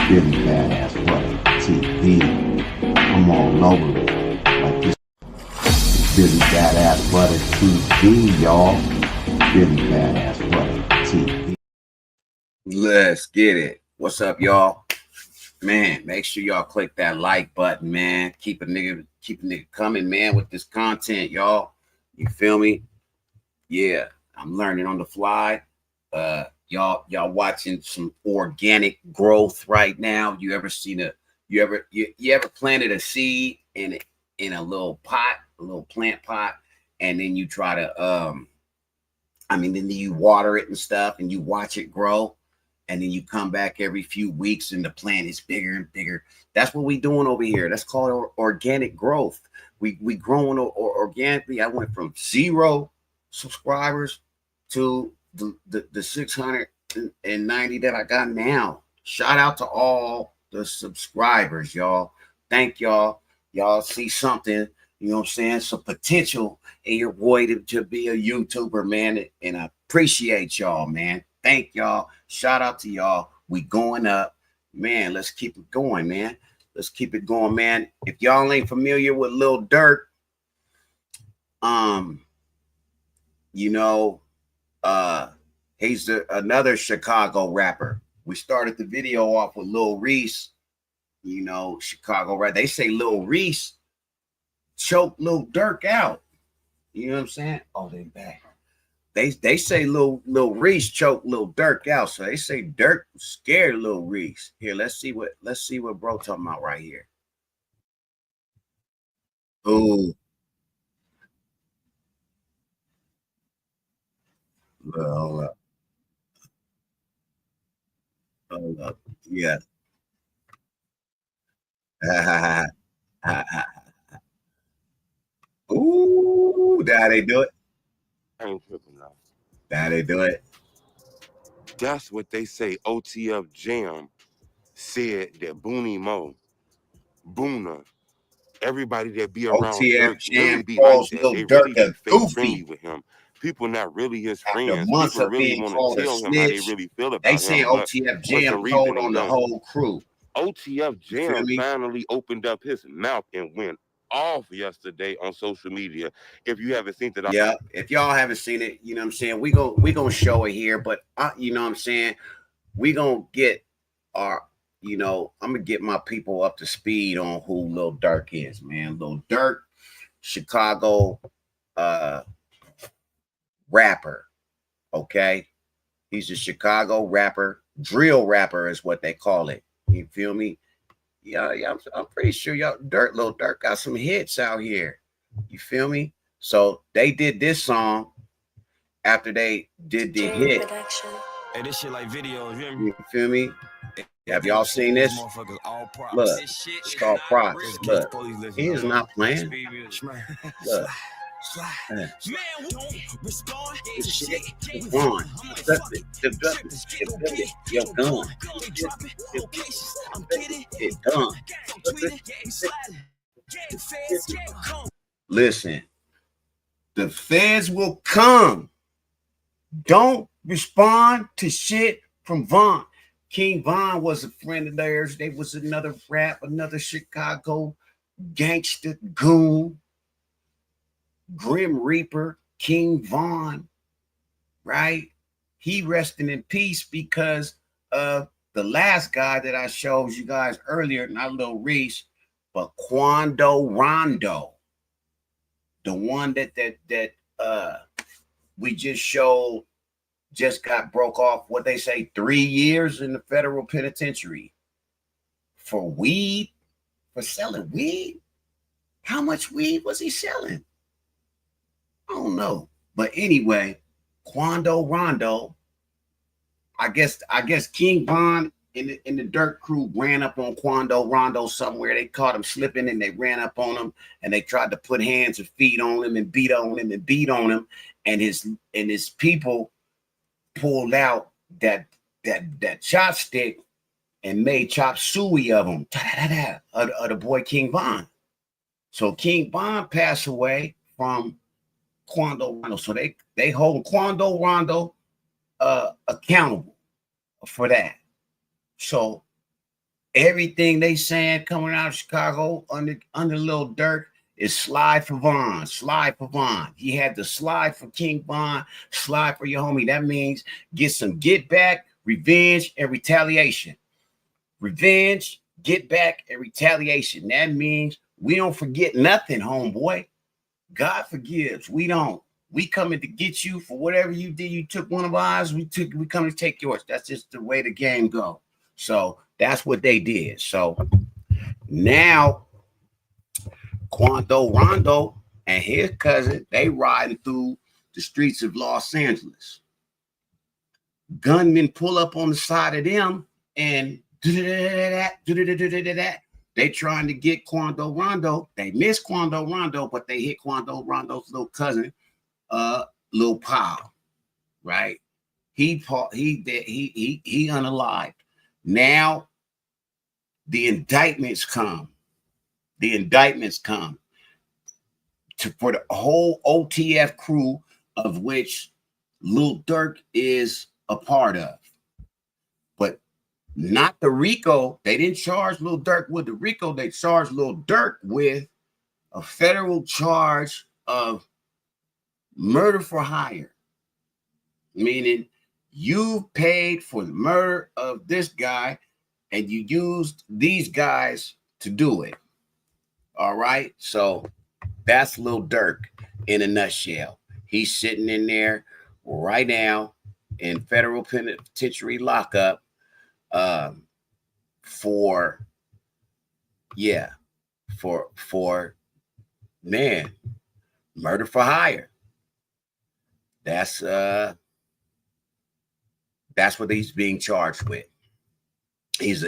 BillyBadAssButta TV. I'm all over it. Like this. BillyBadAssButta TV, y'all. BillyBadAssButta TV. Let's get it. What's up, y'all? Man, make sure y'all click that like button, man. Keep a nigga coming, man, with this content, y'all. You feel me? Yeah, I'm learning on the fly. Y'all watching some organic growth right now. You ever seen you ever planted a seed in a little pot, a little plant pot, and then you try to then you water it and stuff and you watch it grow, and then you come back every few weeks and the plant is bigger and bigger. That's what we doing over here. That's called organic growth. We growing organically. I went from 0 subscribers to the 690 that I got now. Shout out to all the subscribers, y'all. Thank y'all. Y'all see something, you know what I'm saying, some potential in your boy to be a YouTuber, man, and I appreciate y'all, man. Thank y'all. Shout out to y'all. We going up, man. Let's keep it going, man. Let's keep it going, man. If y'all ain't familiar with Lil Durk, he's another Chicago rapper. We started the video off with Lil Reese, Chicago rapper. They say Lil Reese choked Lil Durk out. You know what I'm saying? Oh, they back. They say Lil Reese choked Lil Durk out. So they say Durk scared Lil Reese. Here, let's see what bro talking about right here. Ooh. Hold up. Yeah. Ooh, now they do it. I ain't tripping now. Now they do it. That's what they say. OTF Jam said that Booney Mo, Boona, everybody that be around OTF Durk Jam really be calls like that. Lil They Durk really be a fake friendly goofy. with him. People not really his After friends. months People of really being want called to a tell him how they snitch, really feel they about saying him, but OTF for Jam some reason told they on the don't. whole crew. OTF You feel Jam me? finally opened up his mouth and went off yesterday on social media. If you haven't seen it, Yeah, if y'all haven't seen it, you know what I'm saying, we gonna show it here, but you know what I'm saying, we gonna get our, I'm gonna get my people up to speed on who Lil Durk is, man. Lil Durk, Chicago rapper, okay? He's a Chicago rapper, drill rapper is what they call it. You feel me? Yeah, I'm pretty sure Lil Durk got some hits out here. You feel me? So they did this song after they did the hit. Hey, this shit like videos, You feel me? Have y'all seen this? Look, it's called props. Look, he is not playing. Look. This shit is on. Your gun. It's done. Listen, the feds will come. Don't respond to shit from Vaughn. King Von was a friend of theirs. They was another Chicago gangster goon. Grimm Reaper, King Von, right? He resting in peace because of the last guy that I showed you guys earlier, not Lil Reese, but QuandoRondo, the one that we just showed, just got broke off, what they say, 3 years in the federal penitentiary for weed, for selling weed. How much weed was he selling? I don't know. But anyway, QuandoRondo, I guess King Von and the Durk crew ran up on QuandoRondo somewhere. They caught him slipping and they ran up on him and they tried to put hands and feet on him and beat on him and beat on him. And his people pulled out that chopstick and made chop suey of him, of the boy King Von. So King Von passed away from QuandoRondo. So they hold QuandoRondo accountable for that. So everything they saying coming out of Chicago under Lil Durk is slide for Von, slide for Von. He had to slide for King Von, slide for your homie. That means get some get back, revenge, and retaliation. Revenge, get back, and retaliation. That means we don't forget nothing, homeboy. God forgives. We don't. We coming to get you for whatever you did. You took one of ours. We come to take yours. That's just the way the game go. So that's what they did. So now QuandoRondo and his cousin, they riding through the streets of Los Angeles. Gunmen pull up on the side of them and they trying to get QuandoRondo. They miss QuandoRondo, but they hit QuandoRondo's little cousin, Lil Pal, right? He unalived. Now the indictments come. The indictments come for the whole OTF crew, of which Lil Durk is a part of. But not the RICO. They didn't charge Lil Durk with the RICO. They charged Lil Durk with a federal charge of murder for hire, meaning you paid for the murder of this guy and you used these guys to do it. All right. So that's Lil Durk in a nutshell. He's sitting in there right now in federal penitentiary lockup for murder for hire. That's what he's being charged with. He's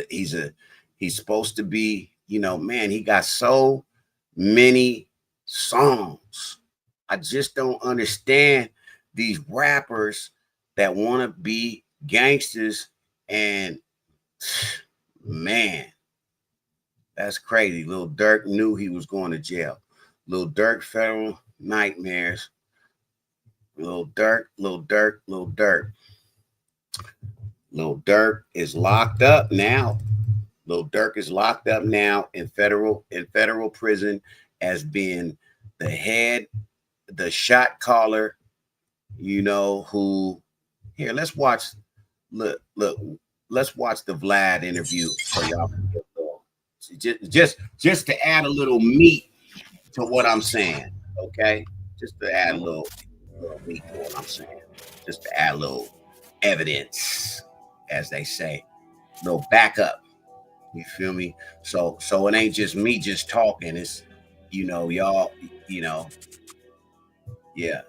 supposed to be, man, he got so many songs. I just don't understand these rappers that want to be gangsters, and man, that's crazy. Lil Durk knew he was going to jail. Lil Durk federal nightmares. Lil Durk. Lil Durk is locked up now. Lil Durk is locked up now in federal prison as being the head, the shot caller, who here, let's watch the Vlad interview so y'all can get just to add a little meat to what I'm saying. Okay. Just to add a little meat to what I'm saying. Just to add a little evidence, as they say. A little backup. You feel me? So it ain't just me just talking. It's, y'all, yeah.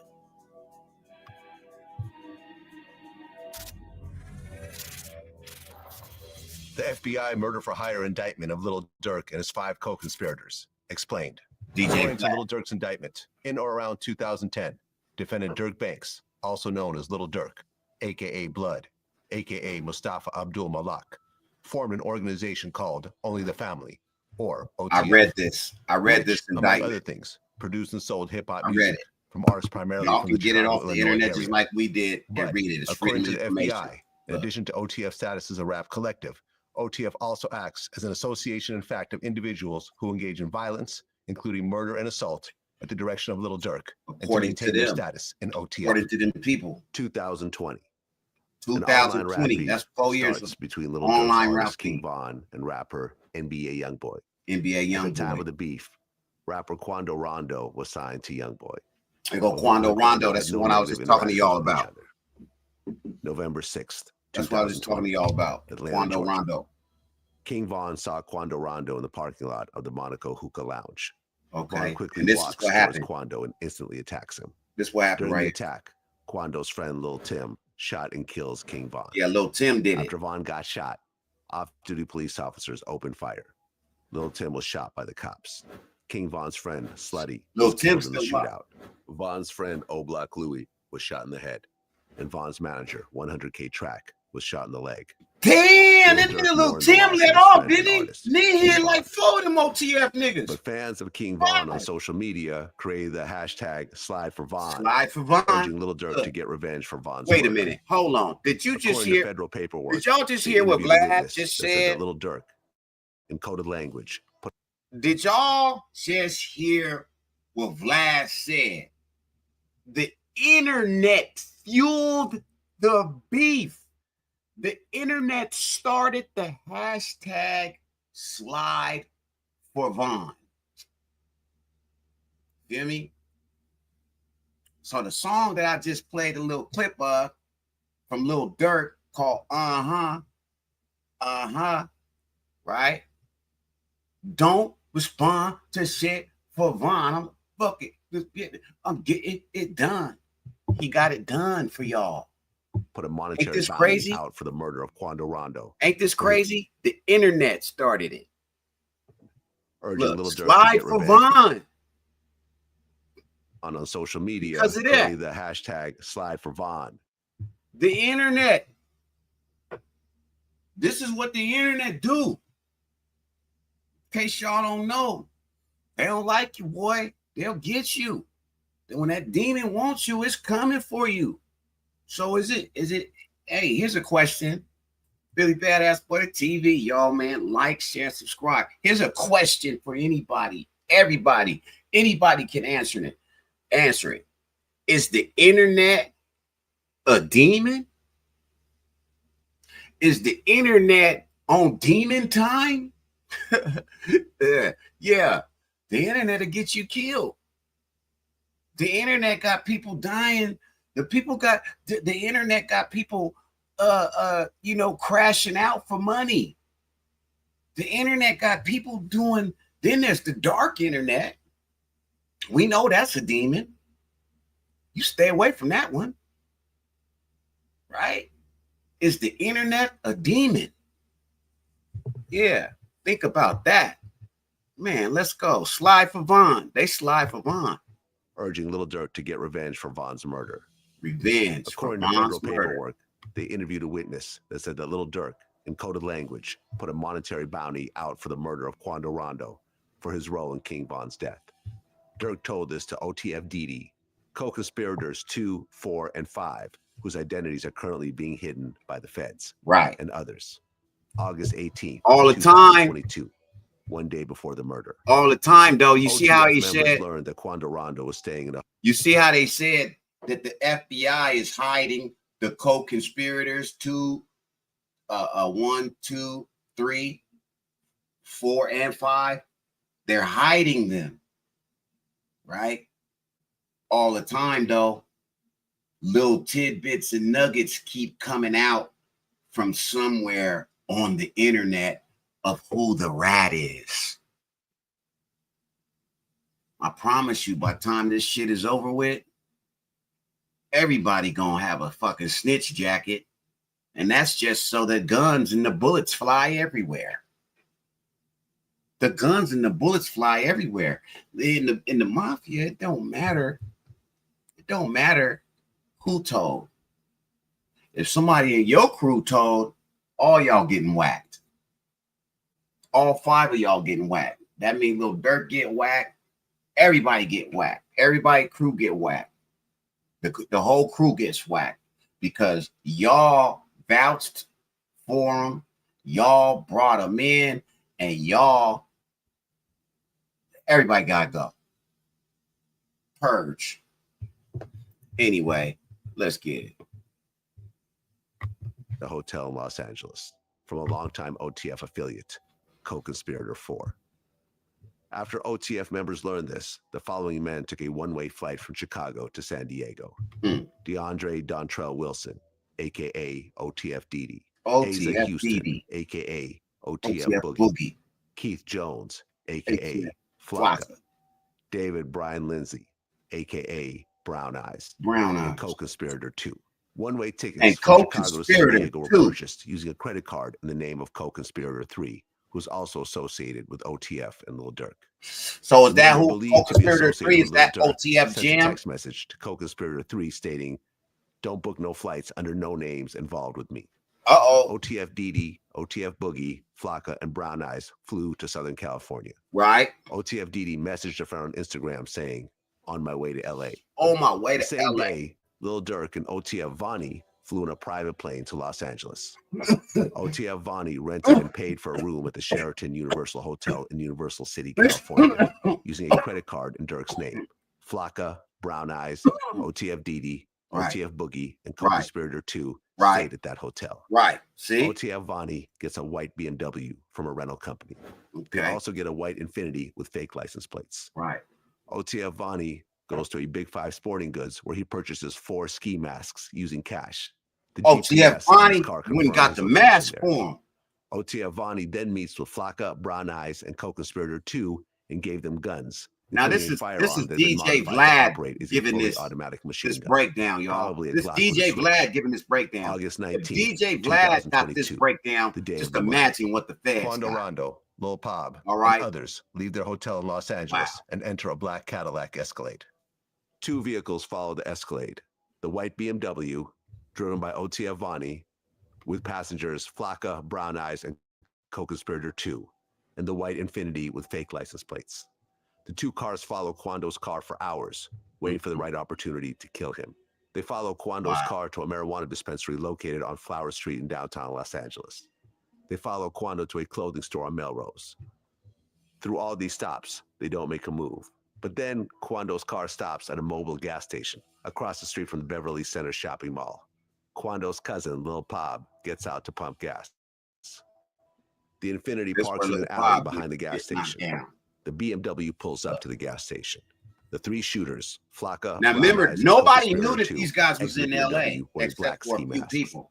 The FBI murder for hire indictment of Lil Durk and his 5 co-conspirators. Explained. According to Lil Durk's indictment, in or around 2010, defendant Dirk Banks, also known as Lil Durk, aka Blood, aka Mustafa Abdul Malak, formed an organization called Only the Family, or OTF. I read this indictment. Among other things, produced and sold hip-hop music from artists primarily from the get it off Chicago, the internet area. just like we did and read it. It's according to the information. FBI, in addition to OTF status as a rap collective, OTF also acts as an association in fact of individuals who engage in violence, including murder and assault, at the direction of Lil Durk, and to maintain their status in OTF. According to them people. 2020. 2020. That's 4 years between Lil online Durk's rap artist King Von and rapper NBA Youngboy. NBA Youngboy. At the time of the beef, rapper QuandoRondo was signed to Youngboy. They go QuandoRondo. That's the one I was just talking to y'all about. November 6th. That's what I was just talking to y'all about. QuandoRondo. King Von saw QuandoRondo in the parking lot of the Monaco Hookah Lounge. Okay. Von quickly And this walks is what towards happened. Quando and instantly attacks him. This is what happened, During the right? attack, Quando's friend Lil Tim shot and kills King Von. Yeah, Lil Tim did After Von got shot, off-duty police officers opened fire. Lil Tim was shot by the cops. King Von's friend, Slutty, Lil was killed Tim's in the still shootout. Von's friend, O-Block Louie, was shot in the head. And Von's manager, 100K Track, was shot in the leg. Damn, that Lil nigga Durk Lil mourned the Tim loss of let his off, friend and didn't he? artist, Nigga King hit like Von. 4 of them OTF niggas. But fans of King Von on social media created the hashtag Slide for Von, Slide for Von. urging Lil Durk to get revenge for Von's Wait a murder. minute. Hold on. Did you just According hear? to federal paperwork, Did y'all just they hear what interviewed a Vlad witness just that said said? that Lil Durk, in coded language, Did y'all just hear what Vlad said? The internet fueled the beef. The internet started the hashtag Slide for Von. Feel me? So the song that I just played a little clip of from Lil Durk called right? Don't respond to shit for Von. I'm getting it done. He got it done for y'all. put a monetary bounty crazy? out for the murder of QuandoRondo. Ain't this crazy? The internet started it. Urging Look, Lil Durk to slide get for revenge. Von. On social media, Because of that. created the hashtag Slide for Von. The internet. This is what the internet do. In case y'all don't know, they don't like you, boy. They'll get you. When that demon wants you, it's coming for you. So is it, hey, here's a question. BillyBadAssButta TV, y'all, man. Like, share, subscribe. Here's a question for anybody, everybody. Anybody can answer it. Answer it. Is the internet a demon? Is the internet on demon time? Yeah. The internet will get you killed. The internet got people dying. The internet got people crashing out for money. The internet got people doing, then there's the dark internet. We know that's a demon. You stay away from that one. Right? Is the internet a demon? Yeah. Think about that. Man, let's go. Slide for Von. They slide for Von. Urging Lil Durk to get revenge for Von's murder. Revenge. According to federal paperwork, they interviewed a witness that said that Lil Durk, in coded language, put a monetary bounty out for the murder of QuandoRondo for his role in King Von's death. Durk told this to OTF DD, co-conspirators 2, 4, and 5, whose identities are currently being hidden by the feds. Right. And others. August 18th, all the time. 2022, one day before the murder. All the time, though. You OTF see how he members said. Learned that QuandoRondo was staying in a. You see how they said that the FBI is hiding the co-conspirators 2, 1, 2, 3, 4, and 5. They're hiding them. Right? All the time, though. Little tidbits and nuggets keep coming out from somewhere on the internet of who the rat is. I promise you, by the time this shit is over with, everybody gonna have a fucking snitch jacket. And that's just so the guns and the bullets fly everywhere. The guns and the bullets fly everywhere. In the mafia, it don't matter. It don't matter who told. If somebody in your crew told, all y'all getting whacked. All 5 of y'all getting whacked. That means Lil Durk get whacked. Everybody get whacked. Everybody crew get whacked. The whole crew gets whacked because y'all vouched for them. Y'all brought them in, and everybody gotta go. Purge. Anyway, let's get it. The hotel in Los Angeles from a longtime OTF affiliate, co-conspirator 4. After OTF members learned this, the following men took a one-way flight from Chicago to San Diego. DeAndre Dontrell Wilson, a.k.a. OTF Didi. Asa Houston, a.k.a. OTF Boogie. Keith Jones, a.k.a. Flocka. David Brian Lindsay, a.k.a. Brown Eyes. And co-conspirator 2. One-way tickets from Chicago to San Diego were purchased using a credit card in the name of co-conspirator 3, who's also associated with OTF and Lil Durk. So is that who co-conspirator 3 is? That OTF Jam? Jam? Text message to co-conspirator 3 stating, "Don't book no flights under no names involved with me." OTF DD, OTF Boogie, Flocka, and Brown Eyes flew to Southern California. Right. OTF DD messaged a friend on Instagram saying, "On my way to LA." On my way to the same LA. day, Lil Durk and OTF Vonnie flew in a private plane to Los Angeles. OTF Vonnie rented and paid for a room at the Sheraton Universal Hotel in Universal City, California, using a credit card in Durk's name. Flocka, Brown Eyes, OTF DD, OTF Boogie, and Co-Conspirator 2 stayed at that hotel. Right. See? OTF Vonnie gets a white BMW from a rental company. They also get a white Infiniti with fake license plates. Right. OTF Vonnie goes to a Big Five Sporting Goods where he purchases 4 ski masks using cash. The OTF GPS on his Vonnie car went and got confirms the location mask there. for him. OTF Vonnie then meets with Flocka, Brown Eyes, and Co-Conspirator 2 and gave them guns. Now this is DJ Vlad giving this breakdown, y'all. This DJ Vlad giving this breakdown. August 19th, DJ Vlad got this breakdown. Just imagine what the feds got. QuandoRondo, Lil Pab, and others leave their hotel in Los Angeles and enter a black Cadillac Escalade. 2 vehicles follow the Escalade. The white BMW, driven by OTF Vonnie, with passengers Flocka, Brown Eyes, and Co-Conspirator 2, and the white Infiniti with fake license plates. The 2 cars follow Quando's car for hours, waiting for the right opportunity to kill him. They follow Quando's car to a marijuana dispensary located on Flower Street in downtown Los Angeles. They follow Quando to a clothing store on Melrose. Through all these stops, they don't make a move. But then Quando's car stops at a mobile gas station across the street from the Beverly Center shopping mall. Quando's cousin, Lil Pab, gets out to pump gas. The Infiniti parks in an alley behind the gas station. The BMW pulls up to the gas station. The 3 shooters, Flocka. Now remember, nobody knew that these guys was in LA except for a few people.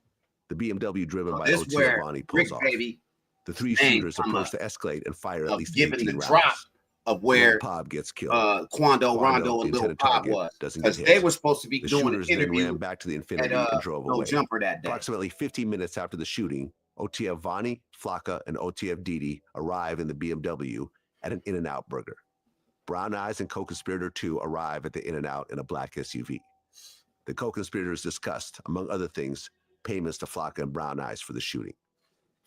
The BMW driven by OTF Vonnie pulls off. The 3 shooters approach the Escalade and fire at least 18 rounds. Drop of where Pab gets killed. QuandoRondo and Lil Pab was, because they were supposed to be doing an interview ran back to the Infiniti and drove away. Jumper that day. Approximately 15 minutes after the shooting, OTF Vonnie, Flocka, and OTF DD arrive in the BMW at an In-N-Out burger. Brown Eyes and Co-Conspirator 2 arrive at the In-N-Out in a black SUV. The co-conspirators discussed, among other things, payments to Flocka and Brown Eyes for the shooting.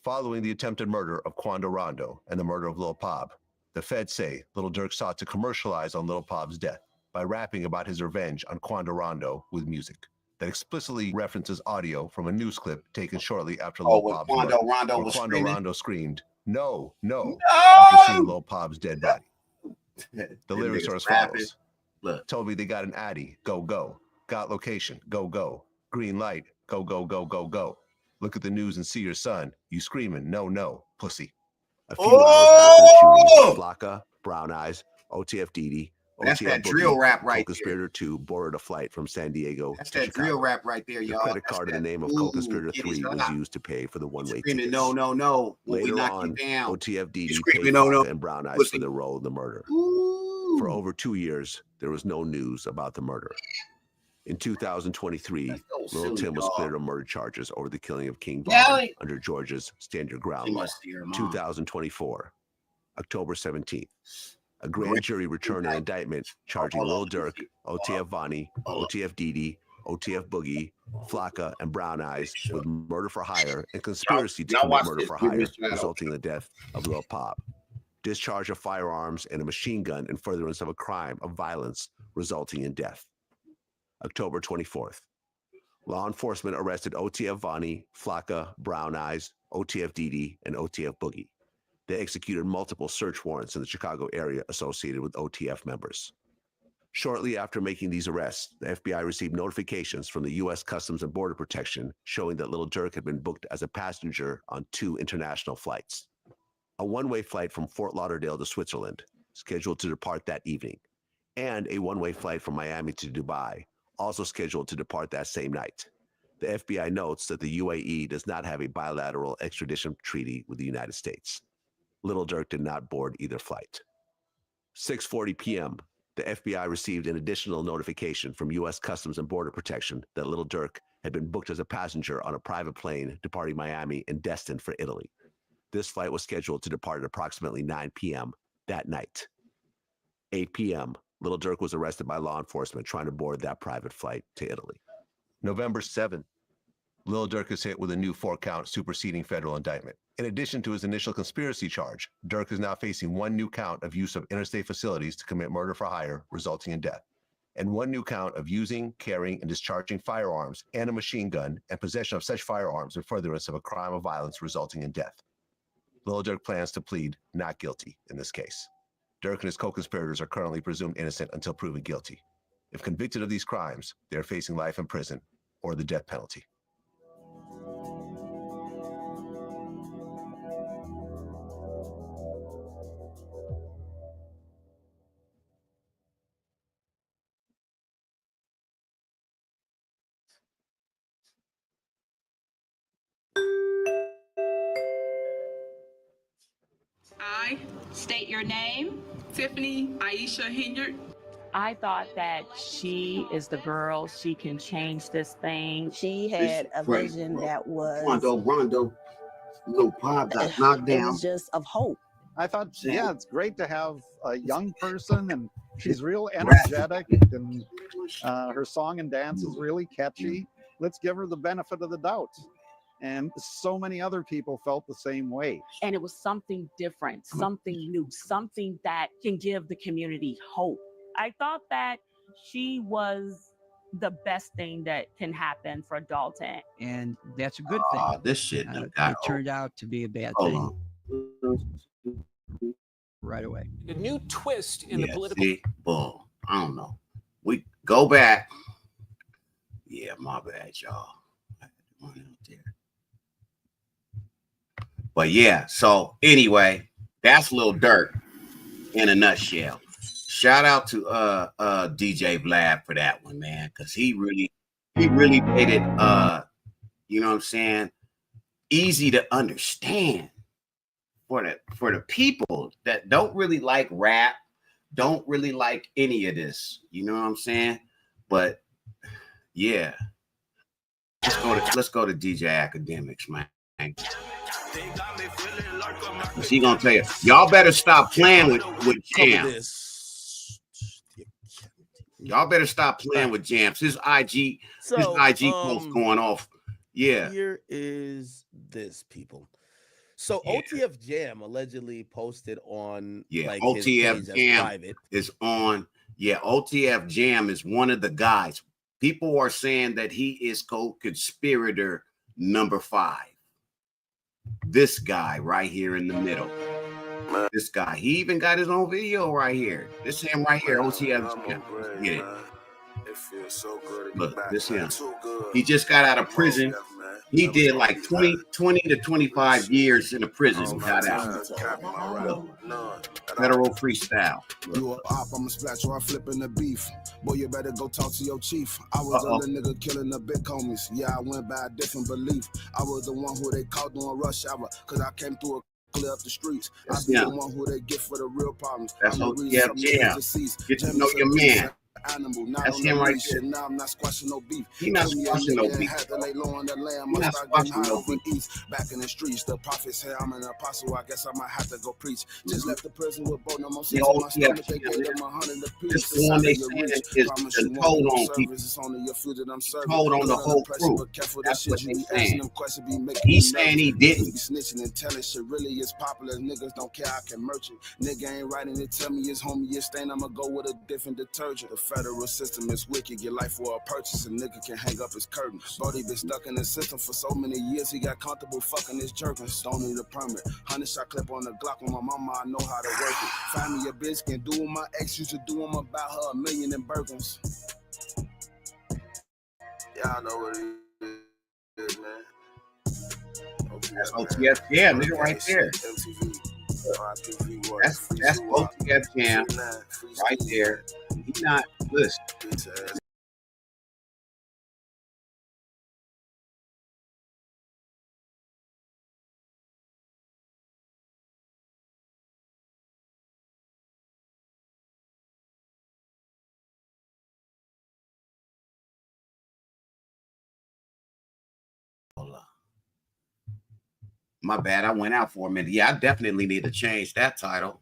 Following the attempted murder of QuandoRondo and the murder of Lil Pab, the feds say Lil Durk sought to commercialize on Lil Pab's death by rapping about his revenge on QuandoRondo with music that explicitly references audio from a news clip taken shortly after Lil Pab's murder, where QuandoRondo screamed, "No, no," after seeing Lil Pab's dead body. The lyrics are as follows. Told me they got an Addy, go, go. Got location, go, go. Green light, go, go, go, go, go. Look at the news and see your son. You screaming, no, no, pussy. A few hours after the shooting, Flocka, Brown Eyes, OTF DD, That's that drill rap right there. Co-Conspirator 2 boarded a flight from San Diego That's to that Chicago. drill rap right there, y'all. The credit card in the name of Co-Conspirator 3 was used to pay for the one-way tickets. No, no, no. Later on, OTF DD screaming, paid no, no, Flocka and Brown Eyes for their role in the murder. For over 2 years, there was no news about the murder. In 2023, Lil Tim was cleared of murder charges over the killing of King Von under Georgia's Stand Your Ground law. 2024, October 17th. A grand jury returned an indictment charging Lil Durk, OTF Vonnie, OTF DD, OTF Boogie, Flocka, and Brown Eyes with murder for hire and conspiracy to commit murder for hire, resulting in the death of Lil Pab. Discharge of firearms and a machine gun in furtherance of a crime of violence resulting in death. October 24th. Law enforcement arrested OTF Vonnie, Flocka, Brown Eyes, OTF DD, and OTF Boogie. They executed multiple search warrants in the Chicago area associated with OTF members. Shortly after making these arrests, the FBI received notifications from the U.S. Customs and Border Protection showing that Lil Durk had been booked as a passenger on 2 international flights. A one-way flight from Fort Lauderdale to Switzerland, scheduled to depart that evening, and a one-way flight from Miami to Dubai, also scheduled to depart that same night. The FBI notes that the UAE does not have a bilateral extradition treaty with the United States. Lil Durk did not board either flight. 6:40 p.m., the FBI received an additional notification from U.S. Customs and Border Protection that Lil Durk had been booked as a passenger on a private plane departing Miami and destined for Italy. This flight was scheduled to depart at approximately 9 p.m. that night. 8 p.m., Lil Durk was arrested by law enforcement trying to board that private flight to Italy. November 7th. Lil Durk is hit with a new 4-count superseding federal indictment. In addition to his initial conspiracy charge, Durk is now facing 1 new count of use of interstate facilities to commit murder for hire, resulting in death, and 1 new count of using, carrying, and discharging firearms and a machine gun and possession of such firearms in furtherance of a crime of violence resulting in death. Lil Durk plans to plead not guilty in this case. Durk and his co-conspirators are currently presumed innocent until proven guilty. If convicted of these crimes, they are facing life in prison or the death penalty. I state your name. Tiffany Aisha Hilliard. I thought that she is the girl. She can change this thing. She had a vision that was QuandoRondo, little pop got knocked it down. was just of hope. I thought, yeah, it's great to have a young person, and she's real energetic, and her song and dance is really catchy. Let's give her the benefit of the doubt. And so many other people felt the same way. And it was something different, something new, something that can give the community hope. I thought that she was the best thing that can happen for Dalton. And that's a good thing. This shit it turned out to be a bad thing. Right away. A new twist in the political. See? Boom. I don't know. We go back. Yeah, my bad, y'all. But yeah, so anyway, that's Lil Durk in a nutshell. Shout out to DJ Vlad for that one, man, because he really made it you know what I'm saying, easy to understand for the people that don't really like rap, don't really like any of this, you know what I'm saying? But yeah, let's go to DJ Academics, man. He gonna tell you, y'all better stop playing with jams. Y'all better stop playing with jams. His IG post going off. Yeah. Here is this, people. So OTF Jam allegedly posted on like OTF Jam is on. Yeah, OTF Jam is one of the guys. People are saying that he is co-conspirator number 5. This guy right here in the middle. This guy. He even got his own video right here. This him right here. OTF Jam. Get it. It feels so good. Look, this him. He just got out of prison. He did like 20 to 25 years in a prison. Got out. Federal freestyle. You a op, I'ma splat you, I'm flipping the beef. Boy, you better go talk to your chief. I was the nigga killing the big homies. Yeah, I went by a different belief. I was the one who they caught doing rush hour, cause I came through a clear up the streets. I be the one who they get for the real problems. That's OTF Jam. Get to know your man. That's him right there. Now I'm not squashing no beef. He not squashing no beef. He not squashing no beef. Back in the streets, the prophets say I'm an apostle. I guess I might have to go preach. Just left the prison with both no more sense in my stomach. They gave them 100 apiece. This the one they saying is told on people. Told on the whole crew. That's what they saying. He's saying he didn't. Snitching and telling shit really is popular. Niggas don't care, I can merch it. Nigga ain't writing it, tell me his homie is staying. I'ma go with a different detergent. The federal system is wicked. Your life for a purchase. A nigga can hang up his curtain. Brody been stuck in the system for so many years. He got comfortable fucking his jerkin. Don't need a permit. 100-shot clip on the Glock with my mama. I know how to work it. Find me a bitch can do what my ex used to do. I'm about her $1 million in Birkins. Y'all know what it is, man. That's OTF Jam, nigga, right there. That's OTF Jam right there. He not listen. My bad, I went out for a minute. Yeah, I definitely need to change that title.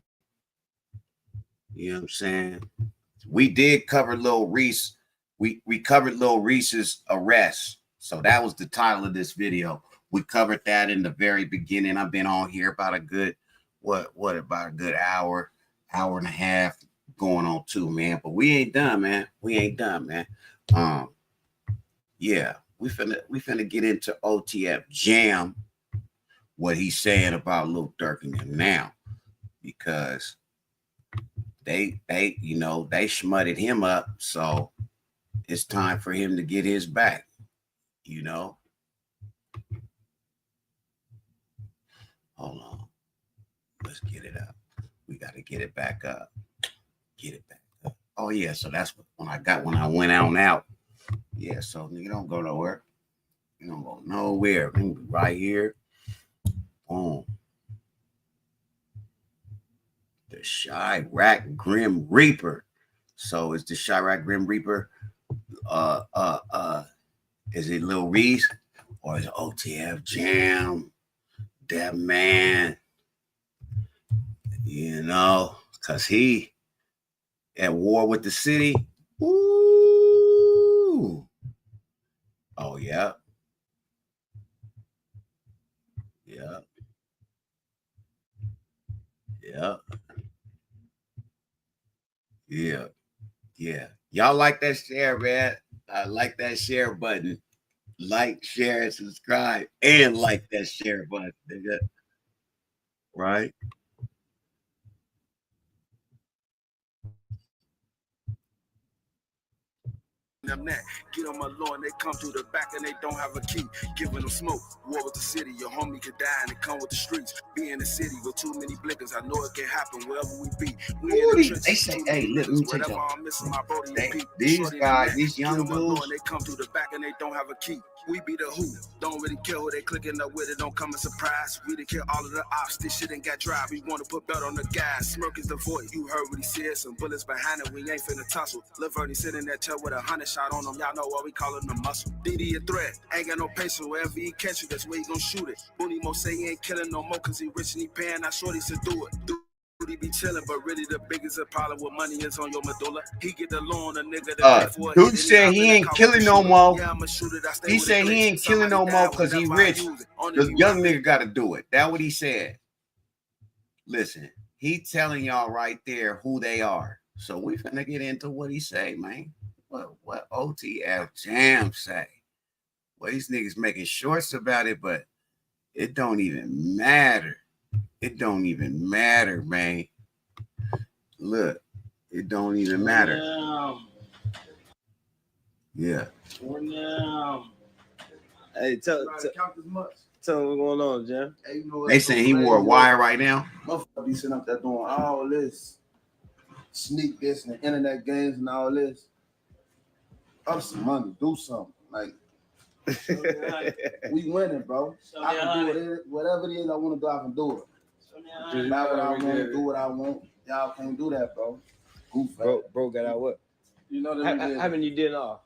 You know what I'm saying? We did cover Lil Reese. We covered Lil Reese's arrest. So that was the title of this video. We covered that in the very beginning. I've been on here about a good, about a good hour and a half, going on 2, man. But we ain't done, man. We ain't done, man. Yeah, we finna get into OTF Jam, what he's saying about Lil Durk and him now, because they shmutted him up, so it's time for him to get his back, you know. Hold on, let's get it up. We got to get it back up. Get it back up. Oh yeah, so that's when I went out. Yeah, so you don't go nowhere. You don't go nowhere. Right here. Boom. The Chirac Grimm Reaper. So is the Chirac Grimm Reaper is it Lil Reese or is it OTF Jam? That man, you know, because he at war with the city. Ooh. Oh yeah. Yeah. Yeah. Yeah. Yeah. Y'all like that share, man. I like that share button. Like, share, and subscribe, and like that share button, nigga. Right? Them that get on my lawn, they come through the back and they don't have a key. Giving them smoke, war with the city. Your homie could die and it come with the streets. Be in the city with too many blinkers. I know it can happen wherever we be. We in the trenches, they say, hey, let me take these guys, these young dudes. They come through the back and they don't have a key. We be the who, don't really care who they clicking up with, it don't come as a surprise. We done kill all of the ops, this shit ain't got drive. We wanna put belt on the gas, smirk is the voice. You heard what he said, some bullets behind it, we ain't finna tussle. Lil Verdi sitting there tail with 100 shot on him, y'all know what we callin' the muscle. DD a threat, ain't got no patience, wherever he catch you, that's where he gon' shoot it. Booney Mo say he ain't killing no more, cause he rich and he paying, I shorty to do it. He be chilling, but really the biggest problem with money is on your medulla. He get the loan, a nigga that pay for it. Dude said he ain't killing no more. He said he ain't killing no more because he rich. The young nigga got to do it. That's what he said. Listen, he telling y'all right there who they are. So we finna get into what he say, man. What OTF Jam say? Well, these niggas making shorts about it, but it don't even matter. It don't even matter, man. Look, it don't even matter. Yeah. Hey, tell me what's going on, Jam. Hey, you know they saying he wore a wire right now. Motherfucker be sitting up there doing all this, sneak this and internet games and all this. Up some money, do something. Like, we winning, bro. I can do it. Whatever it is I want to do, I can do it. Just not what I want to do what I want. Y'all can't do that, bro. Bro got out what? You know that how many you did in all?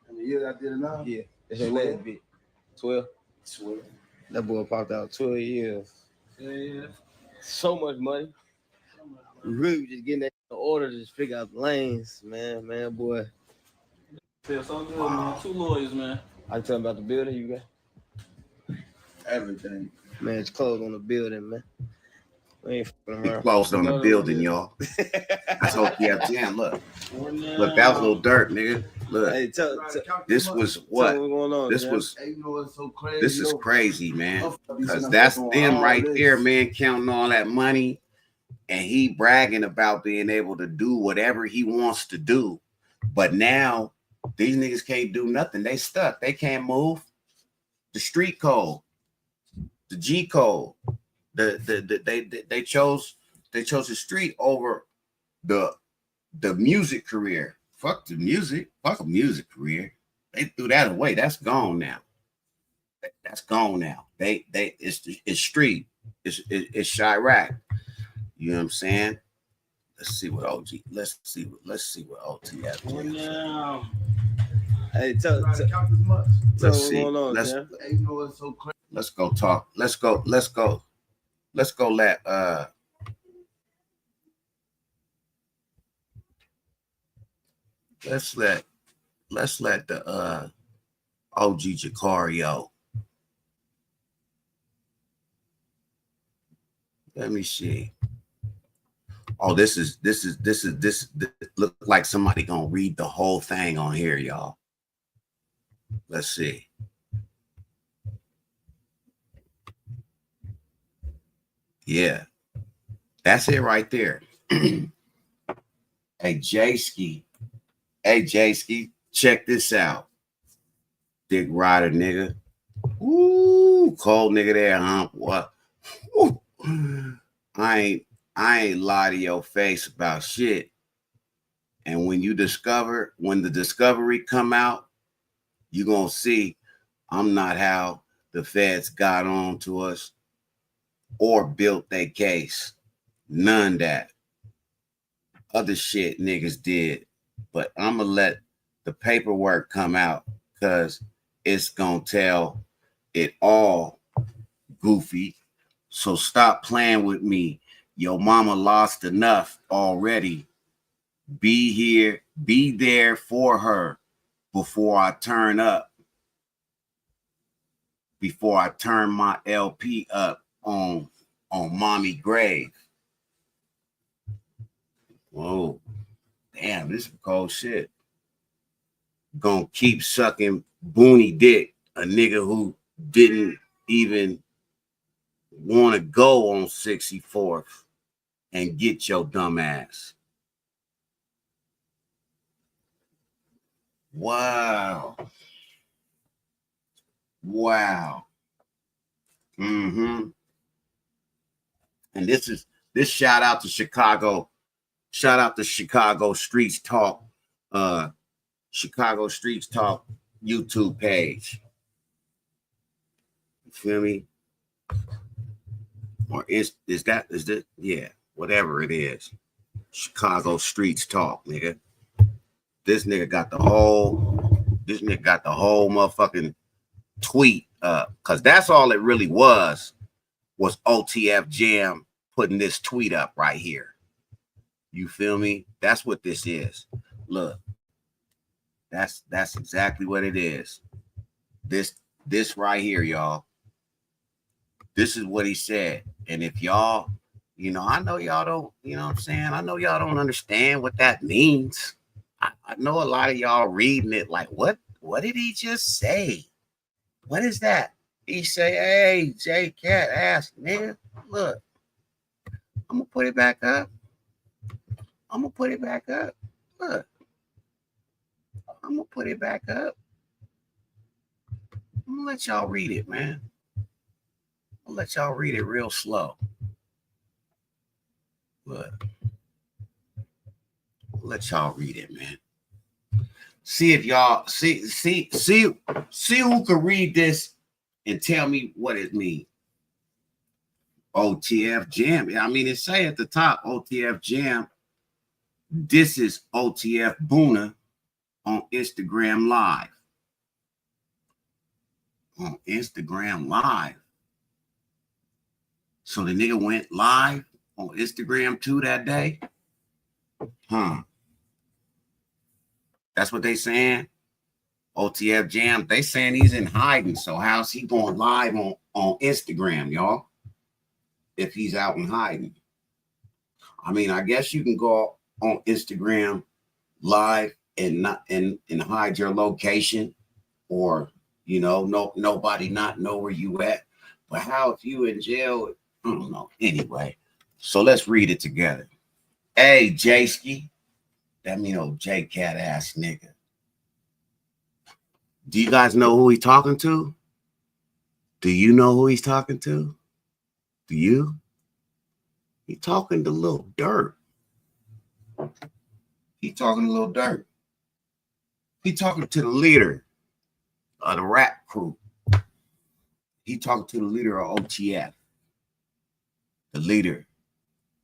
How many years I did it now? Yeah. That's your last bit. 12? 12. That boy popped out 12 years. Yeah. So much money. We really just getting that in order to just figure out the lanes, man, boy. Feels so good, man. 2 lawyers, man. I tell him about the building you got? Everything. Man, it's closed on the building, man. We ain't fucking around. Closed on the building, y'all. That's OTF Jam. Look, that was Lil Durk, nigga. Look, hey, this was what? On, this man. was. Hey, you know what's so crazy? This is crazy, man. Because that's them right there, man, counting all that money, and he bragging about being able to do whatever he wants to do. But now these niggas can't do nothing. They stuck. They can't move. The street code, the G code. They chose the street over the music career. Fuck the music. Fuck a music career. They threw that away. That's gone now. That's gone now. It's street. It's Chirac. You know what I'm saying? Let's see what OG. Let's see what OTF does. Hey, tell let's see. Going on, let's, Jam. Hey, you know what's so crazy? Let's go talk. Let's go let let's let the OG Jacario. Let me see. Oh, this look like somebody gonna read the whole thing on here, y'all. Let's see. Yeah, that's it right there. Hey, J-Ski. Hey, J-Ski, check this out. Dick rider, nigga. Ooh, cold nigga there, huh? What? Ooh. I ain't lie to your face about shit. And when the discovery come out, you gonna see I'm not how the feds got on to us or built their case. None that. Other shit niggas did. But I'ma let the paperwork come out because it's gonna tell it all, goofy. So stop playing with me. Your mama lost enough already. Be here, be there for her before I turn up. Before I turn my LP up on mommy grave. Whoa. Damn, this is cold shit. Gonna keep sucking boony dick, a nigga who didn't even want to go on 64th and get your dumb ass. Wow. Wow. Mm-hmm. And this shout out to Chicago. Shout out to Chicago Streets Talk. Chicago Streets Talk YouTube page. You feel me? Or is that yeah, whatever it is. Chicago Streets Talk, nigga. This nigga got the whole motherfucking tweet up. Cause that's all it really was OTF Jam putting this tweet up right here. You feel me? That's what this is. Look. That's exactly what it is. This right here, y'all. This is what he said. And if y'all, I know y'all don't, you know what I'm saying? I know y'all don't understand what that means. I know a lot of y'all reading it like, what did he just say? What is that? He say, hey, J Cat ass, nigga, look. I'm gonna put it back up. Look. I'm gonna put it back up. I'm gonna let y'all read it, man. I'll let y'all read it real slow. Look. I'll let y'all read it, man. See if y'all see who can read this and tell me what it means. OTF Jam. I mean, it say at the top, OTF Jam. This is OTF Buna on Instagram Live. On Instagram Live. So the nigga went live on Instagram too that day? Huh. That's what they saying? OTF Jam. They saying he's in hiding. So how's he going live on Instagram, y'all? If he's out in hiding. I mean, I guess you can go on Instagram live and not and hide your location, or nobody not know where you at. But how if you in jail? I don't know. Anyway, so let's read it together. Hey, J-Ski. That mean old J Cat ass nigga. Do you guys know who he's talking to? Do you know who he's talking to? Do you? He talking to Lil DURK. He talking to Lil DURK. He talking to the leader of the rap crew. He talking to the leader of OTF. The leader,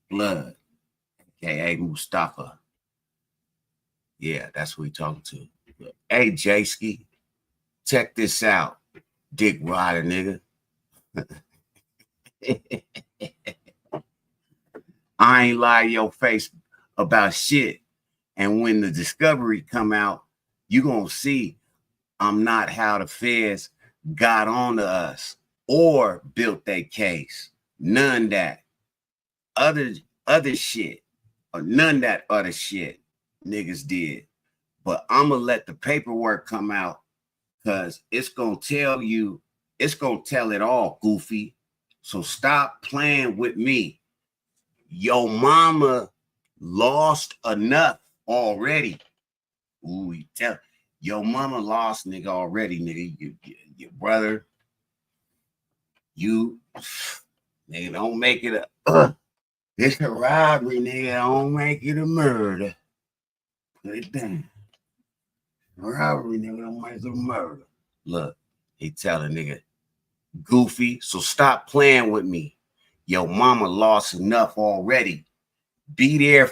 Blood, aka Mustafa. Yeah, that's who he talking to. Hey, J-Ski, check this out. Dick rider, nigga. I ain't lie to your face about shit. And when the discovery come out, you gonna see I'm not how the feds got on to us or built their case. None that other shit, or none that other shit niggas did. But I'm gonna let the paperwork come out because it's gonna tell you, it's gonna tell it all, goofy. So stop playing with me. Your mama lost enough already. Ooh, you tell your mama lost, nigga, already, nigga. Your brother, you, nigga, don't make it a it's a robbery, nigga. Don't make it a murder. Put it down. Robbery, nigga, don't make it a murder. Look, he telling nigga, goofy, so stop playing with me. Your mama lost enough already. Be there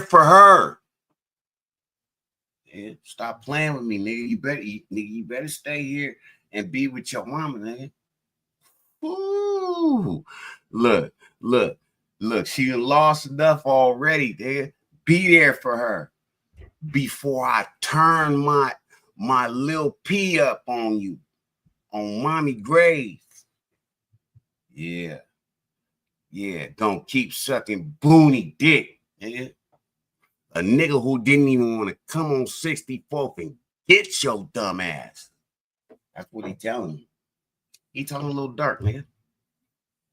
for her. Yeah, stop playing with me, nigga. You better stay here and be with your mama, nigga. Ooh, look. She lost enough already, nigga. Be there for her before I turn my Lil P up on you, on mommy grave. Yeah. Don't keep sucking boony dick, nigga. A nigga who didn't even want to come on 64th and get your dumb ass. That's what he telling me. He telling Lil Durk, nigga.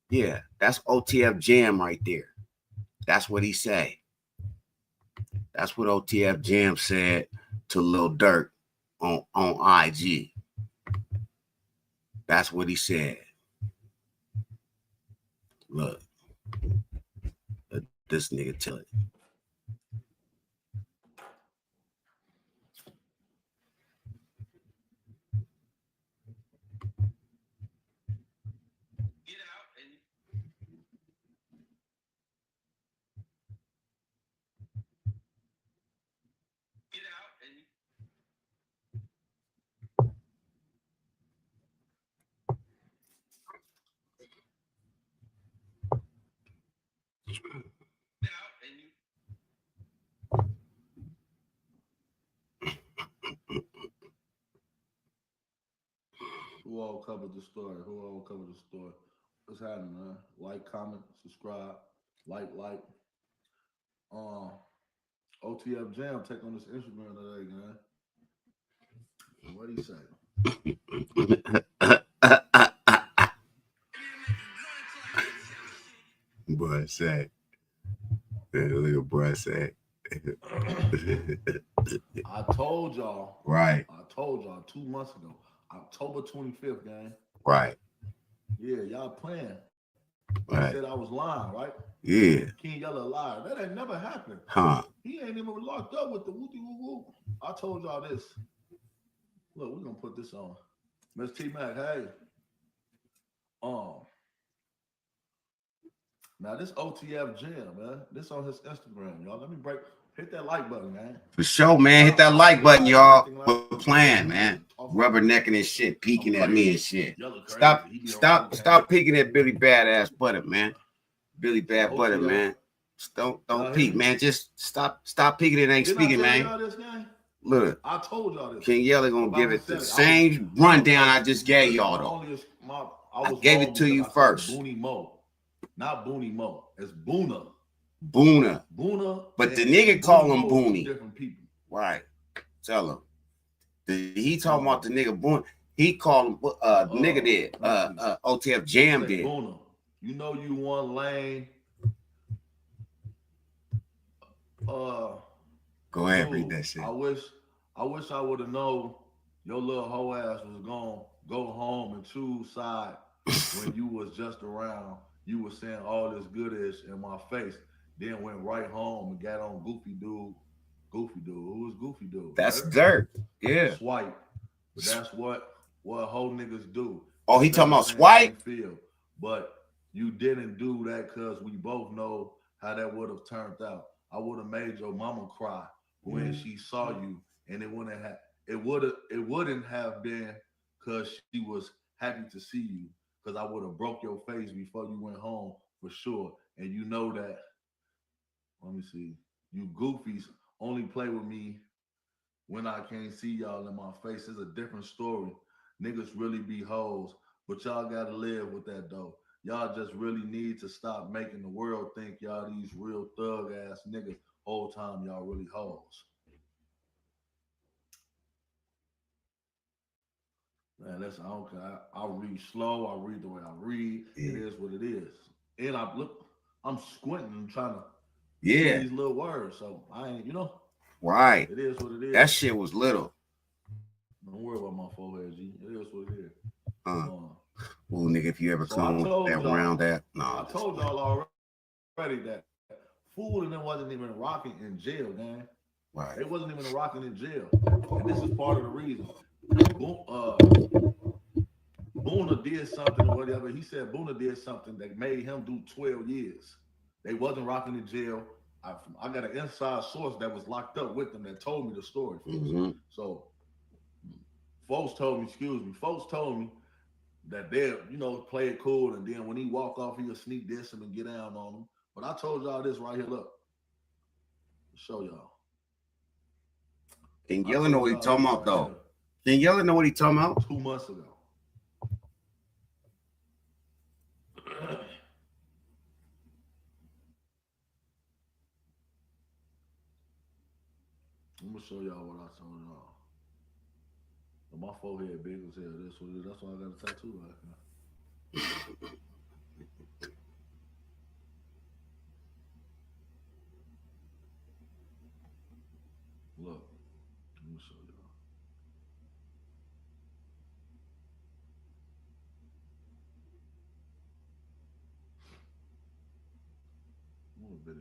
Yeah, that's OTF Jam right there. That's what he say. That's what OTF Jam said to Lil Durk on IG. That's what he said. Look, let this nigga tell it. Who all covered the story? What's happening, man? Like, comment, subscribe, like. OTF Jam take on this Instagram today, man. What do you say? Boy said. Look at boy said. I told y'all. Right. I told y'all 2 months ago. October 25th, gang. Right. Yeah, y'all playing. Right. Said I was lying, right? Yeah. King Yella lied. That ain't never happened. Huh. He ain't even locked up with the whoopty whoop whoop. I told y'all this. Look, we're gonna put this on. Miss T Mac, hey. Now this OTF Jam, man. This on his Instagram, y'all. Let me hit that like button, man. For sure, man. Hit that like button, y'all. Quit playing, man. Rubbernecking and shit, peeking at me and shit. Stop peeking at BillyBadAssButta, man. BillyBadAssButta, man. Don't peek, man. Just stop peeking and ain't speaking, man. Look, I told y'all this. King Yella gonna give it the same rundown I just gave y'all though. I gave it to you first. Booney Mo. Not Booney Mo. It's Boona. Boona. But the nigga call him Booney. Booney. Different people. Right. Tell him. He talking about the nigga Boona. He called him nigga did. OTF Jam did. Boona. You know you one lane. Go ahead, read that shit. I wish I would have known your little hoe ass was gonna go home and choose side when you was just around. You was saying all this goodish in my face, then went right home and got on Goofy Dude. Who was Goofy Dude? That's Dirt. Yeah. Swipe. But that's what whole niggas do. Oh, he talking about Swipe? But you didn't do that because we both know how that would have turned out. I would have made your mama cry when she saw you, and it wouldn't have been because she was happy to see you, because I would have broke your face before you went home for sure. And you know that. Let me see. You goofies only play with me when I can't see y'all in my face. It's a different story. Niggas really be hoes, but y'all gotta live with that though. Y'all just really need to stop making the world think y'all these real thug ass niggas. Whole time y'all really hoes. Man, listen, I don't care. I read slow. I read the way I read. It is what it is. And I'm squinting and trying to see these little words. So I ain't, Right. It is what it is. That shit was little. Don't worry about my forehead, G. It is what it is. Well, nigga, if you ever come with that round that, I told y'all already that Fool and them wasn't even rocking in jail, man. Right. They wasn't even rocking in jail. And this is part of the reason. Boona did something or whatever. He said Boona did something that made him do 12 years. They wasn't rocking in jail. I got an inside source that was locked up with them that told me the story. So folks told me that they'll, play it cool, and then when he walk off, he'll sneak diss him and get down on him. But I told y'all this right here, look. Show y'all. King Yella know what he talking about, though. King Yella know what he talking about. 2 months ago. I'm gonna show y'all what I told y'all. My forehead big as hell. That's what it is. That's why I got a tattoo like that. Look, let me show y'all. What video at?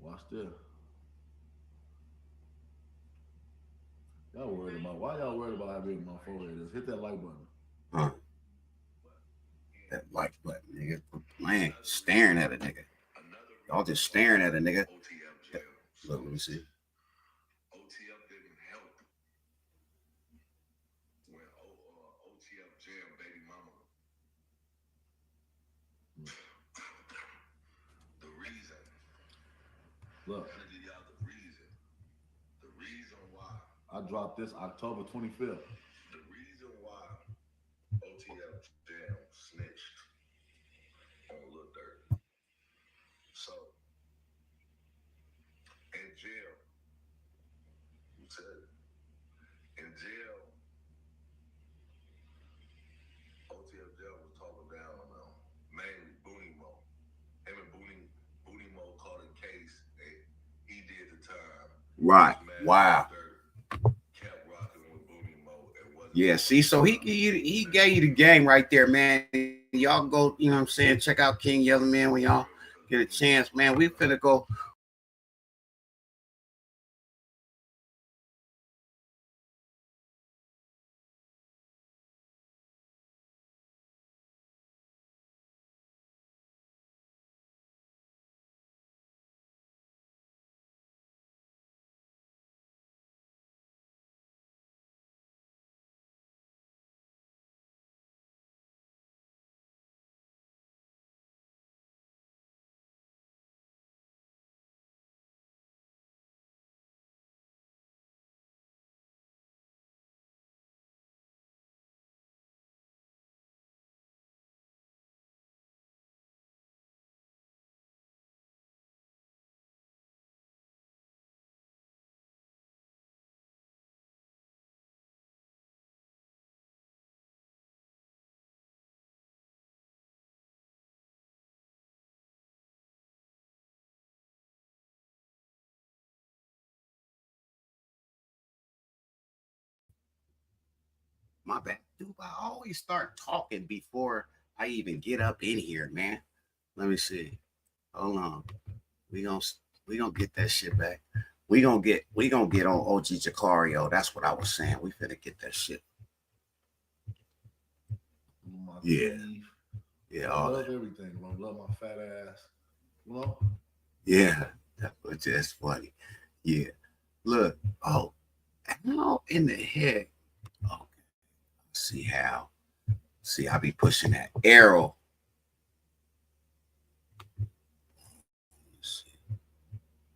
Watch this. Why y'all worried about how big my forehead is? Hit that like button. That like button, nigga. Man, staring at a nigga. Y'all just staring at a nigga. Look, let me see. OTF didn't help when OTF jailed baby mama. The reason. Look. The reason why. I dropped this October 25th. The reason why OTF jail snitched on Lil Durk. So, in jail, you said it. In jail, OTF jail was talking down on mainly Boonie Mo. Him and Boonie Mo caught a case and he did the time. Right. Wow. Yeah, see, so he gave you the game right there, man. Y'all go, you know what I'm saying? Check out King Yella, man, when y'all get a chance, man. We finna go. My bad. Dude, I always start talking before I even get up in here, man. Let me see. Hold on. We gonna get that shit back. We gonna get on OG Jacario. That's what I was saying. We finna get that shit. Yeah. Yeah. I love everything. I love my fat ass. Yeah. That's just funny. Yeah. Look. Oh. How in the heck? Okay. See how. See, I be pushing that arrow.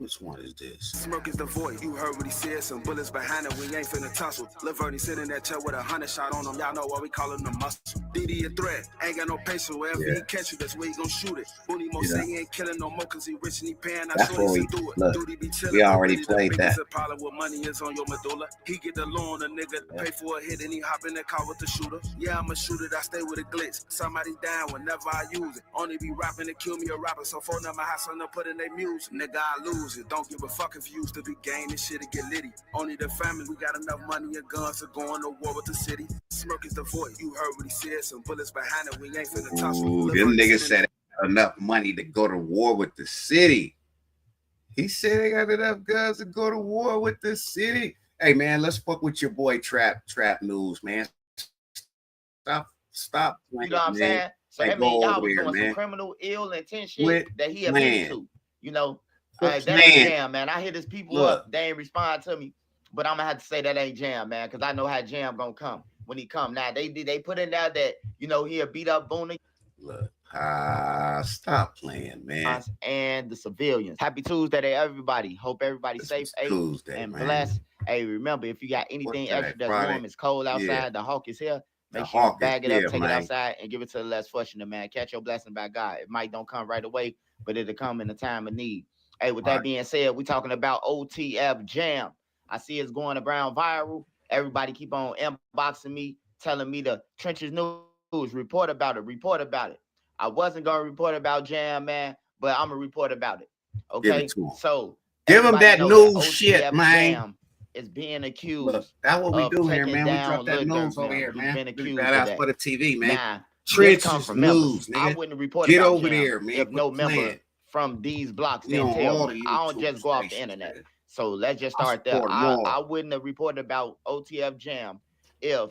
Which one is this? Smirk is the voice. You heard what he said. Some bullets behind him. We ain't finna tussle. Lil Verdi sitting in that chair with 100 shot on him. Y'all know why we call him the muscle. DD a threat. Ain't got no patience. Wherever he catch you, that's where he gon' shoot it. Booney Mo say he ain't killing no more cause he rich and he paying. That's what we do. Look, we already played that. With money is on your medulla. He get the loan, a nigga pay for a hit and he hop in the car with the shooter. Yeah, I'm a shooter. I stay with a glitz. Somebody down whenever I use it. Only be rapping to kill me a rapper. So phone number has something to put in their music. Nigga, I lose it. Don't give a fuck if you used to be gang this shit to get litty. Only the family, we got enough money and guns to go on to war with the city. Smirk is the voice. You heard what he said. Some bullets behind it. We ain't finna tussle. Ooh, them niggas said enough money to go to war with the city. He said they got enough guns to go to war with the city. Hey man, let's fuck with your boy Trap News, man. Stop playing, you know what I'm saying? So that means y'all was doing some criminal ill intention that he admitted to. You know, that ain't Jam, man. I hit his people up, they ain't respond to me, but I'm gonna have to say that ain't Jam, man, because I know how Jam gonna come when he come. Now they put in there that he'll beat up Boona. Look, stop playing, man. And the civilians. Happy Tuesday to everybody. Hope everybody's safe, and blessed. Hey, remember, if you got anything extra that's warm, it's cold outside. The Hawk is here. Make sure you bag it up, take it outside, and give it to the less fortunate, man. Catch your blessing by God. It might don't come right away, but it'll come in a time of need. Hey, with that being said, we're talking about OTF Jam. I see it's going around viral. Everybody keep on inboxing me, telling me the Trenches News, report about it. I wasn't going to report about Jam, man, but I'm going to report about it. Okay? So give him that news shit, man. Jam is being accused. Look, that's what we do here, man. We drop that news over here, man. BillyBadAssButta TV, man. Nah, Trenches News, nigga. I wouldn't report Get about over Jam there, man. if no member from these blocks didn't tell me. I don't just go off the internet. Man. So let's just start there. I wouldn't have reported about OTF Jam if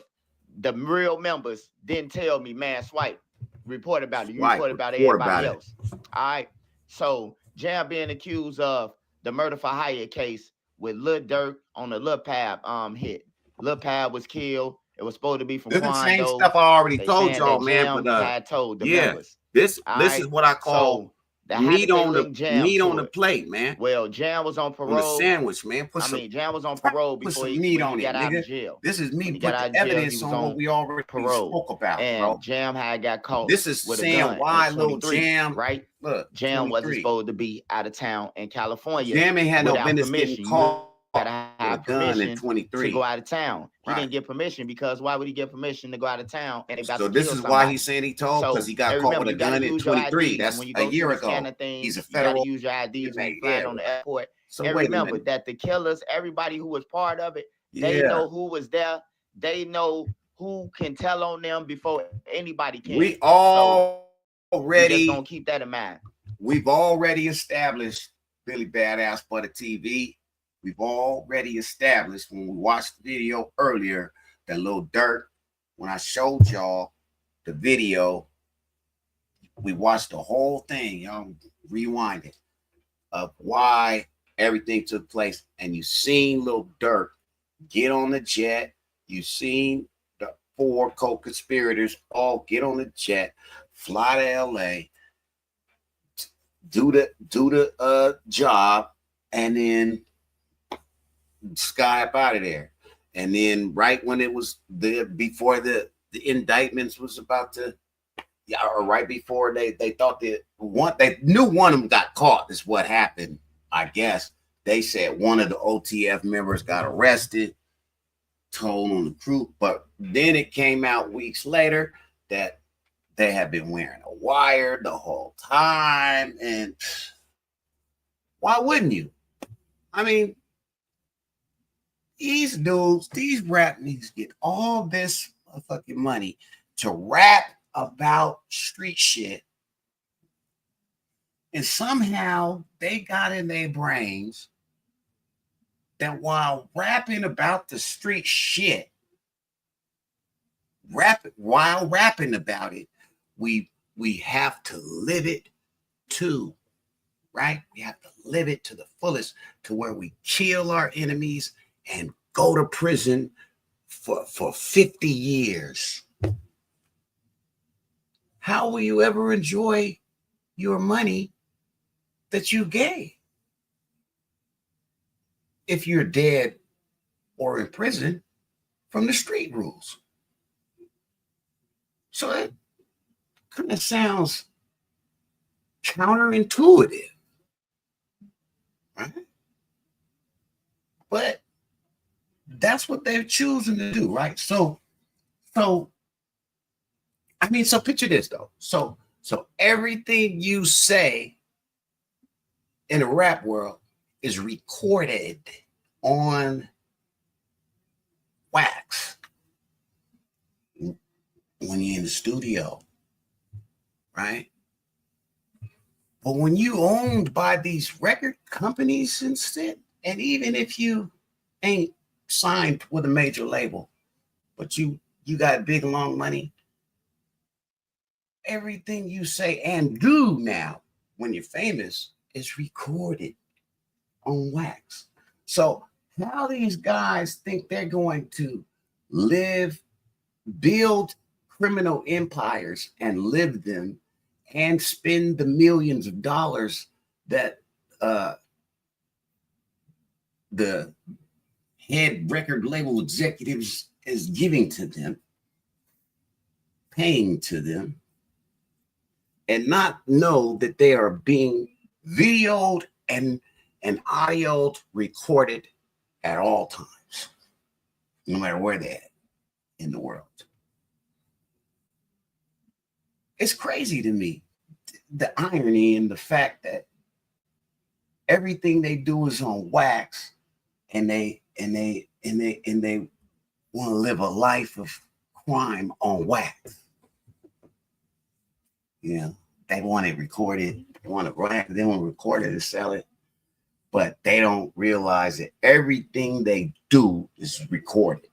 the real members didn't tell me, man, Swipe, report about it. You report about everybody else. All right. So Jam being accused of the murder for hire case with Lil Durk on the Lil Pab hit. Lil Pab was killed. It was supposed to be from Quando. This is the same stuff I already told y'all, man. But had told the members. This is what I call meat on the plate, man. Well, Jam was on parole. On the sandwich, man. Jam was on parole before he got out of jail. This is me put the evidence on what we already spoke about, and bro. Jam had got caught. This is with saying a gun why Lil Jam, right? Look, Jam wasn't supposed to be out of town in California. Jam ain't had no business getting caught. Gotta have permission to go out of town. He Right. didn't get permission because why would he get permission to go out of town? And So this is why he's saying he told, because he got caught with a gun in 23. That's a year ago. He's a federal. You gotta use your IDs when you fly on the airport. So and wait a remember minute. that the killers, everybody who was part of it, they know who was there. They know who can tell on them before anybody can. We already gonna keep that in mind. We've already established BillyBadAssButta TV. We've already established when we watched the video earlier that Lil Durk, when I showed y'all the video, we watched the whole thing, y'all rewind it, of why everything took place. And you seen Lil Durk get on the jet. You seen the 4 co-conspirators all get on the jet, fly to LA, do the job, and then sky up out of there. And then right when it was before the indictments was about to, or right before they thought they knew one of them got caught is what happened. I guess they said one of the OTF members got arrested, told on the crew, but then it came out weeks later that they had been wearing a wire the whole time. And why wouldn't you? I mean, these dudes, these rap niggas get all this motherfucking money to rap about street shit. And somehow they got in their brains that while rapping about the street shit, while rapping about it, we have to live it too, right? We have to live it to the fullest, to where we kill our enemies and go to prison for 50 years. How will you ever enjoy your money that you gave? if you're dead or in prison from the street rules. So it kind of sounds counterintuitive, right? But that's what they're choosing to do, right? So I mean, so picture this though. So everything you say in the rap world is recorded on wax when you're in the studio, right? But when you owned by these record companies and shit, and even if you ain't signed with a major label, but you got big long money, everything you say and do now when you're famous is recorded on wax. So how these guys think they're going to build criminal empires and live them and spend the millions of dollars that the head record label executives is giving to them, paying to them, and not know that they are being videoed and audio recorded at all times, no matter where they're at in the world. It's crazy to me, the irony and the fact that everything they do is on wax, and they want to live a life of crime on wax. You know, they want it recorded, they want to record it and sell it, but they don't realize that everything they do is recorded.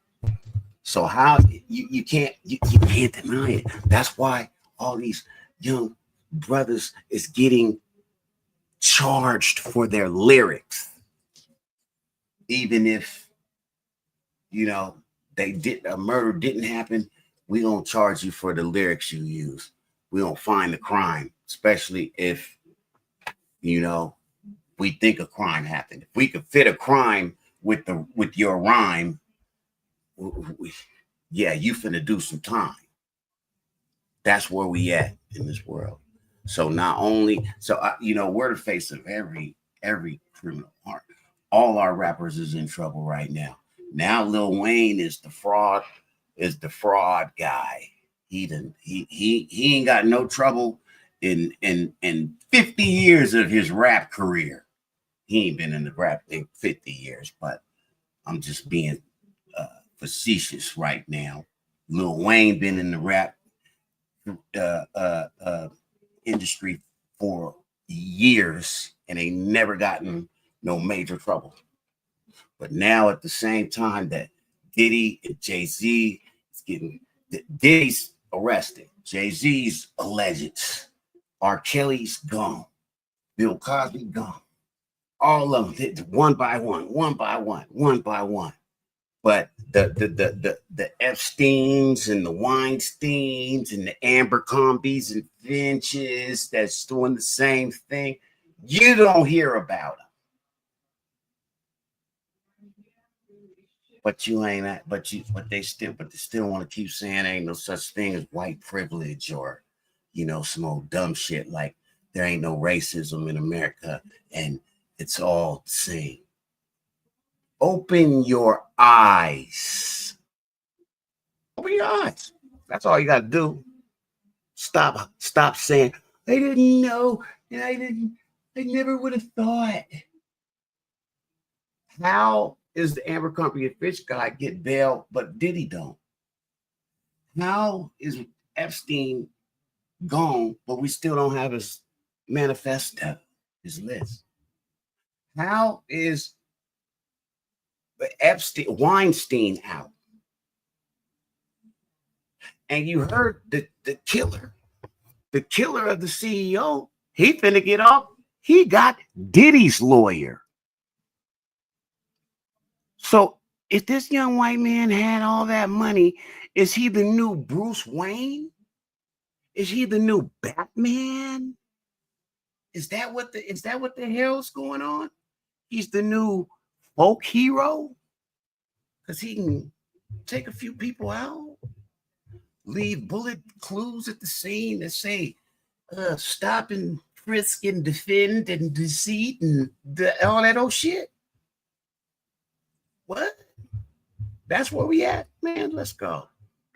So how you can't deny it. That's why all these young brothers is getting charged for their lyrics, even if a murder didn't happen. We gonna charge you for the lyrics you use. We don't find the crime, especially if we think a crime happened. If we could fit a crime with your rhyme, yeah, you finna do some time. That's where we at in this world. So not only, we're the face of every criminal art. All our rappers is in trouble right now. Now Lil Wayne is the fraud guy. He ain't got no trouble in 50 years of his rap career. He ain't been in the rap in 50 years, but I'm just being facetious right now. Lil Wayne been in the rap industry for years and ain't never gotten no major trouble. But now at the same time that Diddy and Jay-Z is getting, Diddy's arrested, Jay-Z's alleged, R. Kelly's gone, Bill Cosby gone, all of them one by one. But the Epsteins and the Weinsteins and the Abercrombies and Finches that's doing the same thing, you don't hear about them. But they still want to keep saying ain't no such thing as white privilege or some old dumb shit like there ain't no racism in America and it's all the same. Open your eyes. Open your eyes. That's all you got to do. Stop saying, I didn't know, and I never would have thought. How is the Abercrombie and Fitch guy get bail, but Diddy don't? How is Epstein gone, but we still don't have his manifesto, his list? How is Weinstein out? And you heard the killer of the CEO, he finna get off. He got Diddy's lawyer. So if this young white man had all that money, is he the new Bruce Wayne? Is he the new Batman? Is that what the hell's going on? He's the new folk hero because he can take a few people out, leave bullet clues at the scene that say stop and frisk and defend and deceit and all that old shit. What? That's where we at, man. Let's go.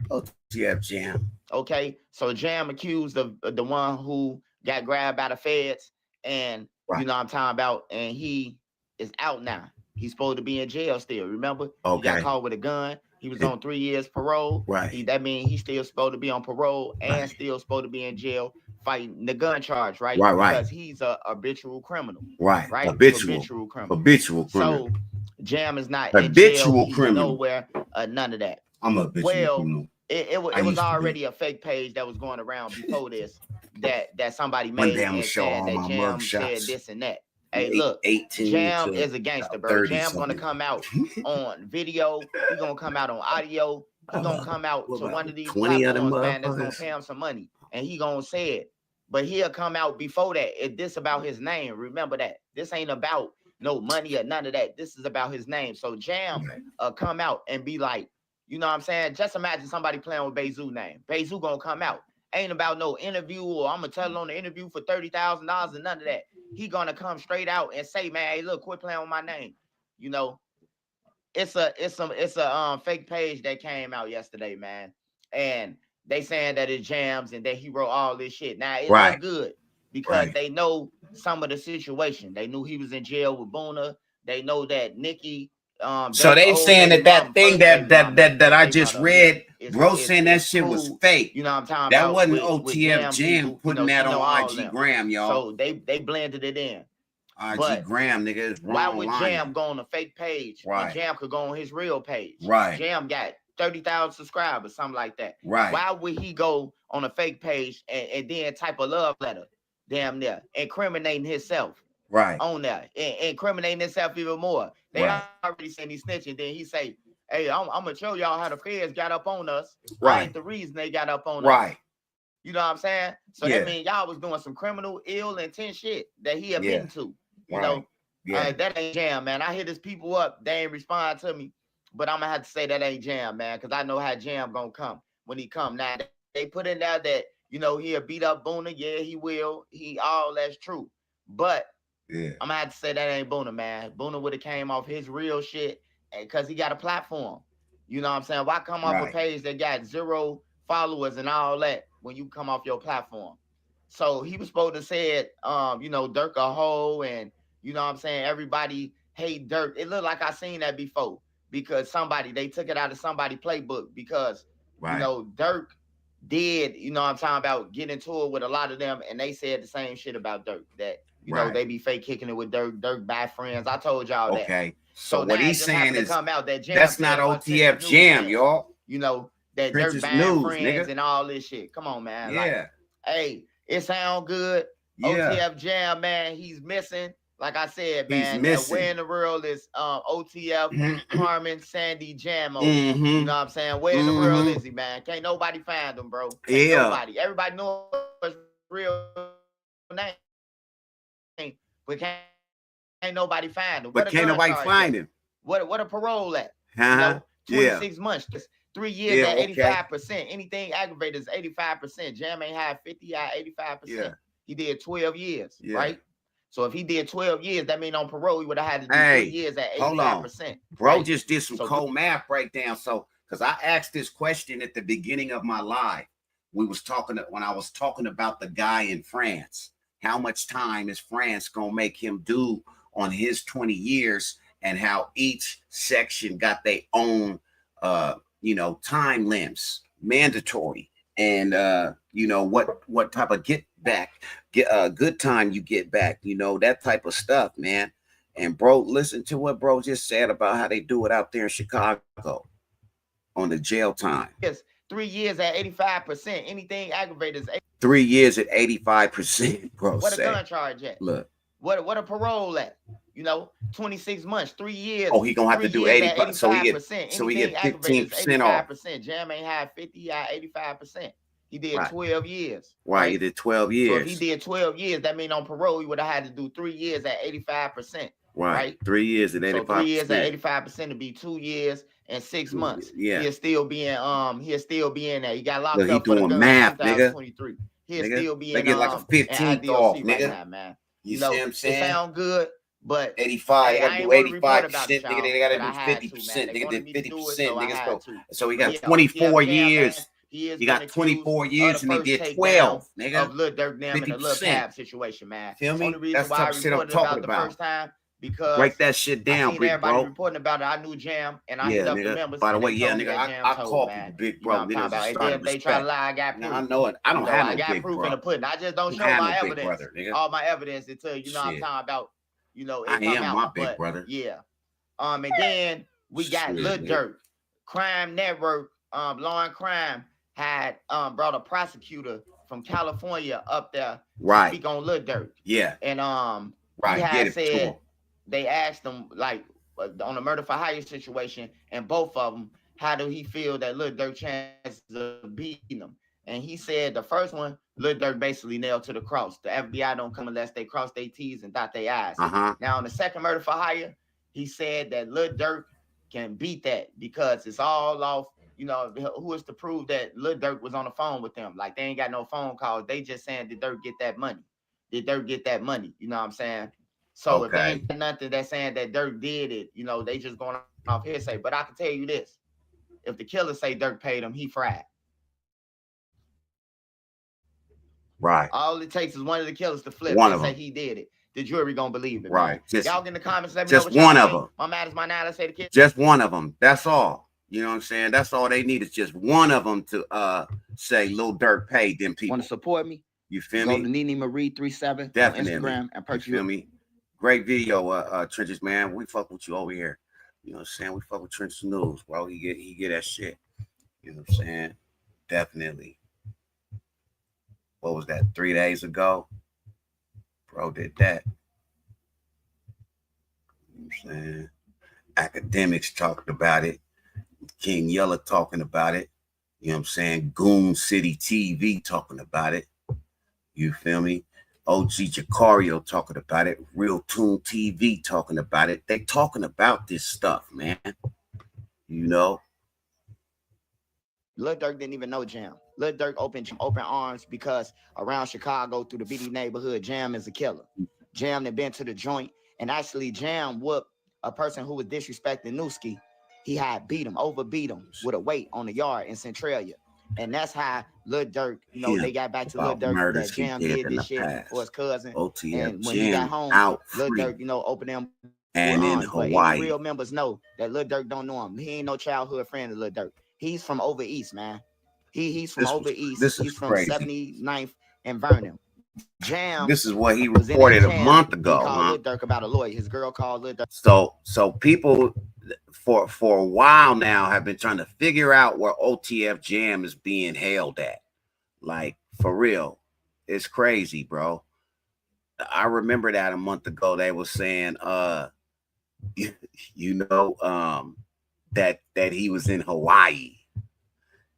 OTF Jam. Okay, so Jam accused of the one who got grabbed by the feds, and you know what I'm talking about, and he is out now. He's supposed to be in jail still. Remember? He got caught with a gun. He was on 3 years parole. Right. That means he's still supposed to be on parole and still supposed to be in jail fighting the gun charge, right? Because he's a habitual criminal. Right. Habitual criminal. Habitual criminal. So Jam is not habitual in jail. criminal. Nowhere. None of that. I'm a habitual criminal. It was already a fake page that was going around before this that somebody made and said that Jam said this and that. Hey, look, Jam is a gangster, bro. Jam gonna come out on video. He's gonna come out on audio. He's gonna come out to one of these platforms, man, that's gonna pay him some money. And he gonna say it. But he'll come out before that. If this about his name, remember that. This ain't about no money or none of that. This is about his name. So Jam come out and be like, you know what I'm saying? Just imagine somebody playing with Bezu's name. Bezu gonna come out. Ain't about no interview or I'm gonna tell him on the interview for $30,000 and none of that. He gonna come straight out and say, man, hey, look, quit playing with my name. You know, it's a fake page that came out yesterday, man. And they saying that it's Jams and that he wrote all this shit. Now it's not good because they know some of the situation. They knew he was in jail with Boona. They know that Nikki. So they saying that thing that I just read, bro, saying that shit was fake. You know what I'm talking that about? wasn't OTF Jam putting that on IG Gram, y'all. So they blended it in. IG Gram, nigga, is wrong. Why would Jam go on a fake page? Right. Jam could go on his real page. Right. Jam got 30,000 subscribers, something like that. Right. Why would he go on a fake page and then type a love letter, damn near, incriminating himself? Right. On there, and incriminating himself even more. They already saying he's snitching. Then he say, hey, I'm gonna show y'all how the feds got up on us. I ain't the reason they got up on us. You know what I'm saying? So that means y'all was doing some criminal, ill intent shit that he admitting to. You know, that ain't Jam, man. I hit his people up, they ain't respond to me. But I'm gonna have to say that ain't Jam, man, because I know how Jam gonna come when he come. Now they put in there that, you know, he'll beat up Boona. Yeah, he will. All that's true. But I'm gonna have to say that ain't Boona, man. Boona would have came off his real shit because he got a platform. You know what I'm saying? Why come off a page that got 0 followers and all that when you come off your platform? So he was supposed to say it, you know, DURK a hoe, and you know what I'm saying, everybody hate DURK. It looked like I seen that before because they took it out of somebody's playbook because you know, DURK did, you know what I'm talking about, get into it with a lot of them, and they said the same shit about DURK, that you know, they be fake kicking it with DURK by friends. I told y'all that. Okay. So what he's saying is come out that Jam that's not OTF Jam, y'all. You know, that DURK buying friends and all this shit. Come on, man. Like, hey, it sound good. OTF Jam, man, he's missing. Like I said, man, where in the world is OTF Carmen Sandy Jamo? You know what I'm saying? Where in the world is he, man? Can't nobody find him, bro. Nobody. Everybody knows his real name. But can't nobody find him. But can't nobody find him. What a parole at? You know, 26 months, just 3 years at 85%. Anything aggravated is 85%. Jam ain't had 50, at 85%. He did 12 years, right? So if he did 12 years, that means on parole he would have had to do 3 years at 85%. Bro just did some cold math breakdown. So because I asked this question at the beginning of my live. When I was talking about the guy in France. How much time is France gonna make him do on his 20 years, and how each section got their own, you know, time limits, mandatory, and you know what type of good time you get back, you know, that type of stuff, man. And bro, listen to what bro just said about how they do it out there in Chicago on the jail time. Yes, 3 years at 85%. Anything aggravated is 3 years at 85%, bro. What a gun charge at? Look. What a parole at? You know, 26 months, 3 years. Oh, he gonna have to do 85%. So he get 15% off. Jam ain't had 50, at 85%. He did 12 years. Right, he did 12 years. So if he did 12 years, that means on parole he would have had to do 3 years at 85%. Right. 3 years at 85%. So 3 years at 85% to be 2 years and 6 months. Yeah. He'll still be in there. He got locked Look, he up for the doing gun math, in nigga. 2023. He'll Nigga, still be they in get like a 15th off, IDOC nigga. right now, man. You know, see what I'm saying? It sound good, but 85, hey, they gotta I do ain't want to report 85%, about it, nigga. They gotta do 50%, They nigga. wanted Did me to do it, 50%, so I nigga. had to. So he got But yeah, 24 OTF Jam, years. man, he is He got 24 years and he did 12, nigga. Of Lil Durk Damn and the Lil 50%. Pab situation, man. Feel me? Only reason That's the why I type of shit I'm reported talking about the about. first time because Break that shit down, I seen big everybody bro. reporting about it. I knew Jam, and I hit Yeah, up the nigga. members. By the and way, they yeah, told me nigga, that Jam I told, call man. people big You know bro. what I'm talking Niggas about? is And starting then to if they try to respect. lie, I got proof. Now, I know it. I don't You know, have I no got big proof bro. in the pudding. I just don't You show have my no big evidence. brother, nigga. All my evidence until you know what I'm Shit. talking about. You know, it I come am out. my big But, brother. yeah. And then we got Shit, Lil nigga. Durk. Crime Network, Law and Crime had brought a prosecutor from California up there to speak on Lil Durk. Yeah. And Right. he Get had it to said him. they asked him like on a murder for hire situation, and both of them, how do he feel that Lil Durk chances of beating him? And he said the first one, Lil Durk basically nailed to the cross. The FBI don't come unless they cross their T's and dot their I's. Now on the second murder for hire, he said that Lil Durk can beat that because it's all off. You know, who is to prove that Lil Durk was on the phone with them? Like they ain't got no phone calls. They just saying, did Durk get that money? Did Durk get that money? You know what I'm saying? So if they ain't nothing that's saying that Durk did it, you know, they just going off hearsay. But I can tell you this: if the killer say Durk paid him, he fried. Right. All it takes is one of the killers to flip One and of say them. he did it. The jury gonna believe it. Right. Man. Just, y'all get in the comments. Let me know just what y'all one of think. them. My man is my now. Let's say the kid. Just one of them. That's all. You know what I'm saying? That's all they need is just one of them to say Lil Durk paid them people. Want to support me? You feel Go me? to Nene Marie 37 Definitely. on Instagram and You purchase. feel me? Great video, Trenches, man. We fuck with you over here. You know what I'm saying? We fuck with Trenches News, bro. He get that shit. You know what I'm saying? Definitely. What was that? 3 days ago? Bro did that. You know what I'm saying? Academics talked about it. King Yella talking about it. You know what I'm saying? Goon City TV talking about it. You feel me? OG Jacario talking about it. Real Tune TV talking about it. They talking about this stuff, man. You know? Lil Durk didn't even know Jam. Lil Durk open arms because around Chicago through the BD neighborhood, Jam is a killer. Jam had been to the joint, and actually Jam whooped a person who was disrespecting Newski. He had overbeat him with a weight on the yard in Centralia. And that's how Lil Durk, you know, they got back to Lil Durk that Jam did this shit for his cousin. OTF and when he got home, Lil Durk, you know, opened them and in Hawaii. Hawaii. But any real members know that Lil Durk don't know him. He ain't no childhood friend of Lil Durk. He's from over east, man. He's from over east. He's from crazy. 79th and Vernon. Jam. This is what he reported a month ago. He called Lil Durk about a lawyer. His girl called Lil Durk. So people for a while now have been trying to figure out where OTF Jam is being held at. Like, for real. It's crazy, bro. I remember that a month ago they were saying you know that he was in Hawaii.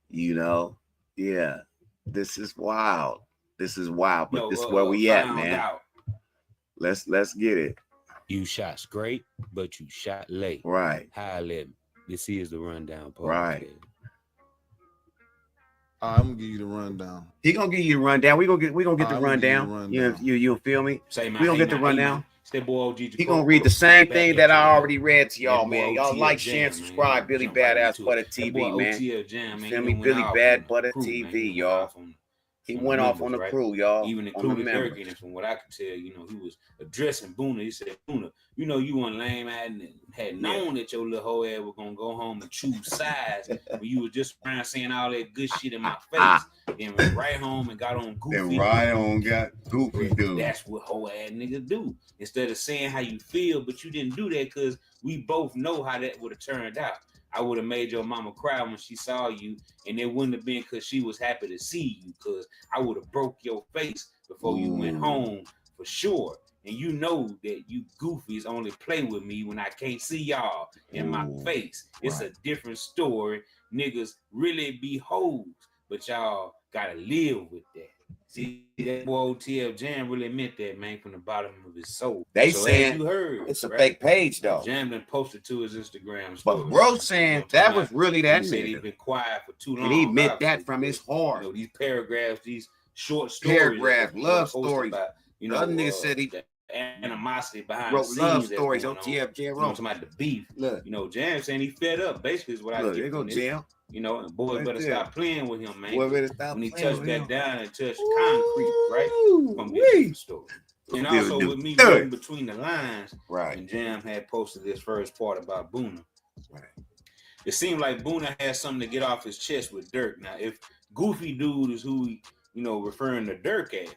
You know? Yeah. This is wild. This is wild, but this is where we at, man. Let's get it. You shot straight, but you shot late. Right. High level. This is the rundown part. Right. I'm gonna give you the rundown. He gonna give you the rundown. We gonna get the rundown. You feel me? We gonna get the rundown. He gonna read the same thing that I already read to y'all, man. Y'all like, share, and subscribe. BillyBadAssButta TV, man. Feel me? BillyBadAssButta TV, y'all. He went off on the crew, y'all. Even included Durk in it, from what I could tell. You know, he was addressing Boona. He said, Boona, you know, you weren't lame and had known that your little hoe ass was gonna go home and choose sides when you was just around saying all that good shit in my face. Then went right home and got on Goofy. Then right on got Goofy, dude. That's what hoe ass niggas do. Instead of saying how you feel, but you didn't do that because we both know how that would have turned out. I would have made your mama cry when she saw you, and it wouldn't have been because she was happy to see you, because I would have broke your face before you went home for sure. And you know that you goofies only play with me when I can't see y'all in my face. It's a different story. Niggas really be hoes, but y'all gotta live with that. See, that boy OTF Jam really meant that, man, from the bottom of his soul. They so saying as you heard, it's a fake page though. Jam done posted to his Instagram story. But bro saying that was really that he said he's nigga. been quiet for too long. And he meant that from his heart. You know, these paragraphs, these short stories, paragraphs, love stories. About, you know, the other nigga said he animosity behind wrote the scenes love stories. OTF Jam you know, talking about the beef. Look, you know, Jam saying he fed up. Basically, is what I get from this. Jam. You know, and boys better stop playing with him, man. Boy better stop when he playing touched with back him. down and touched concrete, right? From the story. And also with me reading between the lines, right? And Jam had posted this first part about Boona. Right. It seemed like Boona had something to get off his chest with DURK. Now, if Goofy Dude is who he, you know, referring to DURK as,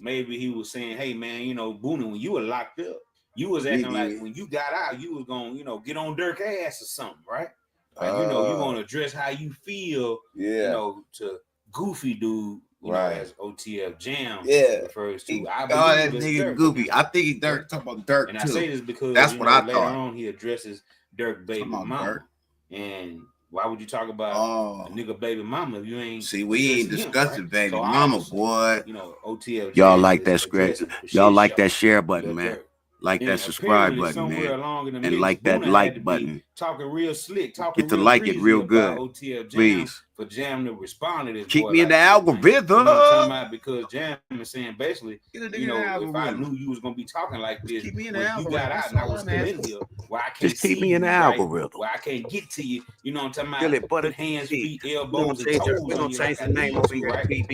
maybe he was saying, hey man, you know, Boona, when you were locked up, you was acting like when you got out, you was gonna, you know, get on DURK ass or something, right? Like, you know, you're gonna address how you feel, you know, to Goofy Dude, you know, as OTF Jam refers to. I believe that nigga Goofy. I think he DURK talking about DURK and too. I say this because that's what I later thought. on he addresses DURK baby mama. And why would you talk about a nigga baby mama if you ain't we ain't discussing baby so mama, boy. You know, OTF. Y'all like that scratch. Y'all like that share button, man. Like and that subscribe button, man. And like that like button. Talking real slick. Talking get to like it real good. OTF please. For Jam to respond to this. Keep me in the algorithm. You know what I'm talking about? Because Jam is saying basically, you know, if I knew you was gonna be talking like this, keep me in the algorithm. You got out and I was still in here. Why I can't just keep me in the algorithm. Why I can't get to you. You know what I'm talking about? Put hands, feet, elbows, and toes. We're gonna change the name over here.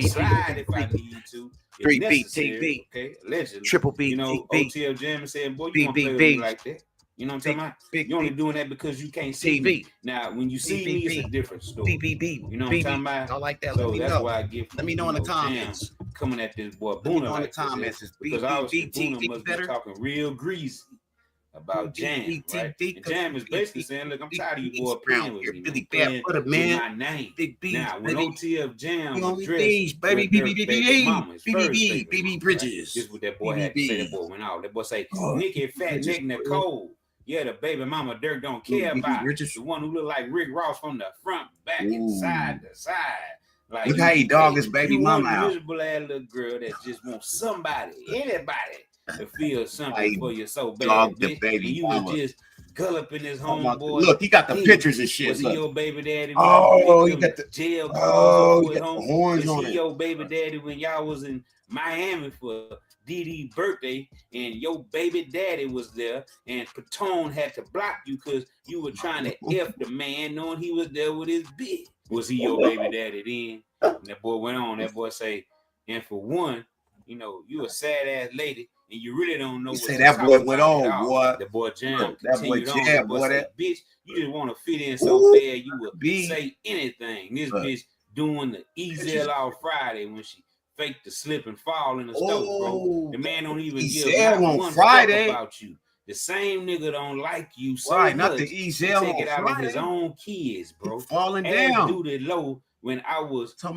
Slide if I need to. 3B TV. Okay, allegedly. Triple B. You know, OTF Jam saying, boy, you don't play with me like that. You know what I'm talking about? You're only doing that because you can't see me. Now, when you see me, it's a different story. You know what I'm talking about? I like that. So that's why I give. Let me know in the comments. Coming at this boy Boona like the comments. Because obviously Boona must be talking real greasy about Jam, right? And Jam is basically saying, look, I'm tired of you boy playing with me, man. With my name. Now, when OTF Jam addressed baby mamas, BB Bridges. This is what that boy had to say. That boy went out. That boy say, Nikki, Fat Nick, Nicole. Yeah, the baby mama DURK don't care about. The one who look like Rick Ross from the front, back, and side to side. Like, look how he dog his baby mama out. Miserable ass little girl that just wants somebody, anybody, to feel something for your soul, baby. Dog the baby and you mama. was just gulping his homeboy. Look, he got the pictures and shit. Was he your baby daddy? Oh, he got the jail. Oh, he got the horns on it. Was he your baby daddy when y'all was in Miami for DD's birthday and your baby daddy was there and Patone had to block you because you were trying to F the man knowing he was there with his bitch? Was he your baby daddy then? And that boy went on. That boy say, and for one, you know, you a sad ass lady and you really don't know what say that boy went on, boy. The boy Jam. That boy Jam, boy. That bitch, you just want to fit in so bad you would say anything. This bitch doing the Ezel all Friday when she faked the slip and fall in the stove, bro. The man don't even give one Friday about you. The same nigga don't like you so much. Not the Ezel take it out Friday. on his own kids, bro. Falling down. Do the low when I was out,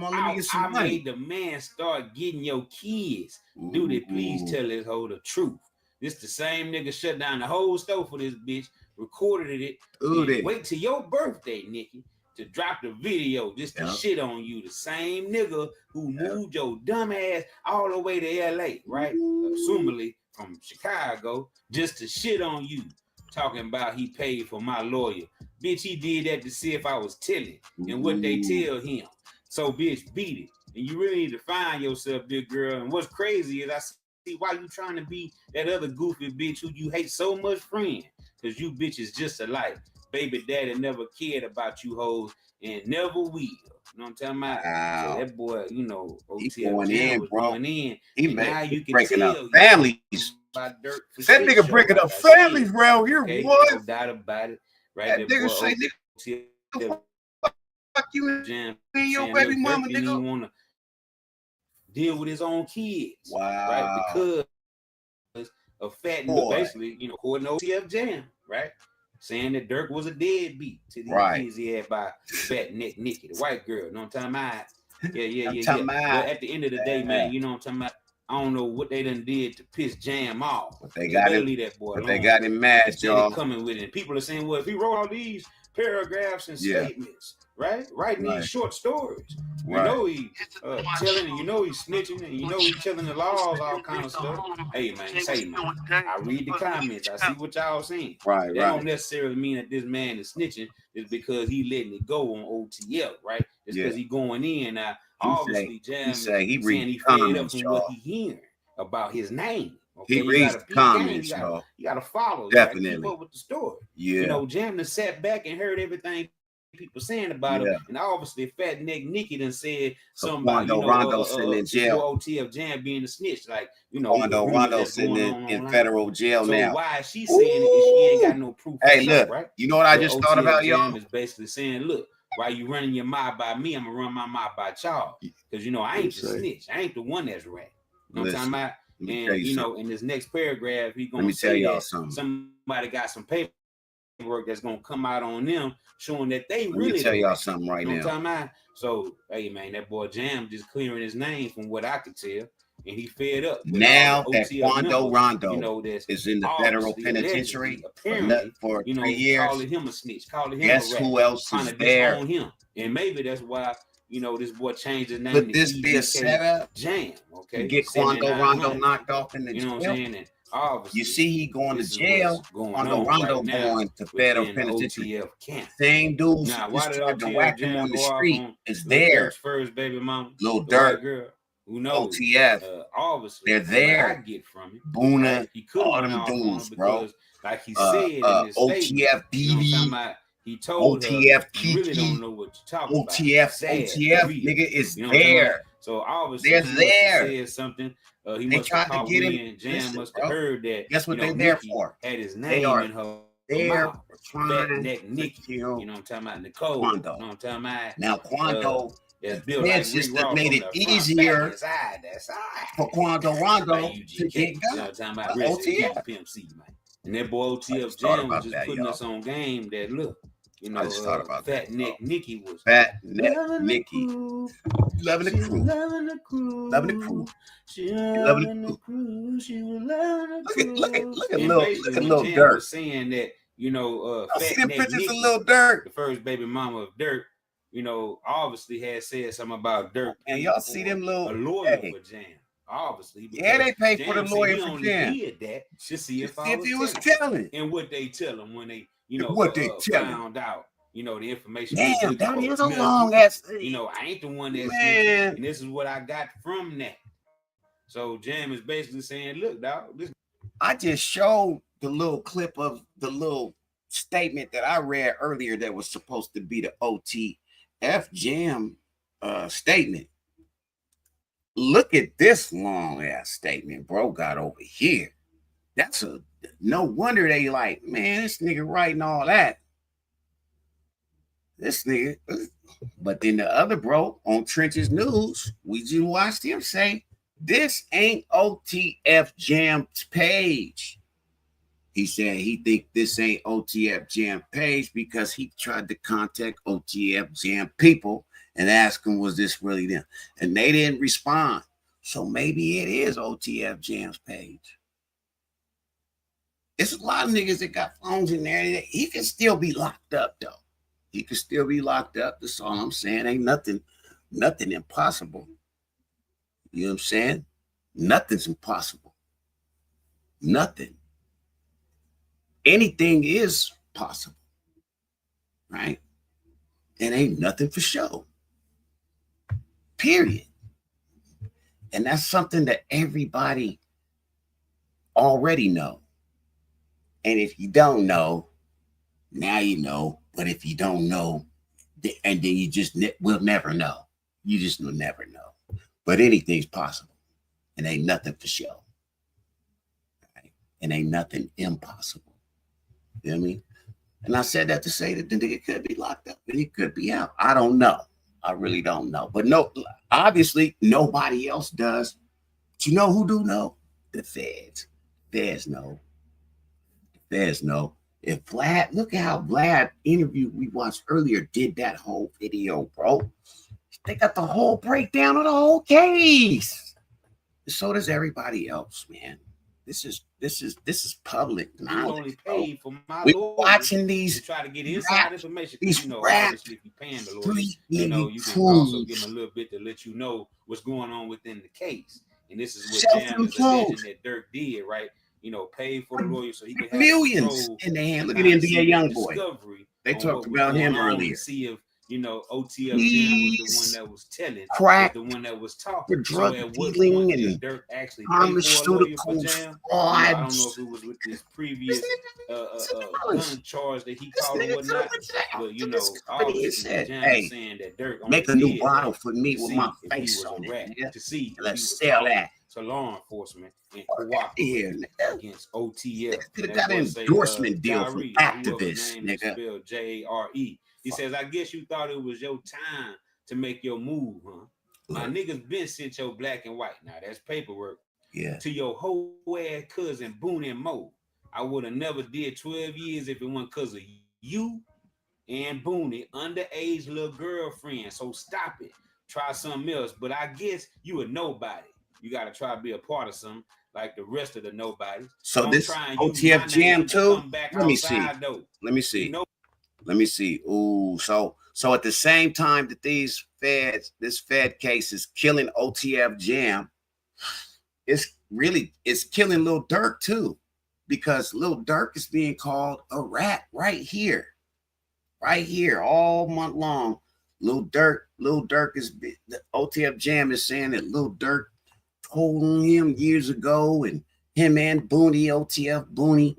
I made the man start getting your kids. Dude, please tell this hoe the truth. This the same nigga shut down the whole store for this bitch, recorded it. Wait till your birthday, Nikki, to drop the video just to shit on you. The same nigga who moved your dumb ass all the way to LA, right? Assumably from Chicago, just to shit on you. Talking about he paid for my lawyer. Bitch, he did that to see if I was telling and what they tell him. So, bitch, beat it. And you really need to find yourself, big girl. And what's crazy is I see why you trying to be that other goofy bitch who you hate so much, friend. Because you bitches just alike. Baby daddy never cared about you hoes and never will. You know what I'm talking about? Wow. So that boy, you know, he going in, bro. Going in. He breaking up tell families. That nigga breaking up families around here. What? No doubt about it. Right? That nigga say, nigga, fuck you and your baby mama, nigga. He want to deal with his own kids. Wow. Right? Because of fat, basically, you know, according to OTF Jam, right? Saying that DURK was a deadbeat to these kids he had by fat neck Nikki, the white girl. You know what I'm talking about? Yeah. But at the end of the day, man, you know what I'm talking about? I don't know what they done did to piss Jam off. But they got him. That boy but they got him mad, y'all. Coming with it. People are saying, well, if he wrote all these, paragraphs and statements, right? Writing these short stories. You know he telling, and you know he's snitching, and you know he's telling the laws, all kind of stuff. Hey man, say man, I read the comments, I see what y'all saying. That don't necessarily mean that this man is snitching. It's because he letting it go on OTL, right? It's because he going in. Now, obviously, Jam is saying he fed up from what he hearing about his name. Okay, he reads the comments, you gotta follow. Definitely. You gotta keep up with the story. Yeah. You know, Jam done sat back and heard everything people saying about him, and obviously Fat Neck Nikki done said something about QuandoRondo sitting in jail. OTF Jam being a snitch, like QuandoRondo sitting in federal jail now. So why is she saying it if she ain't got no proof? Hey, look, right? You know what I just thought about, y'all? y'all? Is basically saying, look, while you running your mob by me, I'm gonna run my mob by y'all, because I ain't the snitch, I ain't the one that's rat. You know what I'm talking about? And in this next paragraph, he gonna say that somebody got some paperwork that's gonna come out on them, showing that they really. Let me tell y'all something right now. What I'm talking about? So, hey man, that boy Jam just clearing his name from what I could tell, and he fed up. Now that QuandoRondo is in the federal penitentiary for 3 years, calling him a snitch, calling him guess a rat, who else is there? Him. And maybe that's why this boy changed his name. Could this be a setup? Jam, okay, to get QuandoRondo knocked off in the jail? You know what I'm saying? And obviously, you see, he going to jail. QuandoRondo going to federal penitentiary. Same dudes who tried to whack him on the street is there. First baby mama, Lil Durk, girl, who knows? OTF, obviously, they're there. I get from him. Boona, all them dudes, bro. Like he said in his OTF DD. He told OTF her, you really don't know what you're talking about. OTF, nigga is there. So obviously, they're there. Said something. He they must tried have to get him. And Jam must have heard that. Guess what they're there for? Had his name they are in her there mouth. trying Fat Neck Nikki. You know what I'm talking about? Nicole. Quando. You know what I'm talking about? Now Quando. It's just made it easier for QuandoRondo to get going. OTF. PMC, man. And that boy OTF Jam was just putting us on game that look. I just thought about Fat Neck Nikki was Fat Neck Nikki. Loving the crew. Loving the crew. Loving the crew. She loving the crew. She was loving the crew. Look at Lil Durk. Saying that, Fat Neck Nikki, of Lil Durk, the first baby mama of Durk, obviously had said something about Durk. And y'all see them little a lawyer for Jam. Obviously, they pay for the lawyer for Jam. Did that to see if he was telling. And what they tell him when they found out, the information. Damn, that is a long ass. I ain't the one that's and this is what I got from that. So Jam is basically saying, look, dog, I just showed the little clip of the little statement that I read earlier that was supposed to be the OTF Jam statement. Look at this long ass statement bro got over here. That's no wonder they like, man, this nigga writing all that. This nigga. But then the other bro on Trenches News, we just watched him say, this ain't OTF Jam's page. He said he think this ain't OTF Jam page because he tried to contact OTF Jam people and ask them, was this really them? And they didn't respond. So maybe it is OTF Jam's page. It's a lot of niggas that got phones in there. He can still be locked up, though. He can still be locked up. That's all I'm saying. Ain't nothing impossible. You know what I'm saying? Nothing's impossible. Nothing. Anything is possible. Right? And ain't nothing for show. Period. And that's something that everybody already know. And if you don't know, now you know. But if you don't know, and then you just will never know. You just will never know. But anything's possible. And ain't nothing for show. Right? And ain't nothing impossible. You know what I mean? And I said that to say that the nigga could be locked up and he could be out. I don't know. I really don't know. But no, obviously nobody else does. But you know who do know? The feds. Feds know. The feds know. If Vlad, look at how Vlad interview we watched earlier did that whole video, bro. They got the whole breakdown of the whole case. So does everybody else, man. This is public knowledge. Only paid for my we lawyers watching these to try to get inside information. These You know, rap obviously, if you're paying the lawyers, you know, you can also give them a little bit to let you know what's going on within the case. And this is what Jam is alleging that Dirk did, right? You know, paid for the lawyer so he can have millions in their hand. Look at NBA Youngboy. They talked about him earlier. See if OTF Jam was the one that was telling, crack, was the one that was talking. for drug so dealing and Dirk actually pharmaceutical fraud. I don't know if it was with this previous gun charge that he called or whatnot. But you know, obviously, Jam is saying that Dirk make a new bottle for me with my face on it. To see, let's sell that to law enforcement and cooperate against OTF. Could have got an endorsement deal from activists, nigga. Spelled Jare. He says, I guess you thought it was your time to make your move, huh? My niggas been sent your black and white. Now that's paperwork. Yeah. To your whole ass cousin Boone and Mo. I would have never did 12 years if it wasn't because of you and Boone, underage little girlfriend. So stop it. Try something else. But I guess you a nobody. You got to try to be a part of something like the rest of the nobodies. So this OTF Jam too? Let me see. Let me see. Let me see. Ooh, so at the same time that this Fed case is killing OTF Jam, it's killing Lil Durk too, because Lil Durk is being called a rat right here, all month long. Lil Durk is the OTF Jam is saying that Lil Durk told on him years ago, and him and Booney, OTF Booney,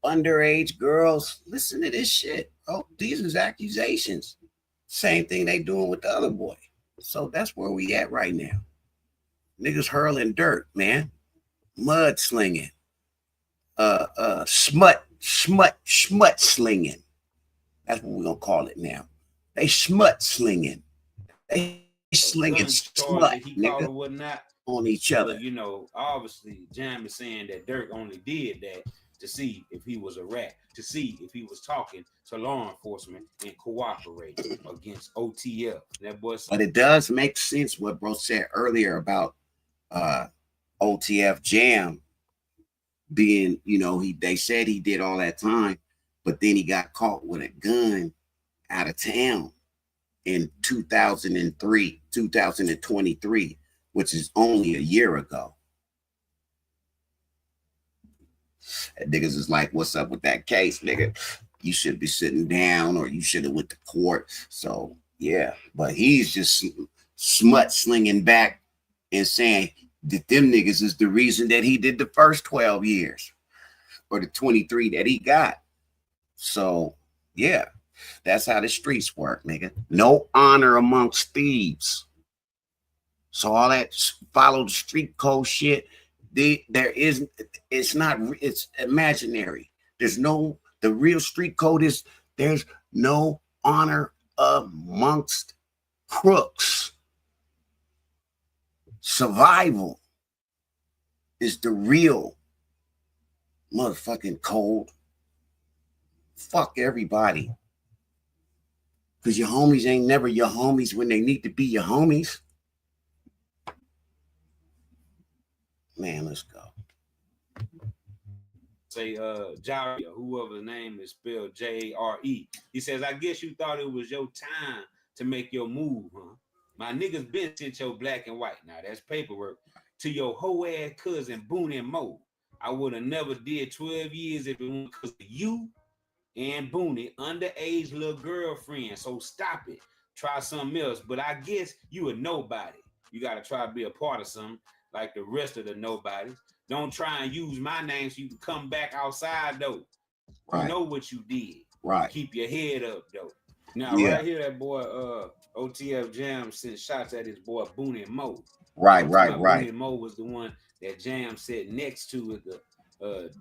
underage girls. Listen to this shit. Oh, these is accusations. Same thing they doing with the other boy. So that's where we at right now. Niggas hurling dirt, man. Mud slinging. Smut slinging. That's what we're gonna call it now. They smut slinging. They slinging smut, nigga, on each other. You know, obviously, Jam is saying that Dirk only did that to see if he was a rat, to see if he was talking to law enforcement and cooperating against OTF. That boy. But it does make sense what bro said earlier about OTF Jam being, you know, they said he did all that time, but then he got caught with a gun out of town in 2023, which is only a year ago. And niggas is like, what's up with that case, nigga? You should be sitting down, or you should have went to court. So yeah, but he's just smut slinging back and saying that them niggas is the reason that he did the first 12 years or the 23 that he got. So yeah, that's how the streets work, nigga. No honor amongst thieves. So all that follow the street code shit, it's imaginary. The real street code is there's no honor amongst crooks. Survival is the real motherfucking code. Fuck everybody. Because your homies ain't never your homies when they need to be your homies. Man, let's go. Say Jare, whoever the name is spelled Jare. He says, I guess you thought it was your time to make your move, huh? My niggas been sent your black and white. Now that's paperwork. To your whole ass cousin Boone and Mo. I would have never did 12 years if it wasn't because of you and Boone, underage little girlfriend. So stop it. Try something else. But I guess you a nobody. You got to try to be a part of something like the rest of the nobodies. Don't try and use my name so you can come back outside, though. Right. You know what you did. Right. Keep your head up, though. Now, right here, that boy OTF Jam sent shots at his boy Boone and Mo. Right. Boone and Mo was the one that Jam sat next to at the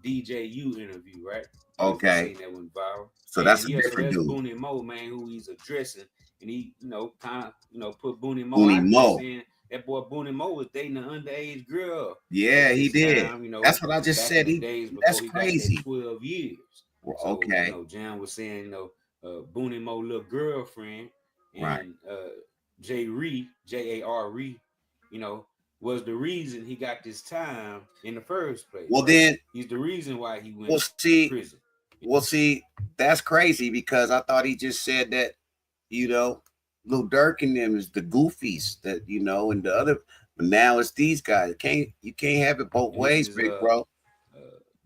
DJU interview, right? Okay. That went viral. So that's a different dude. Boone and Mo, man, who he's addressing, and he, put Boone and Mo. Boone Mo. Saying that boy Boone and Mo was dating an underage girl. Yeah, he did. That's what I just said. That's crazy. 12 years. Well, so, okay. Jam was saying, Boone and Mo little girlfriend and right. Jare, was the reason he got this time in the first place. Well, then he's the reason why he went to prison. Well, see, that's crazy because I thought he just said that, you know, Lil Durk and them is the goofies that, you know, and the other, but now it's these guys. You can't have it both ways, big bro.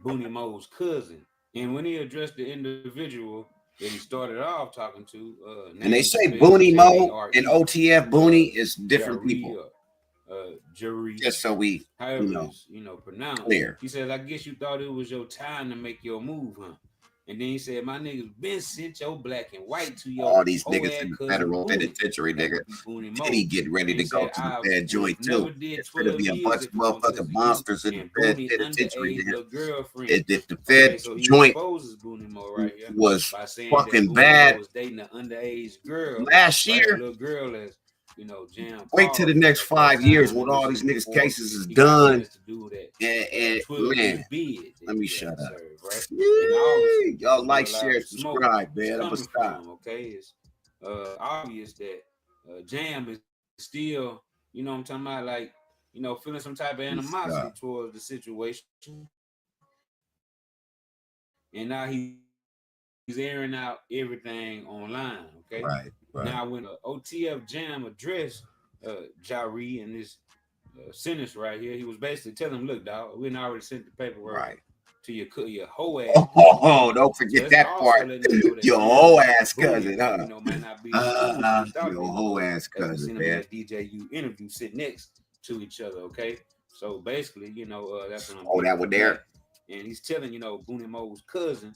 Booney Mo's cousin. And when he addressed the individual that he started off talking to, and they say Booney Mo and OTF Booney is different people. Jury, just so we, however pronounced. Clear. He says, I guess you thought it was your time to make your move, huh? And then he said, my niggas been sent your black and white to your all these niggas in the federal penitentiary, nigga. Then he get ready to go to the bad joint too. It's gonna be a bunch of motherfucking monsters in the bad penitentiary, nigga. If the Fed joint was fucking bad last year, wait till the next 5 years when all these niggas cases is done. And man, let me shut up. Y'all like, share, subscribe, man. I'm gonna stop. Okay, it's obvious that Jam is still, you know what I'm talking about, like, you know, feeling some type of animosity towards the situation. And now he's airing out everything online. Okay. Right. Now when OTF Jam addressed Jari in this sentence right here, he was basically telling him, look, dog, we already sent the paperwork to your hoe ass. Oh, don't forget that part. Your hoe ass cousin, huh? You know, might not be your hoe ass cousin, man. DJU interview sit next to each other, okay? So basically, you know, that's what I'm that one there. And he's telling, you know, Booney Mo's cousin,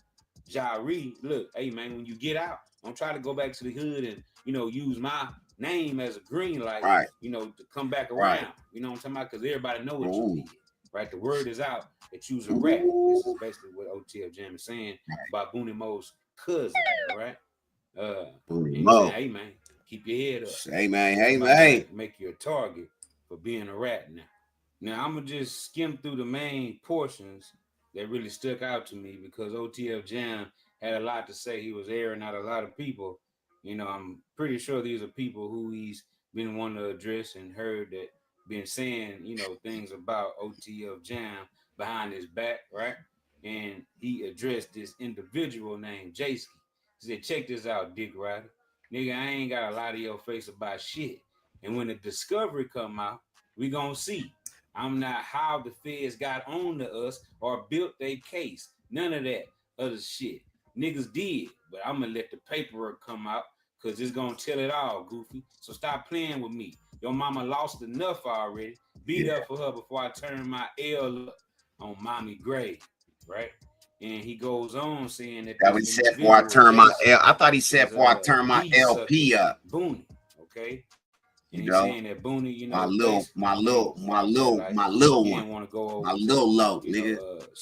Jari, look, hey man, when you get out, don't try to go back to the hood and, you know, use my name as a green light, you know, to come back around. You know what I'm talking about? Because everybody knows what you did. Right, the word is out that you's a rat. This is basically what OTF Jam is saying about Booney Mo's cousin, right? Booney Mo. Hey man, keep your head up. Hey man, make you a target for being a rat now. Now I'm gonna just skim through the main portions that really stuck out to me because OTF Jam had a lot to say. He was airing out a lot of people. You know, I'm pretty sure these are people who he's been wanting to address and heard that been saying, you know, things about OTF Jam behind his back, right? And he addressed this individual named Jayski. He said, check this out, Dick Rider. Nigga, I ain't got a lot of your face about shit. And when the discovery come out, we gonna see. I'm not how the feds got on to us or built their case. None of that other shit. Niggas did, but I'm gonna let the paperwork come out because it's gonna tell it all, goofy. So stop playing with me. Your mama lost enough already. Beat up for her before I turn my L up on mommy grave, right? And he goes on saying that what he said before I turn my L. I thought he said before I turn my LP up. Booney, okay? And you know, saying that Booney, you know, my little low, nigga,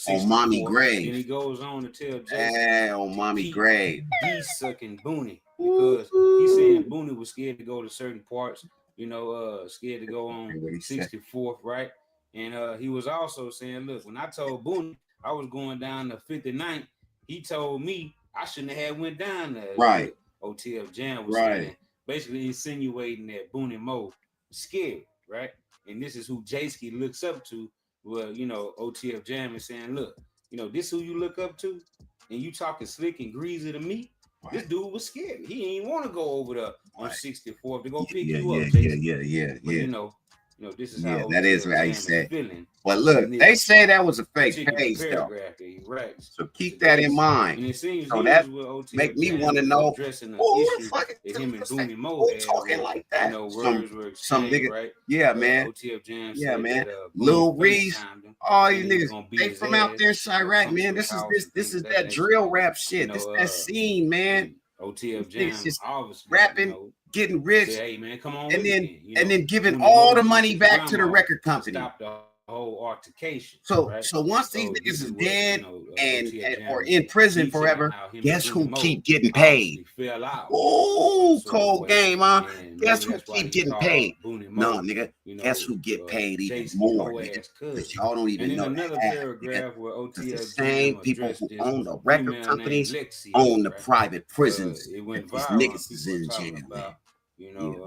on mommy grave. And he goes on to tell Jason, on mommy grave, sucking Booney because he's saying Booney was scared to go to certain parts. You know, scared to go on 64th, right? And he was also saying, look, when I told Booney I was going down to 59th, he told me I shouldn't have went down there. Right. OTF Jam was saying, basically insinuating that Booney Mo was scared, right? And this is who Jayski looks up to. Well, you know, OTF Jam is saying, look, you know, this who you look up to, and you talking slick and greasy to me. This dude was scared. He ain't want to go over there on 64th to go pick you up. Yeah. But, you know, this is how that is what he said. Feeling. But look, they say that was a fake page, though. So keep that in mind. And it seems so that make me want to know who the fuck is him and Booney Mo talking like that. You know, words were some nigga, right? Yeah, man. OTF Jam man. That, Lil Reese, all you niggas, they from out there in Chirac, man. This is that drill rap shit. This that scene, man. OTF Jam, just obviously rapping, getting rich, hey, man, come on and then giving all the money back to the record company. Stop the whole altercation. So once these niggas is dead and or in prison forever, guess who keep getting paid? Oh, cold game, huh? Guess who keep getting paid? No, nigga. Guess who get paid even more, nigga? Because y'all don't even know that. The same people who own the record companies own the private prisons. These niggas is in jail, man. You know,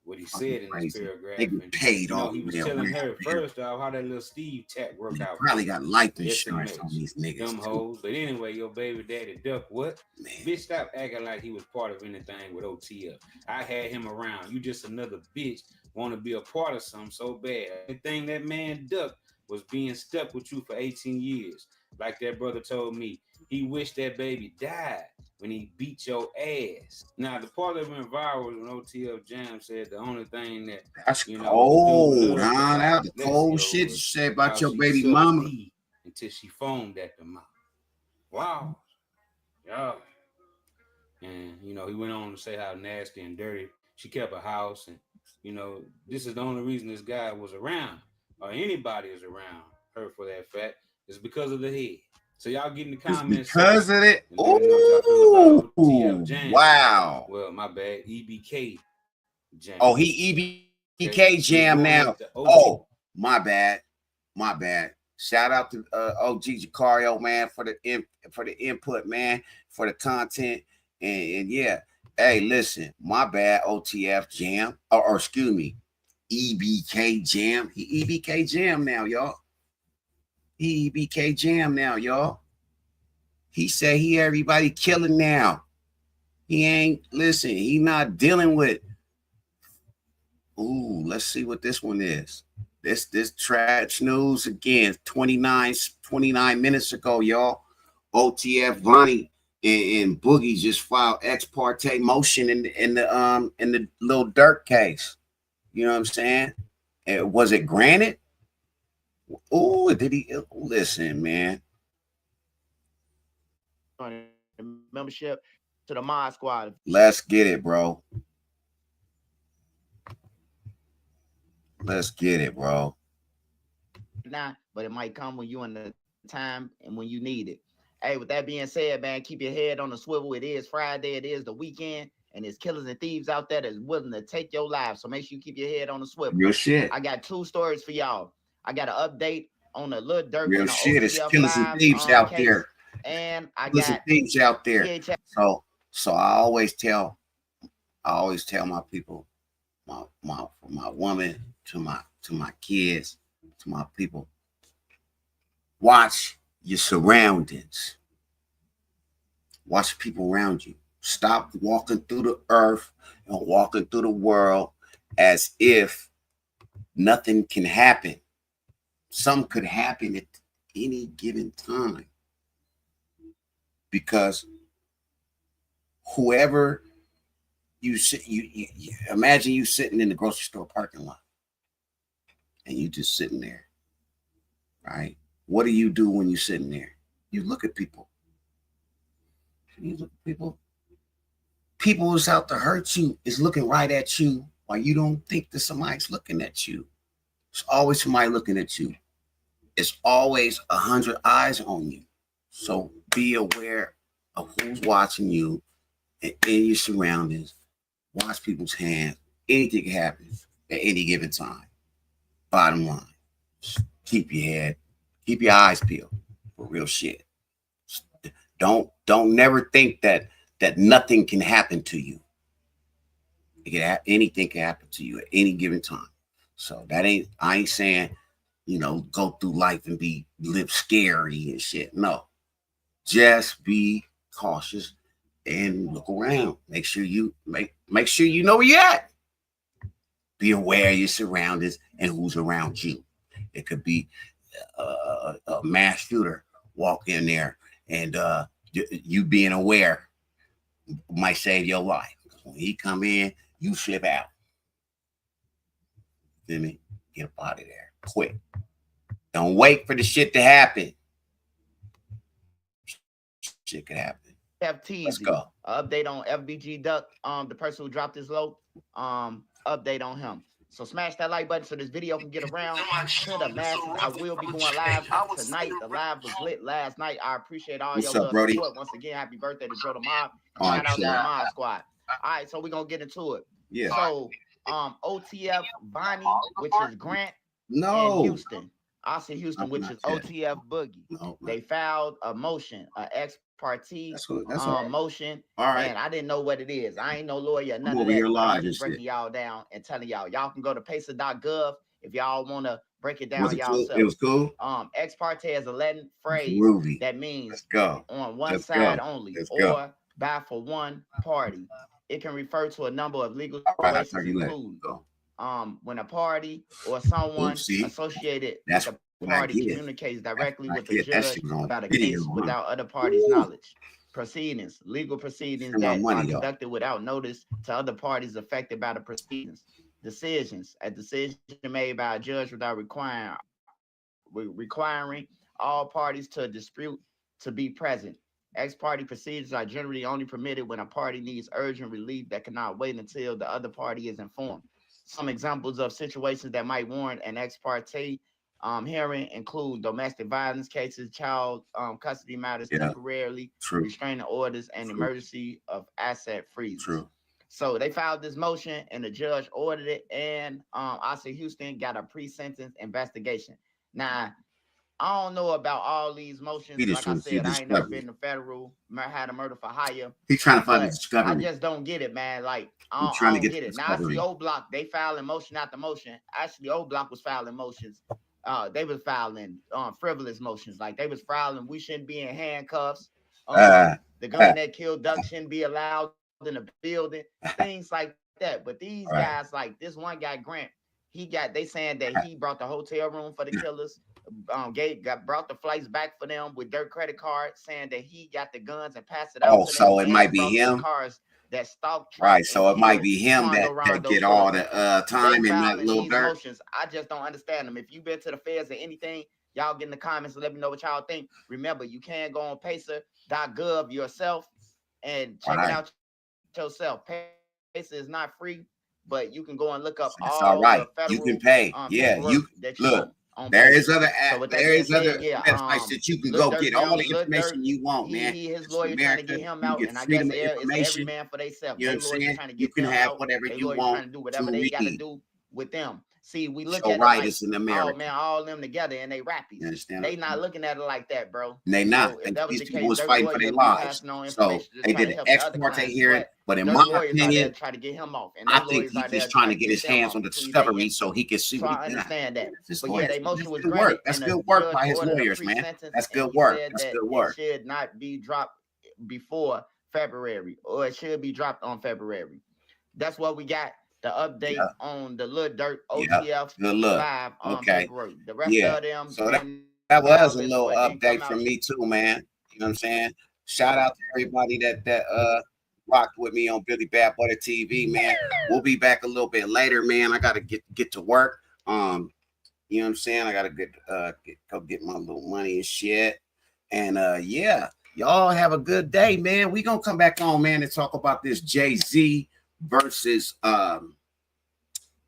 what he said in this paragraph. They get paid off. He was telling her first off how that little Steve tech worked out. Probably got life insurance on these niggas. Them hoes. But anyway, your baby daddy Duck, what? Man. Bitch, stop acting like he was part of anything with OTF. I had him around. You just another bitch want to be a part of something so bad. The thing that man Duck was being stuck with you for 18 years. Like that brother told me, he wished that baby died when he beat your ass. Now, the part that went viral was when OTF Jam said the only thing that that's cold, huh? That's cold shit you say about your baby mama. Until she foamed at the mouth. Wow. Yeah. And, he went on to say how nasty and dirty she kept a house. And, this is the only reason this guy was around, or anybody is around her for that fact, is because of the head. So y'all get in the comments. Because of it? Ooh, wow. Well, my bad. EBK Jam. Oh, he EBK Jam now. Oh, my bad. My bad. Shout out to OG Jacario, man, for the input, man, for the content. And yeah. Hey, listen, my bad, OTF Jam. Or excuse me, EBK Jam. He EBK Jam now, y'all. EBK Jam now, y'all. He said he everybody killing now. He ain't, listen, he not dealing with. Ooh, let's see what this one is. This trash news again, 29 minutes ago, y'all. OTF Vonnie and Boogie just filed ex parte motion in the Lil DURK case. You know what I'm saying? And was it granted? Oh, did he listen, man? Membership to the Mod Squad. Let's get it, bro. Let's get it, bro. Nah, but it might come when you in the time and when you need it. Hey, with that being said, man, keep your head on the swivel. It is Friday. It is the weekend. And there's killers and thieves out there that's willing to take your life. So make sure you keep your head on the swivel. Real shit. I got 2 stories for y'all. I got an update on the Lil DURK. Real shit. It's killers and thieves out there. And I killers and thieves out there. So I always tell my people, my woman, to my kids, to my people, watch your surroundings. Watch people around you. Stop walking through the earth and walking through the world as if nothing can happen. Something could happen at any given time. Because whoever you imagine you sitting in the grocery store parking lot and you just sitting there, right? What do you do when you're sitting there? You look at people. You look at people. People is out to hurt you, is looking right at you while you don't think that somebody's looking at you. It's always somebody looking at you. It's always 100 eyes on you. So be aware of who's watching you and in your surroundings. Watch people's hands. Anything can happen at any given time. Bottom line, just keep your head, keep your eyes peeled for real shit. Don't never think that nothing can happen to you. Anything can happen to you at any given time. So I ain't saying, go through life and live scary and shit. No, just be cautious and look around. Make sure you know where you're at. Be aware of your surroundings and who's around you. It could be a mass shooter walk in there, and you being aware might save your life. When he come in, you slip out. Feel me? Get up out of there quick. Don't wait for the shit to happen. Shit could happen. FT. Let's go. Update on FBG Duck. The person who dropped his low. Update on him. So smash that like button so this video can get around to the masses. I will be going live tonight. The live was lit last night. I appreciate all your love and support. Once again, happy birthday to Joe the Mob. Shout out to the Mod Squad. All right, so we're gonna get into it. Yeah. So OTF Vonnie, which is Grant and Houston. Austin Houston, which is OTF Boogie. They filed a motion, an ex parte motion, and I didn't know what it is. I ain't no lawyer, none of that. I'm just breaking y'all down and telling y'all. Y'all can go to pacer.gov if y'all want to break it down y'all. It was cool. Ex parte is a Latin phrase that means on one side only or by for one party. It can refer to a number of legal situations, include when a party or someone associated with the party communicates directly with the judge about a case without other parties' knowledge. Proceedings, legal proceedings that are conducted without notice to other parties affected by the proceedings. Decisions, a decision made by a judge without requiring all parties to a dispute to be present. Ex-party procedures are generally only permitted when a party needs urgent relief that cannot wait until the other party is informed. Some examples of situations that might warrant an ex parte hearing include domestic violence cases, child custody matters, temporarily restraining orders, and emergency of asset freezes. So they filed this motion, and the judge ordered it, and Austin Houston got a pre-sentence investigation. Now, I don't know about all these motions. Like I said, I ain't never been to federal, had a murder for hire. He's trying to find the discovery. I just don't get it, man. Like, I don't get it. Now, I see O Block, they filing motion after motion. Actually, O Block was filing motions. They was filing frivolous motions. Like, they was filing, we shouldn't be in handcuffs. The gun that killed Duck shouldn't be allowed in the building. Things like that. But these guys, like this one guy, Grant, they saying that he brought the hotel room for the killers. Brought the flights back for them with DURK credit card, saying that he got the guns and passed it out. Oh, so it might be him. Cars that stalked. Right, so it might be him that get all the time in that little dirt. Motions. I just don't understand them. If you've been to the feds or anything, y'all get in the comments and let me know what y'all think. Remember, you can go on pacer.gov yourself and check it out yourself. Pacer is not free, but you can go and look up all the federal, you can pay. You look. There is other websites that you can go get all the information you want, man. His lawyer trying to get him out, and I guess it's every man for themselves. You know what I'm saying? You can have whatever you want. Trying to do whatever they got to do with them. See, we look at it like, in America. Oh man, all them together, and they rappies. They not looking at it like that, bro. They not. And these people was fighting for their lives. So they did an ex parte hearing, but in my opinion, try to get him off. And I think he's just trying to get his hands on the discovery so he can see what he got. I understand that. But yeah, they motion was granted. That's good work by his lawyers, man. That's good work. That's good work. It should not be dropped before February, or it should be dropped on February. That's what we got. The update on the Lil Durk OTF 5 on February. The rest of them. So that was a little update from me too, man. You know what I'm saying? Shout out to everybody that rocked with me on BillyBadAssButta TV, man. We'll be back a little bit later, man. I gotta get to work. You know what I'm saying? I gotta go get my little money and shit. And yeah, y'all have a good day, man. We gonna come back on, man, and talk about this Jay-Z versus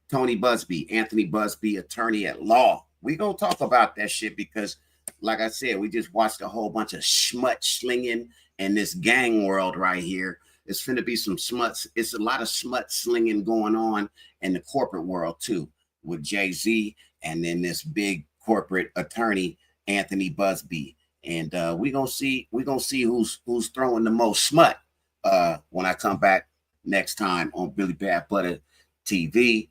Anthony Busby, attorney at law. We gonna talk about that shit because, like I said, we just watched a whole bunch of smut slinging in this gang world right here. It's finna be some smuts. It's a lot of smut slinging going on in the corporate world too, with Jay-Z and then this big corporate attorney, Anthony Busby. And we gonna see who's throwing the most smut when I come back next time on BillyBadAssButta TV.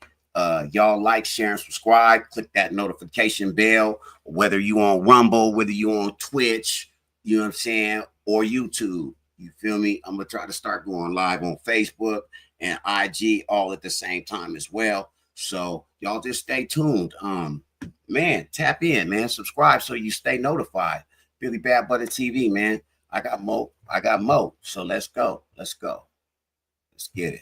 Y'all like, share, and subscribe. Click that notification bell, whether you on Rumble, whether you on Twitch, you know what I'm saying, or YouTube. You feel me? I'm gonna try to start going live on Facebook and IG all at the same time as well. So y'all just stay tuned. Man, tap in, man. Subscribe so you stay notified. BillyBadAssButta TV, man. I got Mo. So let's go. Let's get it.